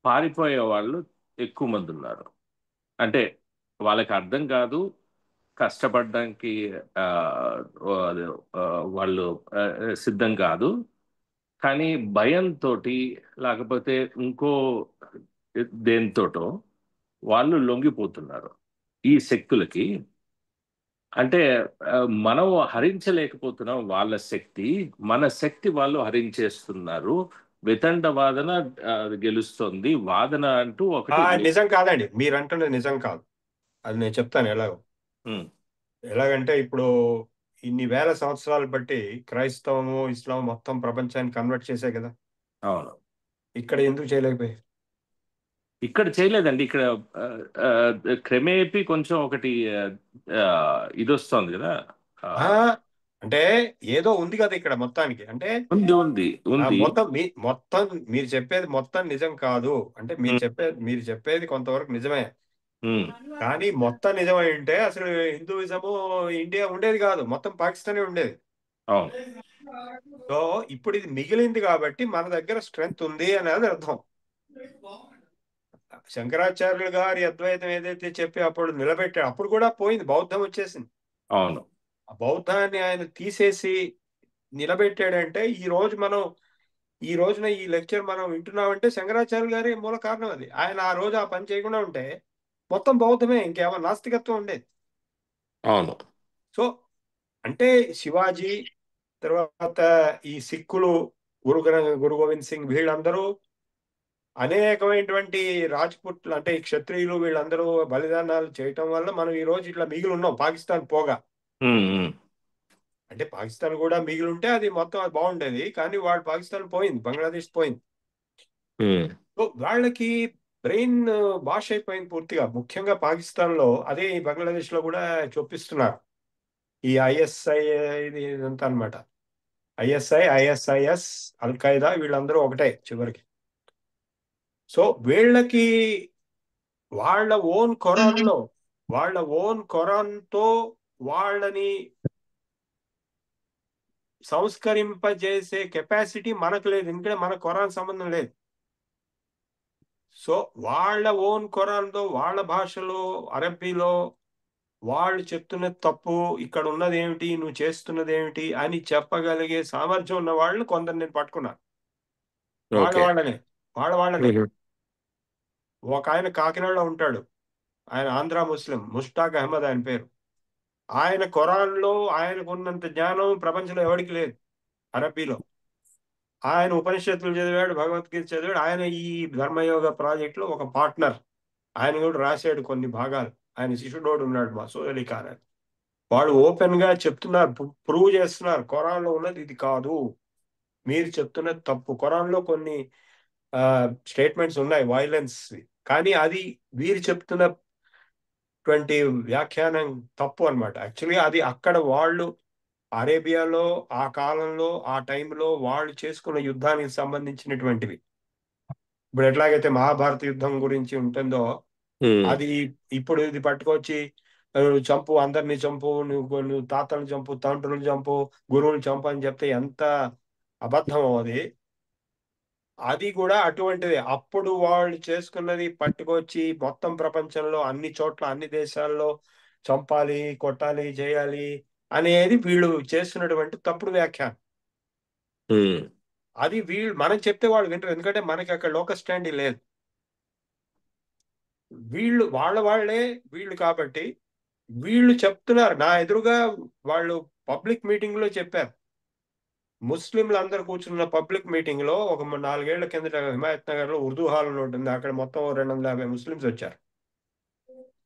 పారిపోయే వాళ్ళు ఎక్కువ మంది ఉన్నారు. అంటే వాళ్ళకి అర్థం కాదు, కష్టపడడానికి ఆ, అది, ఆ, వాళ్ళు సిద్ధం కాదు, కానీ భయంతో లేకపోతే ఇంకో దేనితోటో వాళ్ళు లొంగిపోతున్నారు ఈ శక్తులకి. అంటే మనం హరించలేకపోతున్నాం వాళ్ళ శక్తి, మన శక్తి వాళ్ళు హరించేస్తున్నారు. వితండ వాదన గెలుస్తుంది, వాదన అంటూ ఒకటి నిజం కాదండి, మీరు అంటున్నది నిజం కాదు. అది నేను చెప్తాను ఎలాగో. ఎలాగంటే ఇప్పుడు ఇన్ని వేల సంవత్సరాలు బట్టి క్రైస్తవము ఇస్లాం మొత్తం ప్రపంచాన్ని కన్వర్ట్ చేసే కదా. అవును, ఇక్కడ ఎందుకు చేయలేకపోయాయి? ఇక్కడ చేయలేదండి. ఇక్కడ ఆ, క్రమేపీ కొంచెం ఒకటి ఇది వస్తుంది కదా. ఆ, అంటే ఏదో ఉంది కదా ఇక్కడ మొత్తానికి. అంటే ఉంది ఉంది ఉంది. మొత్తం మీరు చెప్పేది మొత్తం నిజం కాదు. అంటే మీరు చెప్పేది కొంతవరకు నిజమే, కానీ మొత్తం నిజమై ఉంటే అసలు హిందూయిజము ఇండియా ఉండేది కాదు, మొత్తం పాకిస్తానే ఉండేది. అవును. సో ఇప్పుడు ఇది మిగిలింది కాబట్టి మన దగ్గర స్ట్రెంగ్త్ ఉంది అనేది అర్థం. శంకరాచార్యులు గారి అద్వైతం ఏదైతే చెప్పి అప్పుడు నిలబెట్టాడు, అప్పుడు కూడా పోయింది, బౌద్ధం వచ్చేసింది. అవును, ఆ బౌద్ధాన్ని ఆయన తీసేసి నిలబెట్టాడంటే ఈ రోజున ఈ లెక్చర్ మనం వింటున్నామంటే శంకరాచార్యులు గారి మూల కారణం అది. ఆయన ఆ రోజు ఆ పని చేయకుండా ఉంటే మొత్తం బౌద్ధమే, ఇంకేమన్నా నాస్తికత్వం ఉండేది. అవును. సో అంటే శివాజీ తర్వాత ఈ సిక్కులు, గురు గోవింద్ సింగ్, వీళ్ళందరూ అనేకమైనటువంటి రాజ్పుట్లు అంటే ఈ క్షత్రియులు వీళ్ళందరూ బలిదానాలు చేయటం వల్ల మనం ఈ రోజు ఇట్లా మిగిలి ఉన్నాం. పాకిస్తాన్ పోగా, అంటే పాకిస్తాన్ కూడా మిగిలి ఉంటే అది మొత్తం అది బాగుండేది, కానీ వాళ్ళు పాకిస్తాన్ పోయింది, బంగ్లాదేశ్ పోయింది. సో వాళ్ళకి బ్రెయిన్ వాష్ అయిపోయింది పూర్తిగా, ముఖ్యంగా పాకిస్తాన్ లో. అదే ఈ బంగ్లాదేశ్ లో కూడా చొప్పిస్తున్నారు. ఈ ఐఎస్ఐ ఇది ఇదంతా అనమాట. ఐఎస్ఐఎస్, అల్ ఖైదా వీళ్ళందరూ ఒకటే చివరికి. సో వీళ్ళకి వాళ్ళ ఓన్ ఖురాన్తో వాళ్ళని సంస్కరింపజేసే కెపాసిటీ మనకు లేదు, ఎందుకంటే మన ఖురాన్ సంబంధం లేదు. సో వాళ్ళ ఓన్ ఖురాన్తో వాళ్ళ భాషలో అరబ్బీలో వాళ్ళు చెప్తున్నది తప్పు, ఇక్కడ ఉన్నది ఏమిటి, నువ్వు చేస్తున్నది ఏమిటి అని చెప్పగలిగే సామర్థ్యం ఉన్న వాళ్ళని కొందరు నేను పట్టుకున్నాను. వాళ్ళనే ఒక ఆయన కాకినాడలో ఉంటాడు, ఆయన ఆంధ్ర ముస్లిం, ముష్టాక్ అహ్మద్ ఆయన పేరు. ఆయన ఖురాన్లో ఆయనకున్నంత జ్ఞానం ప్రపంచంలో ఎవరికి లేదు అరబ్బీలో. ఆయన ఉపనిషత్తులు చదివాడు, భగవద్గీత చదివాడు. ఆయన ఈ ధర్మయోగ ప్రాజెక్ట్ లో ఒక పార్ట్నర్. ఆయన కూడా రాశాడు కొన్ని భాగాలు. ఆయన శిష్యుడోడు ఉన్నాడు, మసూద్ అలీ ఖాన్ అని. వాళ్ళు ఓపెన్ గా చెప్తున్నారు, ప్రూవ్ చేస్తున్నారు ఖురాన్ లో ఉన్నది ఇది కాదు, మీరు చెప్తున్నది తప్పు. ఖురాన్ లో కొన్ని స్టేట్మెంట్స్ ఉన్నాయి వైలెన్స్, కానీ అది వీరు చెప్తున్నటువంటి వ్యాఖ్యానం తప్పు అన్నమాట. యాక్చువల్లీ అది అక్కడ వాళ్ళు అరేబియాలో ఆ కాలంలో ఆ టైంలో వాళ్ళు చేసుకున్న యుద్ధానికి సంబంధించినటువంటివి. ఇప్పుడు ఎట్లాగైతే మహాభారత యుద్ధం గురించి ఉంటుందో అది ఇప్పుడు ఇది పట్టుకొచ్చి చంపు, అందరినీ చంపు, నువ్వు తాతలను చంపు, తండ్రులను చంపు, గురువులను చంపు అని చెప్తే ఎంత అబద్ధం అది. అది కూడా అటువంటిదే. అప్పుడు వాళ్ళు చేసుకున్నది పట్టుకొచ్చి మొత్తం ప్రపంచంలో అన్ని చోట్ల అన్ని దేశాల్లో చంపాలి, కొట్టాలి, చేయాలి అనేది వీళ్ళు చేస్తున్నటువంటి తప్పుడు వ్యాఖ్యానం. అది మనం చెప్తే వాళ్ళు వింటారు, ఎందుకంటే మనకి అక్కడ లోకల్ స్టాండింగ్ లేదు. వాళ్ళే వీళ్ళు కాబట్టి వీళ్ళు చెప్తున్నారు నా ఎదురుగా. వాళ్ళు పబ్లిక్ మీటింగ్ లో చెప్పారు, ముస్లింలు అందరు కూర్చున్న పబ్లిక్ మీటింగ్ లో ఒక 4 ఏళ్ల కిందట హిమాయత్ నగర్ లో ఉర్దూ హాల్ అని ఉంటుంది, అక్కడ మొత్తం 250 ముస్లిమ్స్ వచ్చారు.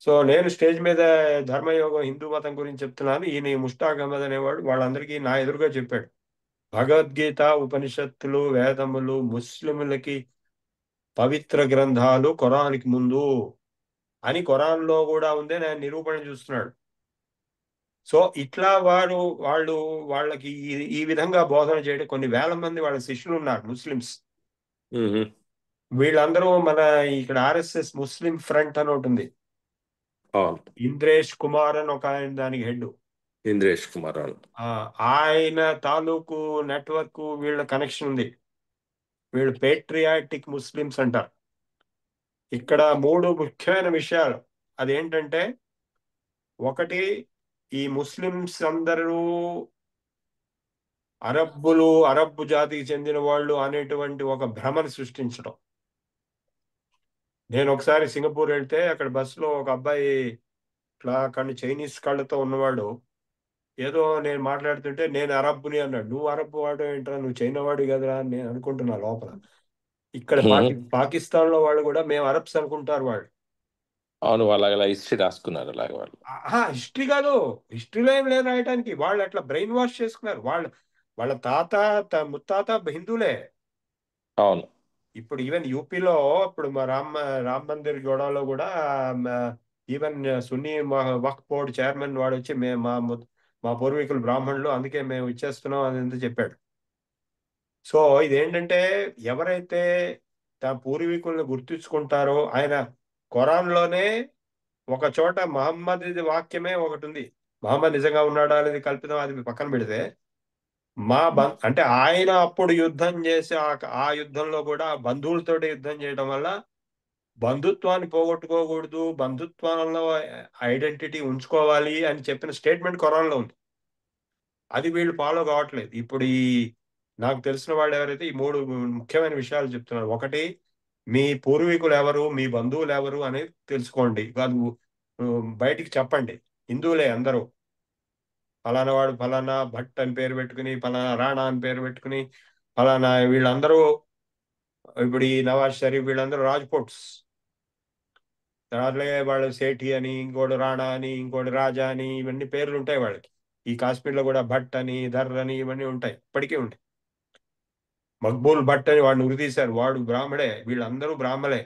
సో నేను స్టేజ్ మీద ధర్మయోగం హిందూ మతం గురించి చెప్తున్నాను, ఈయన ముష్తాక్ అహ్మద్ అనేవాడు వాళ్ళందరికీ నా ఎదురుగా చెప్పాడు, భగవద్గీత, ఉపనిషత్తులు, వేదములు ముస్లింలకి పవిత్ర గ్రంథాలు ఖురాన్కి ముందు అని ఖురాన్లో కూడా ఉంది, నేను నిరూపణ చూస్తున్నాడు. సో ఇట్లా వాళ్ళకి ఈ విధంగా బోధన చేయడం, కొన్ని వేల మంది వాళ్ళ శిష్యులు ఉన్నారు ముస్లిమ్స్. వీళ్ళందరూ మన ఇక్కడ ఆర్ఎస్ఎస్ ముస్లిం ఫ్రంట్ అని ఒకటి ఉంది, ఇంద్రేష్ కుమార్ అని ఒక ఆయన దానికి హెడ్. ఇంద్రేష్ కుమార్ ఆయన తాలూకు నెట్వర్క్ వీళ్ళ కనెక్షన్ ఉంది. వీళ్ళు పేట్రియాటిక్ ముస్లిమ్స్ అంటారు. ఇక్కడ 3 ముఖ్యమైన విషయాలు. అదేంటంటే, ఒకటి, ఈ ముస్లిమ్స్ అందరూ అరబ్బు జాతికి చెందిన వాళ్ళు అనేటువంటి ఒక భ్రమను సృష్టించడం. నేను ఒకసారి సింగపూర్ వెళ్తే అక్కడ బస్సులో ఒక అబ్బాయి ఇట్లా చైనీస్ కళ్ళతో ఉన్నవాడు ఏదో నేను మాట్లాడుతుంటే నేను అరబ్బుని అన్నాడు. నువ్వు అరబ్బు వాడు ఏంట్రా, నువ్వు చైనా వాడు కదరా అని నేను అనుకుంటున్నా లోపల. ఇక్కడ పాకిస్తాన్ లో వాళ్ళు కూడా మేము అరబ్స్ అనుకుంటారు వాళ్ళు. అవును, వాళ్ళు అలా హిస్టరీ రాసుకున్నారు. అలాగే వాళ్ళు హిస్టరీ కాదు, హిస్టరీలో ఏం లేదు రాయడానికి. వాళ్ళు అట్లా బ్రెయిన్ వాష్ చేసుకున్నారు. వాళ్ళ ముత్తాత హిందువులే. అవును. ఇప్పుడు ఈవెన్ యూపీలో ఇప్పుడు మా రామ్ మందిర్ గొడవలో కూడా ఈవెన్ సున్నీ వక్ఫ్ బోర్డ్ చైర్మన్ వాడు వచ్చి మా పూర్వీకులు బ్రాహ్మణులు, అందుకే మేము ఇచ్చేస్తున్నాం అని చెప్పాడు. సో ఇదేంటంటే, ఎవరైతే తన పూర్వీకులను గుర్తుంచుకుంటారో, ఆయన ఖురాన్లోనే ఒక చోట మహమ్మద్ వాక్యమే ఒకటి ఉంది. మహమ్మద్ నిజంగా ఉన్నాడా అనేది కల్పితం, అది పక్కన పెడితే అంటే ఆయన అప్పుడు యుద్ధం చేసి ఆ యుద్ధంలో కూడా బంధువులతోటి యుద్ధం చేయడం వల్ల బంధుత్వాన్ని పోగొట్టుకోకూడదు, బంధుత్వంలో ఐడెంటిటీ ఉంచుకోవాలి అని చెప్పిన స్టేట్మెంట్ ఖురాన్లో ఉంది. అది వీళ్ళు ఫాలో కావట్లేదు. ఇప్పుడు నాకు తెలిసిన వాళ్ళు ఎవరైతే ఈ 3 ముఖ్యమైన విషయాలు చెప్తున్నారు. ఒకటి, మీ పూర్వీకులు ఎవరు, మీ బంధువులు ఎవరు అనేది తెలుసుకోండి, కాదు బయటికి చెప్పండి. హిందువులే అందరూ, ఫలానా వాడు ఫలానా భట్ అని పేరు పెట్టుకుని, ఫలానా రాణా అని పేరు పెట్టుకుని, ఫలానా వీళ్ళందరూ ఇప్పుడు ఈ నవాజ్ షరీఫ్ వీళ్ళందరూ రాజ్కోట్స్. అలాగే వాళ్ళు సేఠి అని, ఇంకోటి రాణా అని, ఇంకోటి రాజా అని, ఇవన్నీ పేర్లు ఉంటాయి వాళ్ళకి. ఈ కాశ్మీర్లో కూడా భట్ అని, ధర్ అని ఇవన్నీ ఉంటాయి, ఇప్పటికీ ఉంటాయి. మక్బూల్ భట్ అని వాడిని ఉరితీశారు, వాడు బ్రాహ్మడే, వీళ్ళందరూ బ్రాహ్మలే.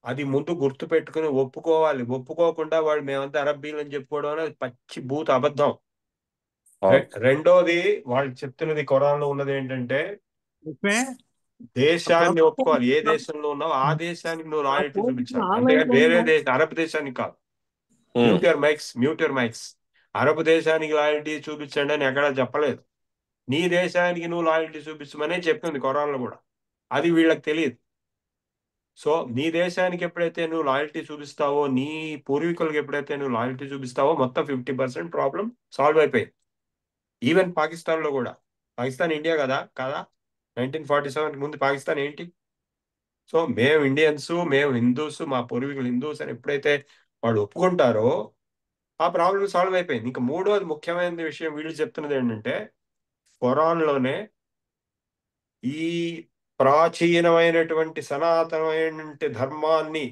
అది ముందు గుర్తు పెట్టుకుని ఒప్పుకోవాలి. ఒప్పుకోకుండా వాడు మేమంతా అరబ్బీలు అని చెప్పుకోవడం అనేది పచ్చి భూత అబద్ధం. రెండోది, వాళ్ళు చెప్తున్నది ఖురాన్లో ఉన్నది ఏంటంటే, దేశాన్ని ఒప్పుకోవాలి. ఏ దేశంలో ఉన్నావు ఆ దేశానికి నువ్వు లాయల్టీ చూపించాలి. అంతేగాని వేరే అరబ్ దేశానికి కాదు. Mute your mics. అరబ్ దేశానికి లాయల్టీ చూపించండి అని ఎక్కడా చెప్పలేదు. నీ దేశానికి నువ్వు లాయల్టీ చూపించమనే చెప్పింది ఖురాన్లో కూడా. అది వీళ్ళకి తెలియదు. సో నీ దేశానికి ఎప్పుడైతే నువ్వు లాయల్టీ చూపిస్తావో, నీ పూర్వీకులకు ఎప్పుడైతే నువ్వు లాయల్టీ చూపిస్తావో, మొత్తం 50% ప్రాబ్లం సాల్వ్ అయిపోయింది. ఈవెన్ పాకిస్తాన్లో కూడా. పాకిస్తాన్ ఇండియా కదా 1947 ముందు పాకిస్తాన్ ఏంటి? సో మేము ఇండియన్స్, మేము హిందూస్, మా పూర్వీకులు హిందూస్ అని ఎప్పుడైతే వాళ్ళు ఒప్పుకుంటారో ఆ ప్రాబ్లం సాల్వ్ అయిపోయింది. ఇంకా మూడోది ముఖ్యమైన విషయం వీళ్ళు చెప్తున్నది ఏంటంటే, ఖురాన్లోనే ఈ ప్రాచీనమైనటువంటి సనాతనమైనటువంటి ధర్మాన్ని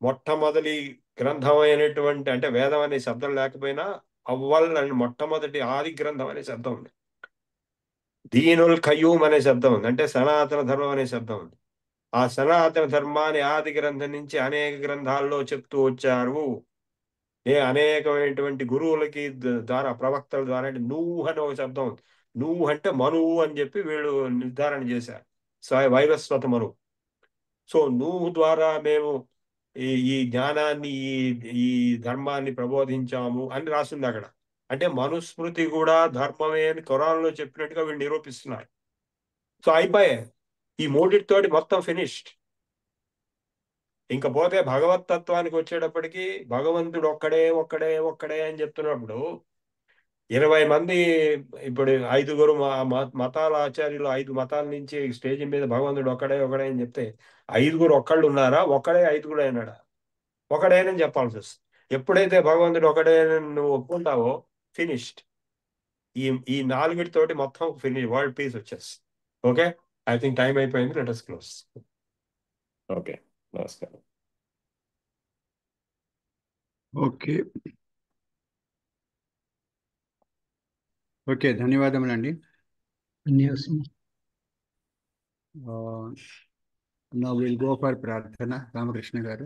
మొట్టమొదటి గ్రంథమైనటువంటి, అంటే వేదం అనే శబ్దం లేకపోయినా అవ్వల్ అని మొట్టమొదటి ఆది గ్రంథం అనే శబ్దం ఉంది. దీనుల్ ఖయ్యూమ్ అనే శబ్దం ఉంది, అంటే సనాతన ధర్మం అనే శబ్దం ఉంది. ఆ సనాతన ధర్మాన్ని ఆది గ్రంథం నుంచి అనేక గ్రంథాల్లో చెప్తూ వచ్చారు. అనేకమైనటువంటి గురువులకి ద్వారా, ప్రవక్తల ద్వారా. అంటే నూహ్ అని ఒక శబ్దం ఉంది. నూహ్ అంటే మనువు అని చెప్పి వీళ్ళు నిర్ధారణ చేశారు, వైవస్వత మనువు. సో నూహ్ ద్వారా మేము ఈ జ్ఞానాన్ని, ఈ ధర్మాన్ని ప్రబోధించాము అని రాసింది అక్కడ. అంటే మనుస్మృతి కూడా ధర్మమే అని ఖురాన్లో చెప్పినట్టుగా వీళ్ళు నిరూపిస్తున్నారు. సో అయిపోయాయి ఈ మూడిటితోటి మొత్తం ఫినిష్డ్. ఇంకా పోతే భగవతత్వానికి వచ్చేటప్పటికి భగవంతుడు ఒక్కడే అని చెప్తున్నప్పుడు 20 మంది, ఇప్పుడు 5 మతాల ఆచార్యులు 5 మతాల నుంచి స్టేజ్ మీద భగవంతుడు ఒక్కడే అని చెప్తే 5 ఒక్కళ్ళు ఉన్నారా? ఒక్కడే 5 అయినాడా? ఒకడేనని చెప్పాల్సి వస్తుంది. ఎప్పుడైతే భగవంతుడు ఒకడే నువ్వు ఒప్పుకుంటావో ఫినిష్డ్. ఈ ఈ నాలుగిటితోటి మొత్తం ఫినిష్ వరల్డ్ పీస్ వచ్చేస్తుంది. ఓకే, ఐ థింక్ టైం అయిపోయింది. Let us close. ఓకే, నమస్కారం. ఓకే ఓకే, ధన్యవాదములండి. నౌ విల్ గో ఫర్ ప్రార్థన. రామకృష్ణ గారు.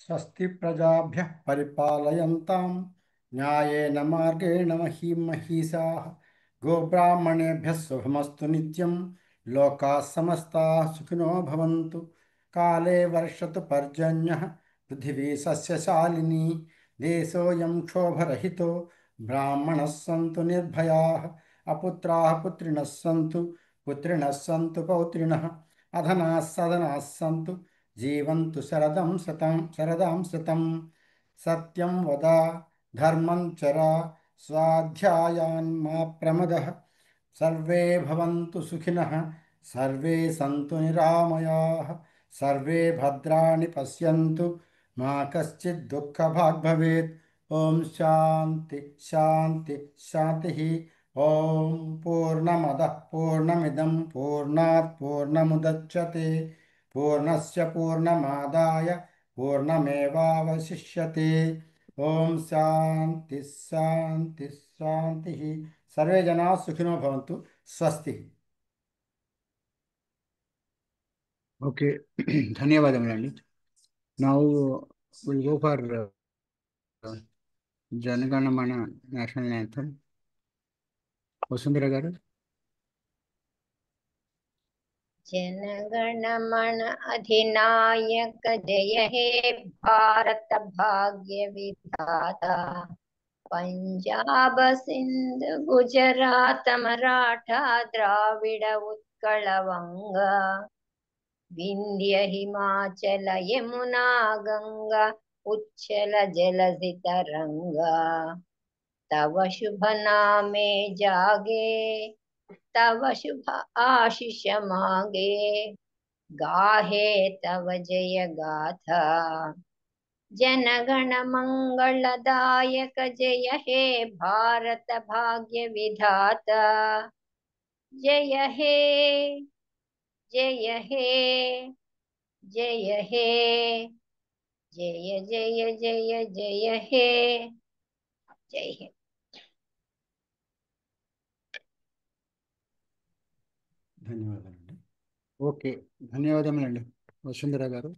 స్వస్తి ప్రజాభ్యః పరిపాలయంతాం న్యాయేన మార్గేణ మహీం మహీషాః గోబ్రాహ్మణేభ్యः శుభమస్తు నిత్యం లోకాः సమస్తాः సుఖినో భవంతు. కాలే వర్షతు పర్జన్యః పృథివీ సస్యశాలినీ దేశోऽयं క్షోభరహితో బ్రాహ్మణः సంతు నిర్భయాः అపుత్రాः పుత్రిణः సంతు పుత్రిణः సంతు పౌత్రిణः అధనాः సదనాः సంతు జీవంతు శరదాం శతం. సత్యం వద ధర్మం చర స్వాధ్యాయాన్ మా ప్రమదః. సర్వే భవంతు సుఖినః సర్వే సంతు నిరామయాః సర్వే భద్రాణి పశ్యంతు మా కశ్చిద్ దుఃఖభాగ్ భవేత్. ఓం శాంతి శాంతి శాంతి. ఓం పూర్ణమదః పూర్ణమిదం పూర్ణాత్ పూర్ణముదచ్యతే పూర్ణస్య పూర్ణమాదాయ పూర్ణమేవావశిష్యతే. ఓం శాంతి శాంతి శాంతి. సర్వే జనా సుఖినో భవంతు. స్వస్తి. ఓకే, ధన్యవాదములండి. Now will go for Jana Gana Mana national anthem. Vasundhara గారు. जनगणमन अधिनायक जय हे भारत भाग्य विधाता पंजाब सिंध गुजरात मराठा द्राविड उत्कल वंग विंध्य हिमाचल यमुना गंगा उच्छल जलधि तरंगा तव शुभ नामे जागे तव शुभ आशीष मांगे गाहे तव जय गाथा जनगण मंगलदायक जय हे भारत भाग्य विधाता जय हे जय हे जय हे जय जय जय जय हे जय हे. ధన్యవాదాలండి. ఓకే, ధన్యవాదములండి వసుంధర గారు.